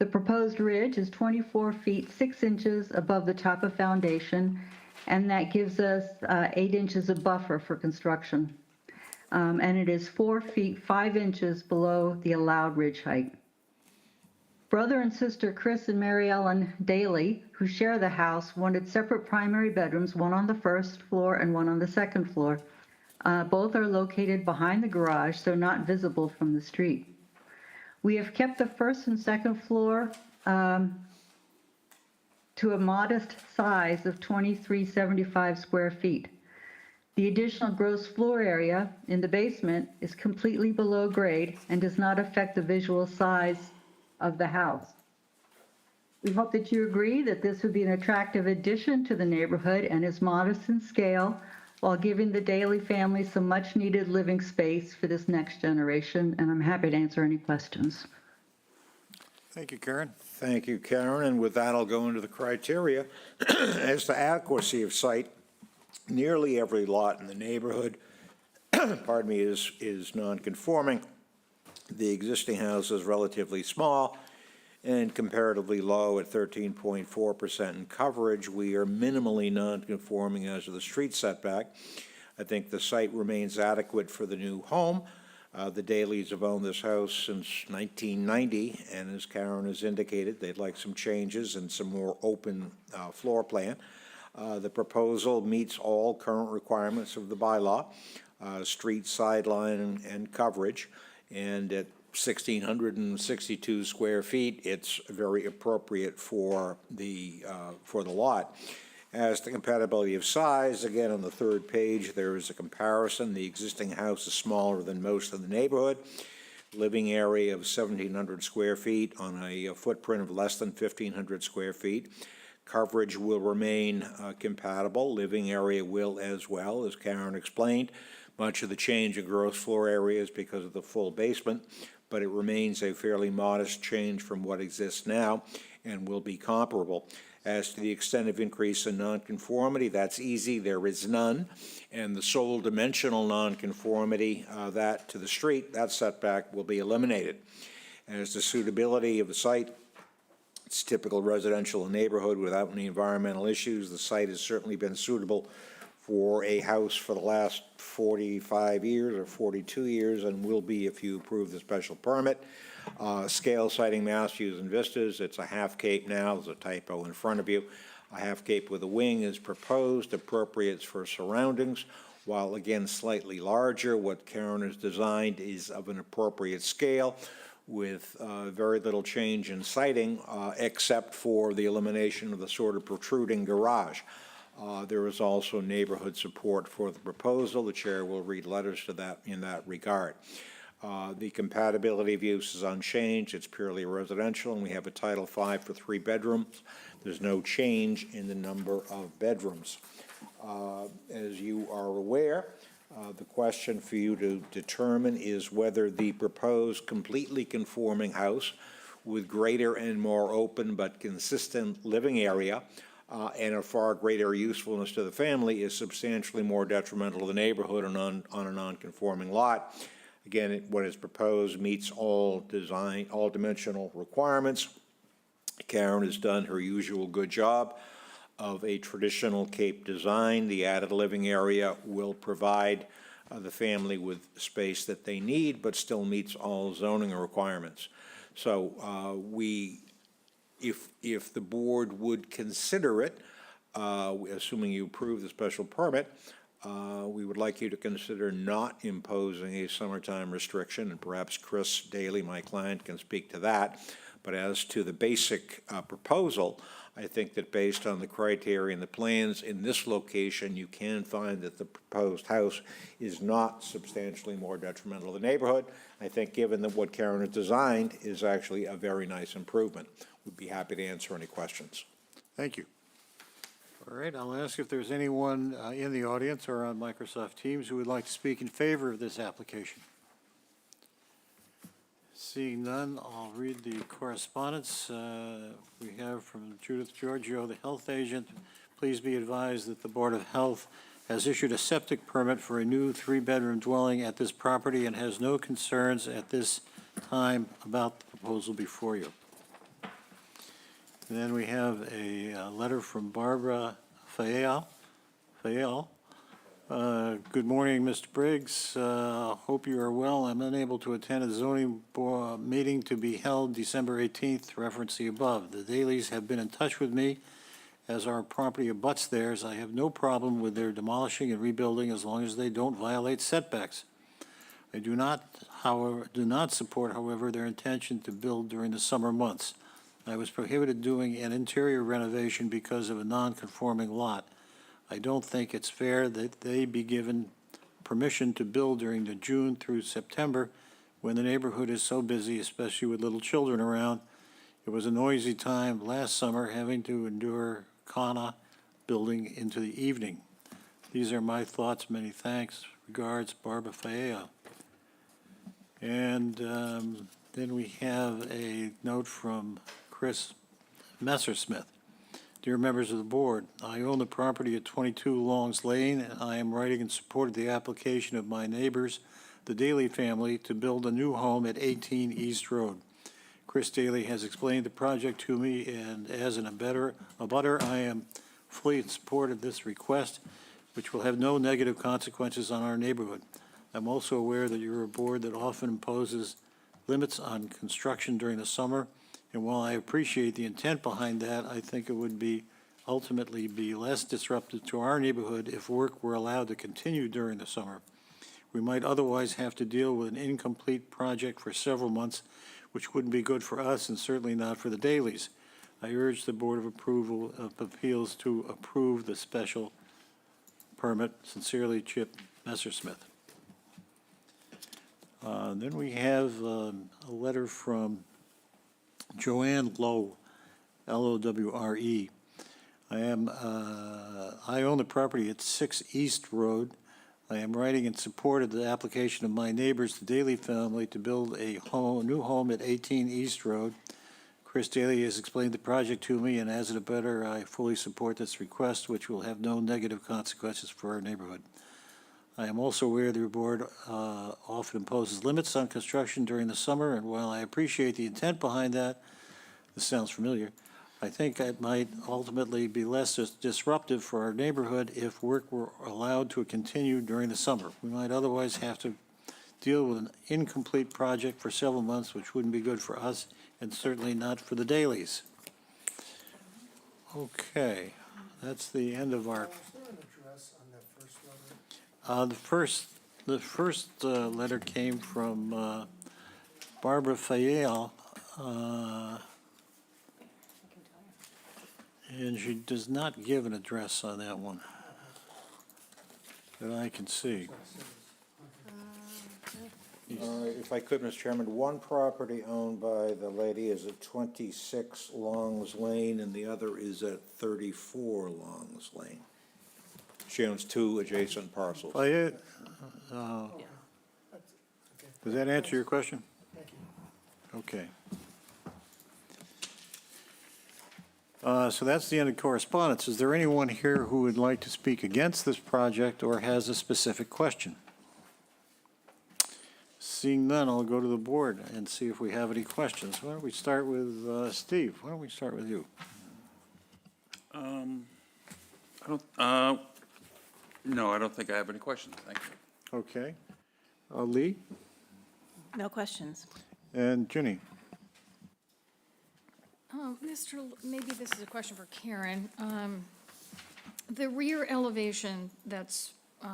The proposed ridge is 24 feet 6 inches above the top of foundation, and that gives us 8 inches of buffer for construction. And it is 4 feet 5 inches below the allowed ridge height. Brother and sister Chris and Mary Ellen Daly, who share the house, wanted separate primary bedrooms, one on the first floor and one on the second floor. Both are located behind the garage, so not visible from the street. We have kept the first and second floor to a modest size of 2375 square feet. The additional gross floor area in the basement is completely below grade and does not affect the visual size of the house. We hope that you agree that this would be an attractive addition to the neighborhood and is modest in scale, while giving the Daly family some much-needed living space for this next generation, and I'm happy to answer any questions. Thank you, Karen. Thank you, Karen, and with that, I'll go into the criteria. As to adequacy of site, nearly every lot in the neighborhood, pardon me, is non-conforming. The existing house is relatively small and comparatively low at 13.4% in coverage. We are minimally non-conforming as to the street setback. I think the site remains adequate for the new home. The Dalys have owned this house since 1990, and as Karen has indicated, they'd like some changes and some more open floor plan. The proposal meets all current requirements of the bylaw, street, sideline, and coverage. And at 1,662 square feet, it's very appropriate for the lot. As to compatibility of size, again, on the third page, there is a comparison. The existing house is smaller than most of the neighborhood. Living area of 1,700 square feet on a footprint of less than 1,500 square feet. Coverage will remain compatible. Living area will as well, as Karen explained. Much of the change in gross floor area is because of the full basement, but it remains a fairly modest change from what exists now and will be comparable. As to the extent of increase in nonconformity, that's easy. There is none. And the sole dimensional nonconformity, that to the street, that setback will be eliminated. As to suitability of the site, it's typical residential neighborhood without any environmental issues. The site has certainly been suitable for a house for the last 45 years or 42 years and will be if you approve the special permit. Scale sighting mass views and vistas, it's a half cape now, there's a typo in front of you. A half cape with a wing is proposed, appropriate for surroundings, while again slightly larger. What Karen has designed is of an appropriate scale with very little change in sighting except for the elimination of the sort of protruding garage. There is also neighborhood support for the proposal. The chair will read letters to that in that regard. The compatibility of use is unchanged. It's purely residential, and we have a Title V for 3 bedrooms. There's no change in the number of bedrooms. As you are aware, the question for you to determine is whether the proposed completely conforming house with greater and more open but consistent living area and a far greater usefulness to the family is substantially more detrimental to the neighborhood on a non-conforming lot. Again, what is proposed meets all dimensional requirements. Karen has done her usual good job of a traditional Cape design. The added living area will provide the family with space that they need, but still meets all zoning requirements. So if the board would consider it, assuming you approve the special permit, we would like you to consider not imposing a summertime restriction, and perhaps Chris Daly, my client, can speak to that. But as to the basic proposal, I think that based on the criteria and the plans in this location, you can find that the proposed house is not substantially more detrimental to the neighborhood. I think given that what Karen has designed is actually a very nice improvement. We'd be happy to answer any questions. Thank you. All right, I'll ask if there's anyone in the audience or on Microsoft Teams who would like to speak in favor of this application. Seeing none, I'll read the correspondence we have from Judith Giorgio, the health agent. Please be advised that the Board of Health has issued a septic permit for a new 3-bedroom dwelling at this property and has no concerns at this time about the proposal before you. And then we have a letter from Barbara Fayal. Good morning, Mr. Briggs. Hope you are well. I'm unable to attend a zoning meeting to be held December 18th, reference the above. The Dalys have been in touch with me as our property abuts theirs. I have no problem with their demolishing and rebuilding as long as they don't violate setbacks. I do not support, however, their intention to build during the summer months. I was prohibited doing an interior renovation because of a non-conforming lot. I don't think it's fair that they be given permission to build during the June through September when the neighborhood is so busy, especially with little children around. It was a noisy time last summer having to endure Kana building into the evening. These are my thoughts. Many thanks. Regards, Barbara Fayea. And then we have a note from Chris Messersmith. Dear members of the board, I own the property at 22 Longs Lane, and I am writing in support of the application of my neighbors, the Daly family, to build a new home at 18 East Road. Chris Daly has explained the project to me, and as a abutter, I am fully in support of this request, which will have no negative consequences on our neighborhood. I'm also aware that you're a board that often imposes limits on construction during the summer, and while I appreciate the intent behind that, I think it would ultimately be less disruptive to our neighborhood if work were allowed to continue during the summer. We might otherwise have to deal with an incomplete project for several months, which wouldn't be good for us and certainly not for the Dalys. I urge the Board of Appeals to approve the special permit. Sincerely, Chip Messersmith. Then we have a letter from Joanne Lowe, Lowre. I own the property at 6 East Road. I am writing in support of the application of my neighbors, the Daly family, to build a new home at 18 East Road. Chris Daly has explained the project to me, and as an abutter, I fully support this request, which will have no negative consequences for our neighborhood. I am also aware the board often imposes limits on construction during the summer, and while I appreciate the intent behind that, this sounds familiar, I think it might ultimately be less disruptive for our neighborhood if work were allowed to continue during the summer. We might otherwise have to deal with an incomplete project for several months, which wouldn't be good for us and certainly not for the Dalys. Okay, that's the end of our. The first letter came from Barbara Fayal, and she does not give an address on that one that I can see. If I could, Mr. Chairman, one property owned by the lady is at 26 Longs Lane, and the other is at 34 Longs Lane. She owns two adjacent parcels. Does that answer your question? Thank you. Okay. So that's the end of correspondence. Is there anyone here who would like to speak against this project or has a specific question? Seeing none, I'll go to the board and see if we have any questions. Why don't we start with Steve? Why don't we start with you? No, I don't think I have any questions. Thank you. Okay. Lee No questions. and Ginny. Maybe this is a question for Karen. The rear elevation that's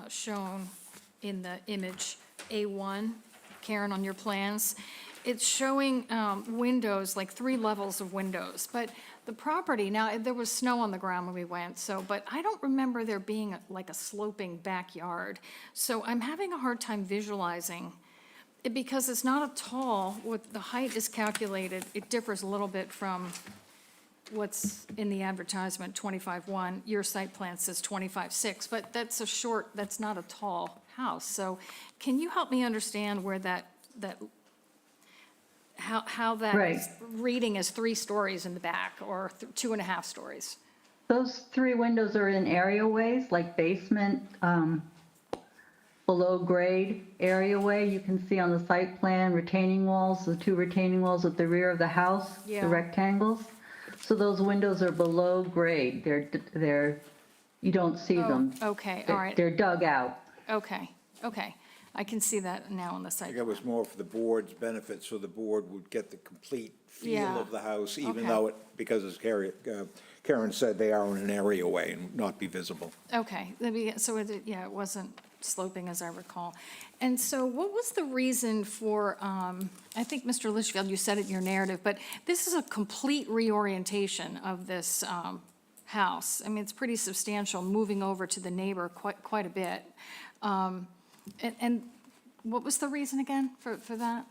shown in the image A1, Karen, on your plans. It's showing windows, like 3 levels of windows. But the property, now, there was snow on the ground when we went, so, but I don't remember there being like a sloping backyard. So I'm having a hard time visualizing it because it's not a tall, what the height is calculated, it differs a little bit from what's in the advertisement, 25.1. Your site plan says 25.6, but that's a short, that's not a tall house. So can you help me understand where how that Right. is reading as 3 stories in the back or 2.5 stories? Those 3 windows are in areaways, like basement, below grade areaway. You can see on the site plan retaining walls, the 2 retaining walls at the rear of the house, Yeah. the rectangles. So those windows are below grade. They're, you don't see them. Okay, all right. They're dug out. Okay. I can see that now on the I site. think it was more for the board's benefit, so the board would get the complete feel Yeah. of the house, even Okay. though because as Karen said, they are in an area way and not be visible. Okay, so it wasn't sloping as I recall. And so what was the reason for, I think, Mr. Litchfield, you said it in your narrative, but this is a complete reorientation of this house. I mean, it's pretty substantial, moving over to the neighbor quite a bit. And what was the reason again for that?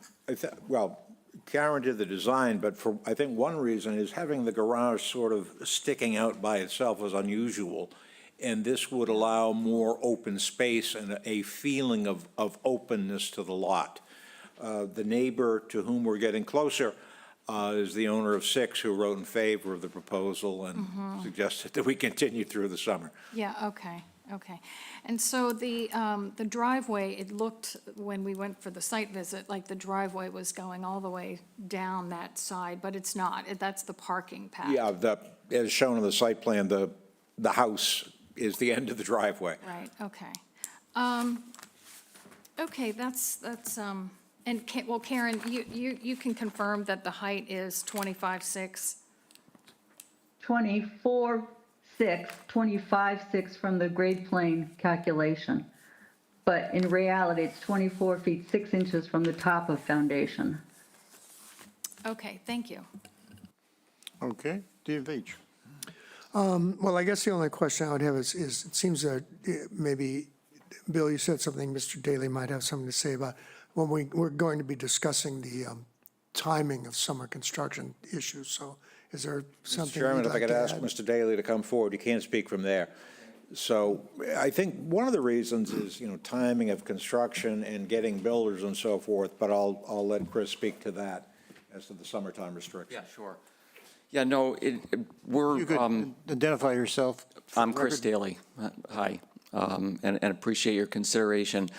Well, Karen did the design, but I think one reason is having the garage sort of sticking out by itself was unusual. And this would allow more open space and a feeling of openness to the lot. The neighbor to whom we're getting closer is the owner of 6, who wrote in favor of the proposal and suggested that we continue through the summer. Yeah, okay. And so the driveway, it looked, when we went for the site visit, like the driveway was going all the way down that side, but it's not. That's the parking pad. Yeah, as shown in the site plan, the house is the end of the driveway. Right, okay. Okay, that's, and well, Karen, you can confirm that the height is 25.6? 25.6 from the grade plane calculation. But in reality, it's 24 feet 6 inches from the top of foundation. Okay, thank you. Okay, David Veitch. Well, I guess the only question I would have is it seems that maybe, Bill, you said something Mr. Daly might have something to say about when we're going to be discussing the timing of summer construction issues. So is there something Mr. Chairman, you'd if I like could to ask add? Mr. Daly to come forward, you can't speak from there. So I think one of the reasons is, timing of construction and getting builders and so forth, but I'll let Chris speak to that as to the summertime restriction. Yeah, sure. Yeah, no, we're, You could identify yourself. for the I'm Chris record. Daly. Hi, and appreciate your consideration.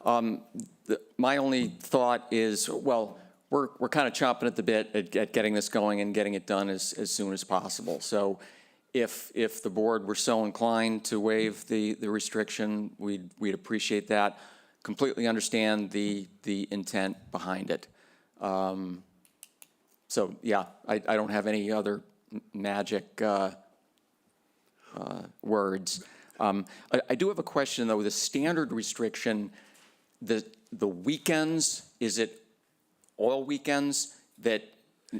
My only thought is, well, we're kind of chomping at the bit at getting this going and getting it done as soon as possible. So if the board were so inclined to waive the restriction, we'd appreciate that. Completely understand the intent behind it. So, yeah, I don't have any other magic words. I do have a question, though. The standard restriction, the weekends, is it all weekends that,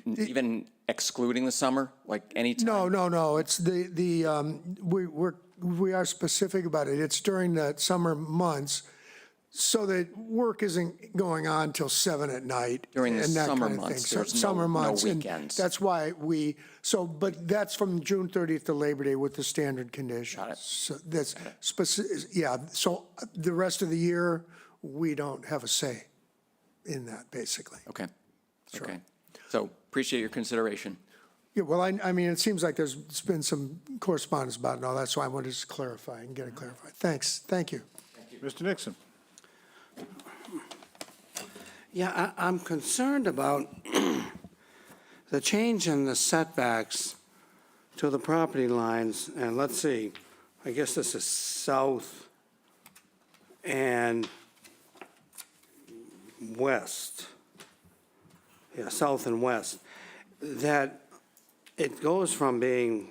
even excluding the summer, like any time? No. It's we are specific about it. It's during the summer months, so that work isn't going on till 7 at night. During the and that summer kind of thing. months, So there's summer no months, and weekends. that's why but that's from June 30th to Labor Day with the standard conditions. Got it. So that's so the rest of the year, we don't have a say in that, basically. Okay. Sure. Okay. So appreciate your consideration. Yeah, well, I mean, it seems like there's been some correspondence about it and all that, so I wanted to clarify and get it clarified. Thanks, thank you. Mr. Nixon. Yeah, I'm concerned about the change in the setbacks to the property lines, and let's see, I guess this is south and west. Yeah, south and west. That it goes from being,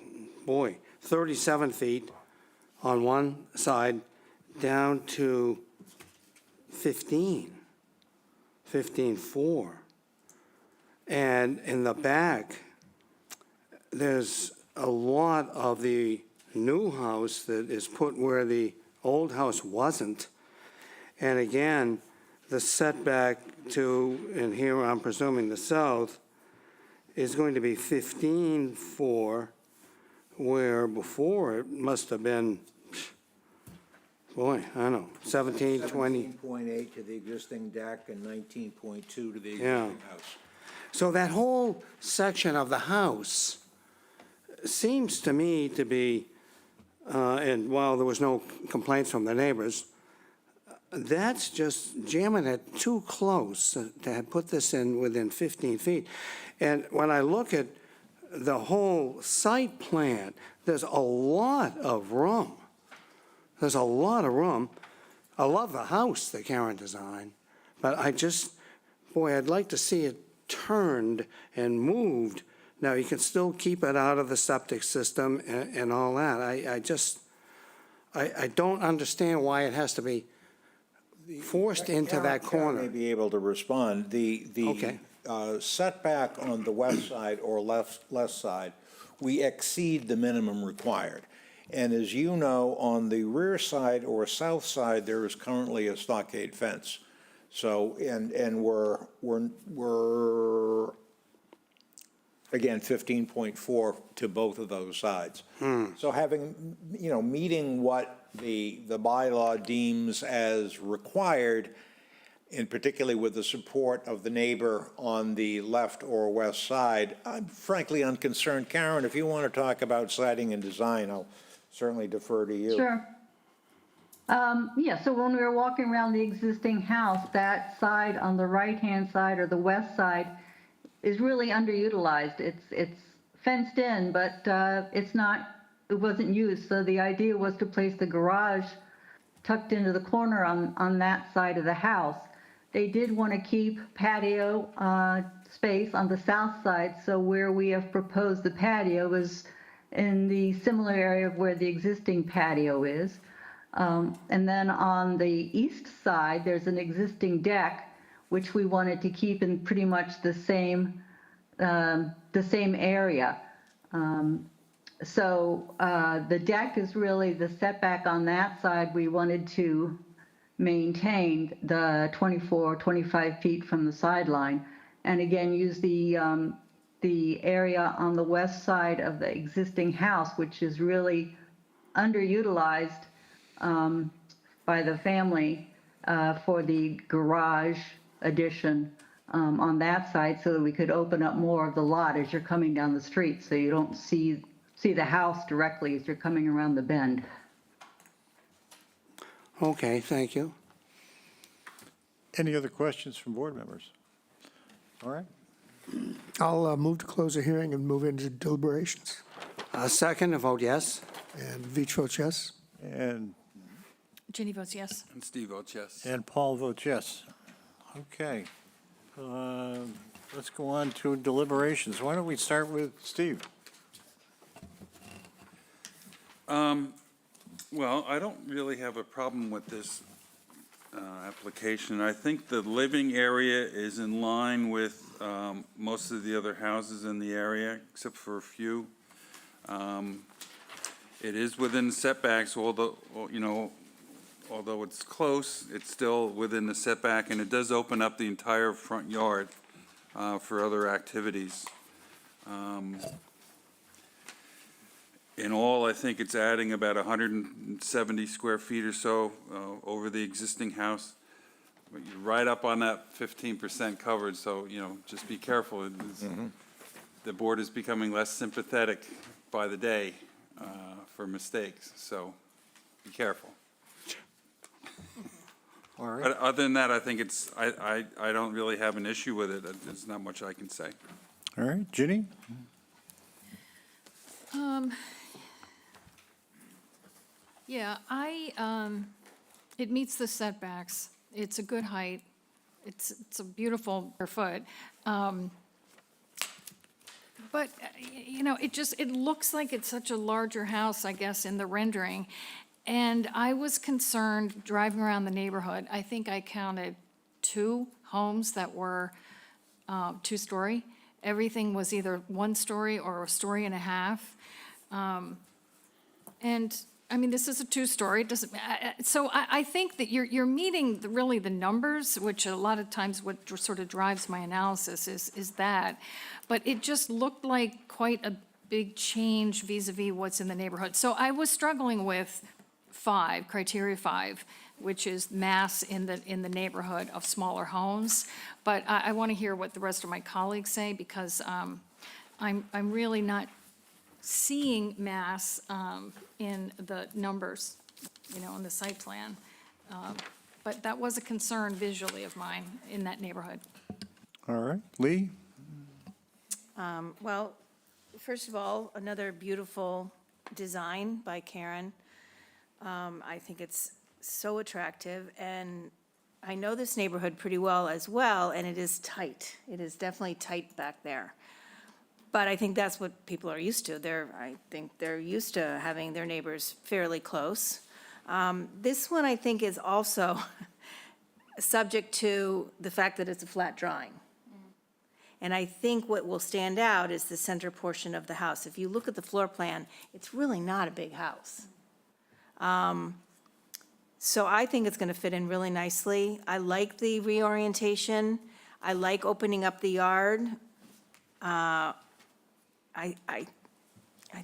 37 feet on one side down to 15.4. And in the back, there's a lot of the new house that is put where the old house wasn't. And again, the setback to, and here I'm presuming the south, is going to be 15.4, where before it must have been, boy, I don't know, 17, 20. 17.8 to the existing deck and 19.2 to the Yeah. existing house. So that whole section of the house seems to me to be, and while there was no complaints from the neighbors, that's just jamming it too close to have put this in within 15 feet. And when I look at the whole site plan, there's a lot of room. There's a lot of room. I love the house that Karen designed, but I just, boy, I'd like to see it turned and moved. Now, you can still keep it out of the septic system and all that. I don't understand why it has to be forced into that Karen may corner. be able to respond. Okay. Setback on the west side or left side, we exceed the minimum required. And as you know, on the rear side or south side, there is currently a stockade fence. So, and we're again, 15.4 to both of those sides. So having, meeting what the bylaw deems as required, and particularly with the support of the neighbor on the left or west side, I'm frankly unconcerned. Karen, if you want to talk about siding and design, I'll certainly defer to you. Sure. Yeah, so when we were walking around the existing house, that side on the right-hand side or the west side is really underutilized. It's fenced in, but it wasn't used. So the idea was to place the garage tucked into the corner on that side of the house. They did want to keep patio space on the south side, so where we have proposed the patio is in the similar area of where the existing patio is. And then on the east side, there's an existing deck, which we wanted to keep in pretty much the same area. So the deck is really the setback on that side. We wanted to maintain the 24, 25 feet from the sideline. And again, use the area on the west side of the existing house, which is really underutilized by the family for the garage addition on that side, so that we could open up more of the lot as you're coming down the street, so you don't see the house directly as you're coming around the bend. Okay, thank you. Any other questions from board members? All right. I'll move to close the hearing and move into deliberations. Second, a vote yes. And Veach votes yes. And Ginny votes yes. And Steve votes yes. Paul votes yes. Okay. Let's go on to deliberations. Why don't we start with Steve? Well, I don't really have a problem with this application. I think the living area is in line with most of the other houses in the area, except for a few. It is within setbacks, although it's close, it's still within the setback, and it does open up the entire front yard for other activities. In all, I think it's adding about 170 square feet or so over the existing house. But you're right up on that 15% coverage, so, just be careful. The board is becoming less sympathetic by the day for mistakes, so be careful. All right. But other than that, I think I don't really have an issue with it. There's not much I can say. All right, Ginny? Yeah, it meets the setbacks. It's a good height. It's a beautiful square foot. But, it looks like it's such a larger house, I guess, in the rendering. And I was concerned driving around the neighborhood. I think I counted 2 homes that were 2-story. Everything was either 1 story or a story and a half. And, I mean, this is a 2-story, doesn't, so I think that you're meeting really the numbers, which a lot of times what sort of drives my analysis is that. But it just looked like quite a big change vis-à-vis what's in the neighborhood. So I was struggling with criteria 5, which is mass in the neighborhood of smaller homes. But I want to hear what the rest of my colleagues say, because I'm really not seeing mass in the numbers, in the site plan. But that was a concern visually of mine in that neighborhood. All right, Lee? Well, first of all, another beautiful design by Karen. I think it's so attractive, and I know this neighborhood pretty well as well, and it is tight. It is definitely tight back there. But I think that's what people are used to. I think they're used to having their neighbors fairly close. This one, I think, is also subject to the fact that it's a flat drawing. And I think what will stand out is the center portion of the house. If you look at the floor plan, it's really not a big house. So I think it's going to fit in really nicely. I like the reorientation. I like opening up the yard. I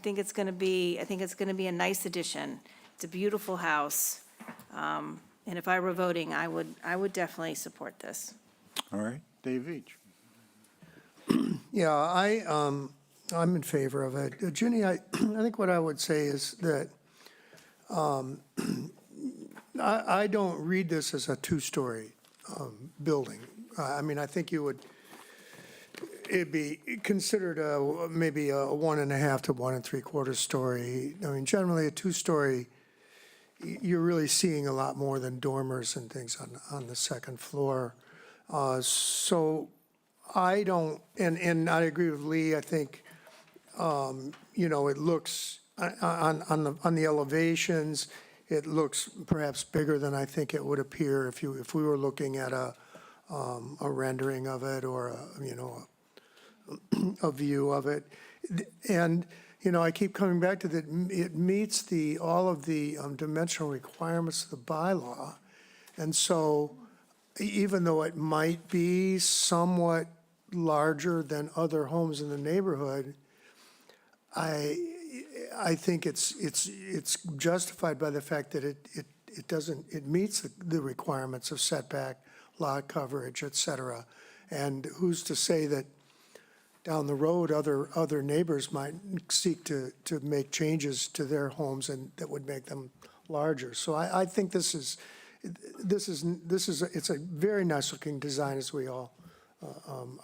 think it's going to be a nice addition. It's a beautiful house. And if I were voting, I would definitely support this. All right, Dave Veach. Yeah, I'm in favor of it. Ginny, I think what I would say is that I don't read this as a 2-story building. I mean, I think it'd be considered maybe a 1.5 to 1 3/4 story. I mean, generally a 2-story, you're really seeing a lot more than dormers and things on the second floor. So I don't, and I agree with Lee. I think, it looks on the elevations, it looks perhaps bigger than I think it would appear if we were looking at a rendering of it or a view of it. And, I keep coming back to that it meets all of the dimensional requirements of the bylaw. And so even though it might be somewhat larger than other homes in the neighborhood, I think it's justified by the fact that it meets the requirements of setback, lot coverage, et cetera. And who's to say that down the road, other neighbors might seek to make changes to their homes and that would make them larger. So I think it's a very nice looking design, as we all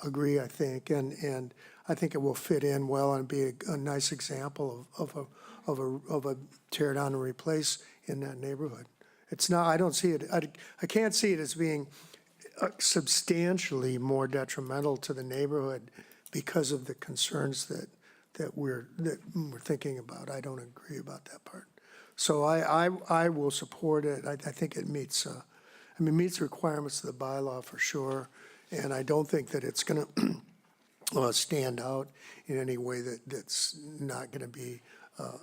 agree, I think, and I think it will fit in well and be a nice example of a tear down and replace in that neighborhood. It's not, I don't see it, I can't see it as being substantially more detrimental to the neighborhood because of the concerns that we're thinking about. I don't agree about that part. So I will support it. I think it meets requirements of the bylaw for sure. And I don't think that it's going to stand out in any way that's not going to be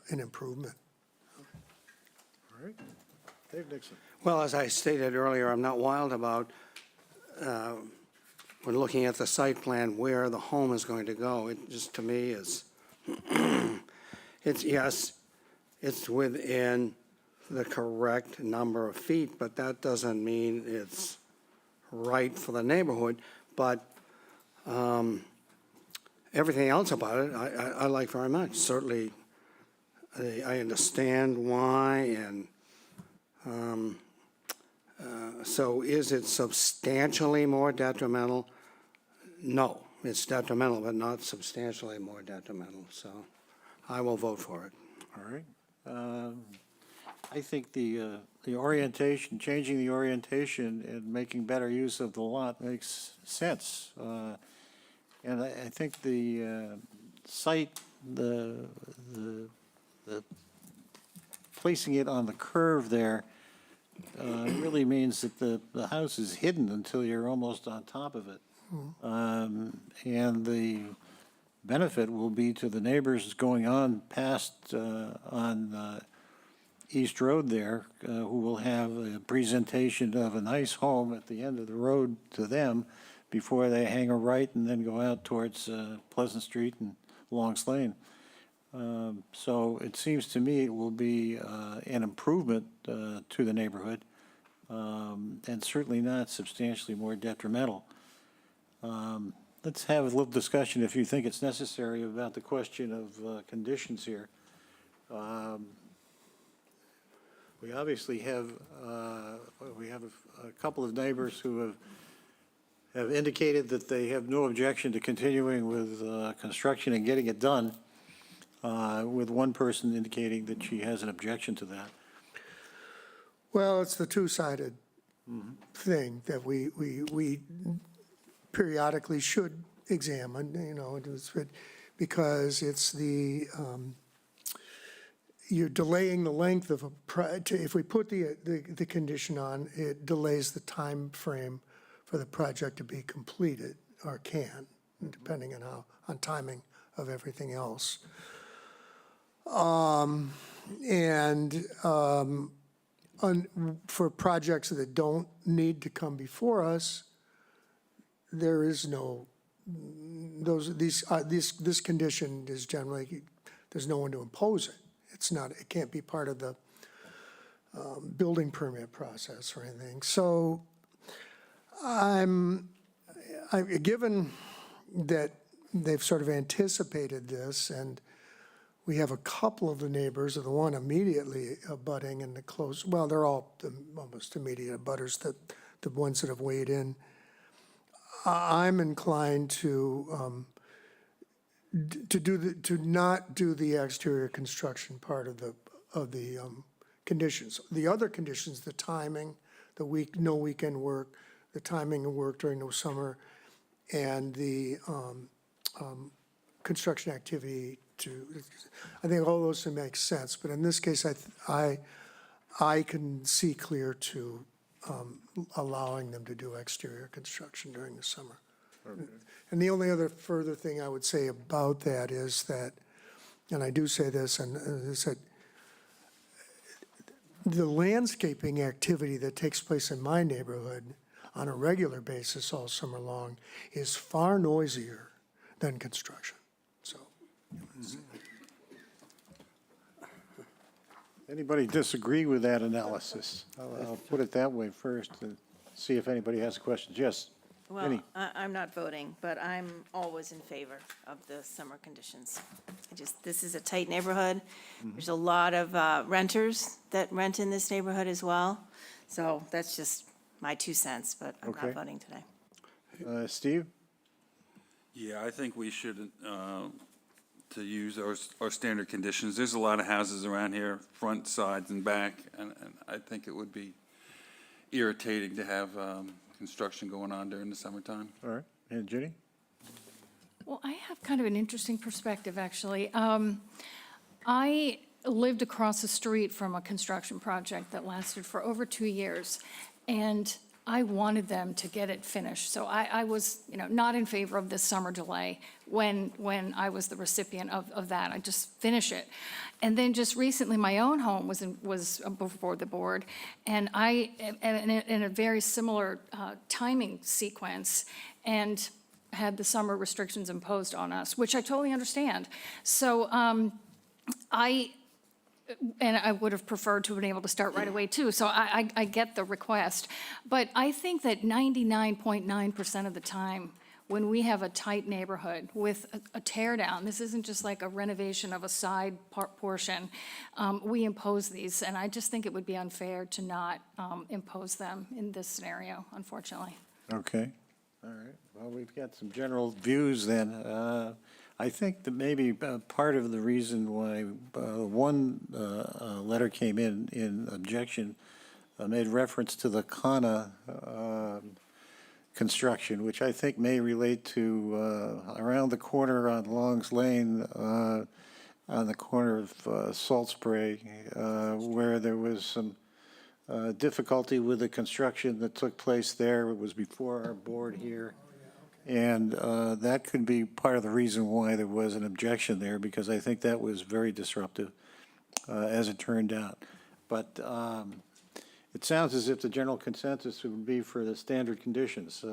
an improvement. All right, Dave Nixon. Well, as I stated earlier, I'm not wild about, when looking at the site plan, where the home is going to go. It just, to me, is, it's within the correct number of feet, but that doesn't mean it's right for the neighborhood. But everything else about it, I like very much. Certainly, I understand why, and so is it substantially more detrimental? No, it's detrimental, but not substantially more detrimental. So I will vote for it. All right. I think the orientation, changing the orientation and making better use of the lot makes sense. And I think the site, the placing it on the curve there really means that the house is hidden until you're almost on top of it. And the benefit will be to the neighbors going on past, on East Road there, who will have a presentation of a nice home at the end of the road to them before they hang a right and then go out towards Pleasant Street and Longs Lane. So it seems to me it will be an improvement to the neighborhood, and certainly not substantially more detrimental. Let's have a little discussion, if you think it's necessary, about the question of conditions here. We obviously have, a couple of neighbors who have indicated that they have no objection to continuing with construction and getting it done, with one person indicating that she has an objection to that. Well, it's the two-sided thing that we periodically should examine, you know, because it's the, you're delaying the length of if we put the condition on, it delays the time frame for the project to be completed, or can, depending on timing of everything else. For projects that don't need to come before us, there is no, this condition is generally, there's no one to impose it. It's not, it can't be part of the building permit process or anything. So given that they've sort of anticipated this, and we have a couple of the neighbors, or the one immediately abutting and the close, well, they're all almost immediate abutters, the ones that have weighed in. I'm inclined to not do the exterior construction part of the conditions. The other conditions, the timing, no weekend work, the timing of work during the summer, and the construction activity I think all those make sense. But in this case, I can see clear to allowing them to do exterior construction during the summer. Okay. And the only other further thing I would say about that is that, and I do say this, and is that the landscaping activity that takes place in my neighborhood on a regular basis all summer long is far noisier than construction. So. Anybody disagree with that analysis? I'll put it that way first and see if anybody has questions. Yes? Well, Any? I'm not voting, but I'm always in favor of the summer conditions. This is a tight neighborhood. There's a lot of renters that rent in this neighborhood as well. So that's just my 2 cents, but I'm Okay. not voting today. Steve? Yeah, I think we should, to use our standard conditions. There's a lot of houses around here, front, sides, and back, and I think it would be irritating to have construction going on during the summertime. All right. And Ginny? Well, I have kind of an interesting perspective, actually. I lived across the street from a construction project that lasted for over 2 years, and I wanted them to get it finished. So I was, not in favor of this summer delay when I was the recipient of that. I just finish it. And then just recently, my own home was before the board, and I am in a very similar timing sequence, and had the summer restrictions imposed on us, which I totally understand. So I would have preferred to have been able to start right away, too. So I get the request. But I think that 99.9% of the time, when we have a tight neighborhood with a tear down, this isn't just like a renovation of a side portion, we impose these. And I just think it would be unfair to not impose them in this scenario, unfortunately. Okay. All right. Well, we've got some general views then. I think that maybe part of the reason why one letter came in objection made reference to the Kana construction, which I think may relate to around the corner on Longs Lane. on the corner of Salt Spray, where there was some difficulty with the construction that took place there. It was before our board here. And that could be part of the reason why there was an objection there, because I think that was very disruptive, as it turned out. But it sounds as if the general consensus would be for the standard conditions.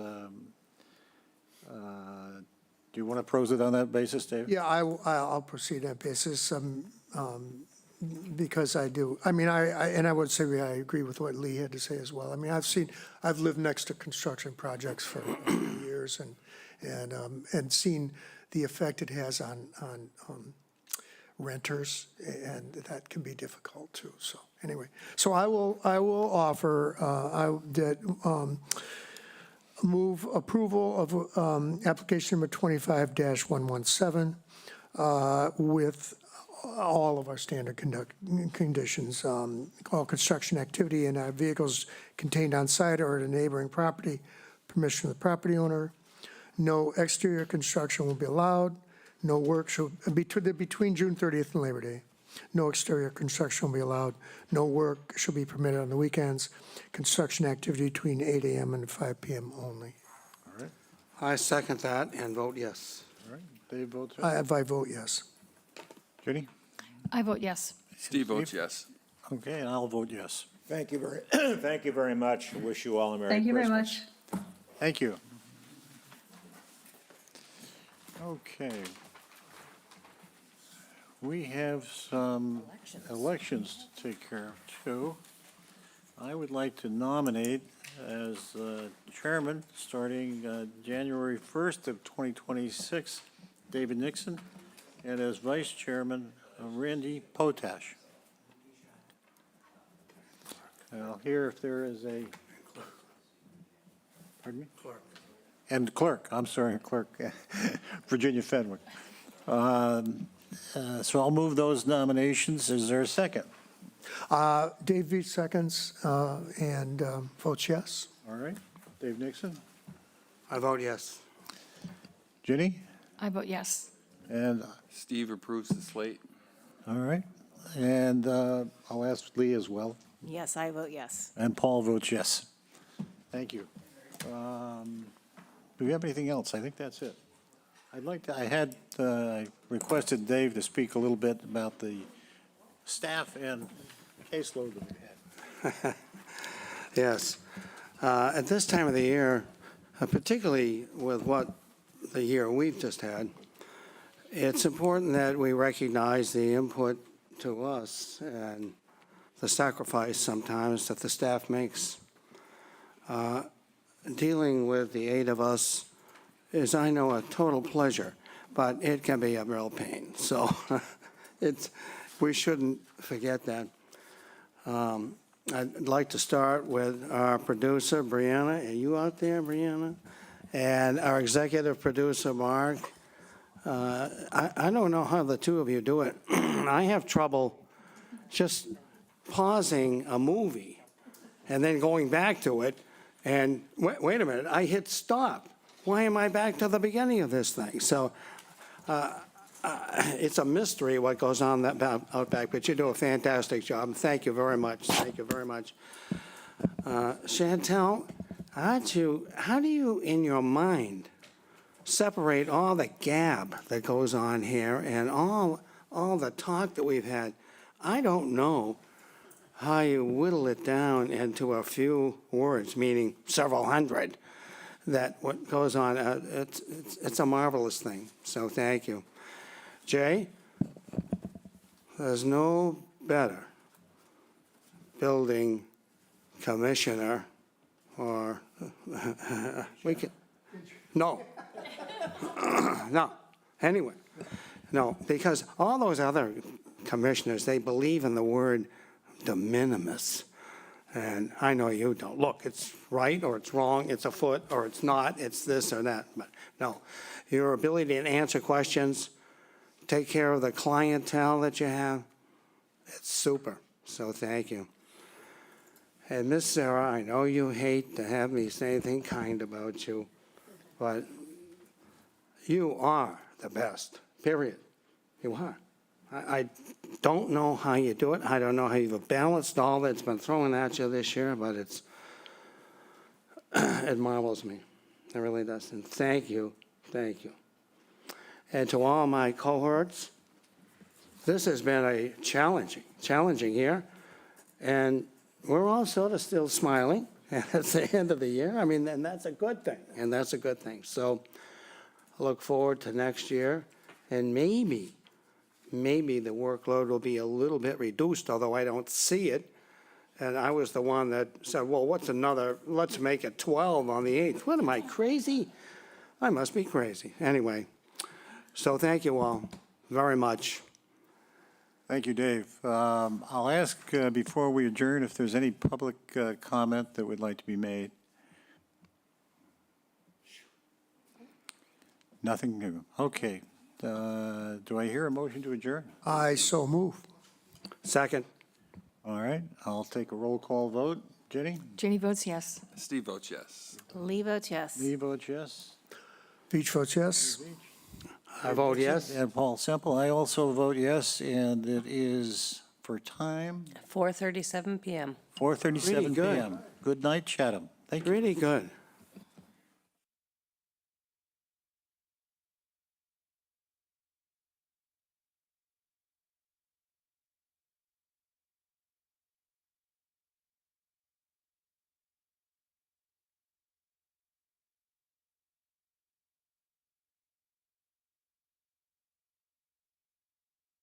Do you want to proceed on that basis, Dave? Yeah, I'll proceed on that basis, because I do, I mean, and I would say I agree with what Lee had to say as well. I mean, I've lived next to construction projects for years and seen the effect it has on renters, and that can be difficult too, so, anyway. So I will offer, move approval of application number 25-117 with all of our standard conditions, all construction activity and vehicles contained on site or at a neighboring property, permission of the property owner. No exterior construction will be allowed. No work shall be between June 30th and Labor Day. No exterior construction will be allowed. No work shall be permitted on the weekends. Construction activity between 8 a.m. and 5 p.m. only. All right, I second that and vote yes. all right. Dave votes yes. I vote yes. Jenny? I vote yes. Steve votes yes. Okay, and I'll vote yes. Thank you thank you very much. I wish you all a Merry Christmas. Thank you very much. Thank you. Okay. We have some elections to take care of, too. I would like to nominate as chairman, starting January 1st of 2026, David Nixon, and as vice chairman, Randy Potash. I'll hear if there is a, pardon me? Clerk. And clerk, I'm sorry, clerk, Virginia Fenwick. So I'll move those nominations. Is there a second? Dave Veach seconds and votes yes. All right. Dave Nixon? I vote yes. Ginny? I vote yes. And, Steve approves the slate. all right. And I'll ask Lee as well. Yes, I vote yes. And Paul votes yes. Thank you. Do we have anything else? I think that's it. I requested Dave to speak a little bit about the staff and caseload that we've had. Yes. At this time of the year, particularly with what the year we've just had, it's important that we recognize the input to us and the sacrifice sometimes that the staff makes. Dealing with the 8 of us is, I know, a total pleasure, but it can be a real pain. So we shouldn't forget that. I'd like to start with our producer, Brianna. Are you out there, Brianna? And our executive producer, Mark. I don't know how the two of you do it. I have trouble just pausing a movie and then going back to it. And wait a minute, I hit stop. Why am I back to the beginning of this thing? So it's a mystery what goes on out back, but you do a fantastic job. Thank you very much. Thank you very much. Chantel, how do you, in your mind, separate all the gab that goes on here and all the talk that we've had? I don't know how you whittle it down into a few words, meaning several hundred, that what goes on, it's a marvelous thing, so thank you. Jay, there's no better building commissioner or, we can, no. No, anyway, no, because all those other commissioners, they believe in the word de minimis. And I know you don't. Look, it's right or it's wrong, it's a foot or it's not, it's this or that. But no, your ability to answer questions, take care of the clientele that you have, it's super. So thank you. And Miss Sarah, I know you hate to have me say anything kind about you, but you are the best, period. You are. I don't know how you do it. I don't know how you've balanced all that's been thrown at you this year, but it marvels me. It really does. And thank you, thank you. And to all my cohorts, this has been a challenging year. And we're all sort of still smiling at the end of the year. I mean, and that's a good thing, and that's a good thing. So I look forward to next year, and maybe the workload will be a little bit reduced, although I don't see it. And I was the one that said, well, let's make it 12 on the 8th. What, am I crazy? I must be crazy. Anyway, so thank you all very much. Thank you, Dave. I'll ask before we adjourn if there's any public comment that would like to be made. Nothing new. Okay. Do I hear a motion to adjourn? I so move. Second. All right, I'll take a roll call vote. Jenny? Ginny votes yes. Steve votes yes. Lee votes yes. Lee votes yes. Beach votes yes. I vote yes. And Paul Semple, I also vote yes, and it is for time, 4:37 PM. 4:37 Pretty good. PM. Good night, Chatham. Thank you. Pretty good.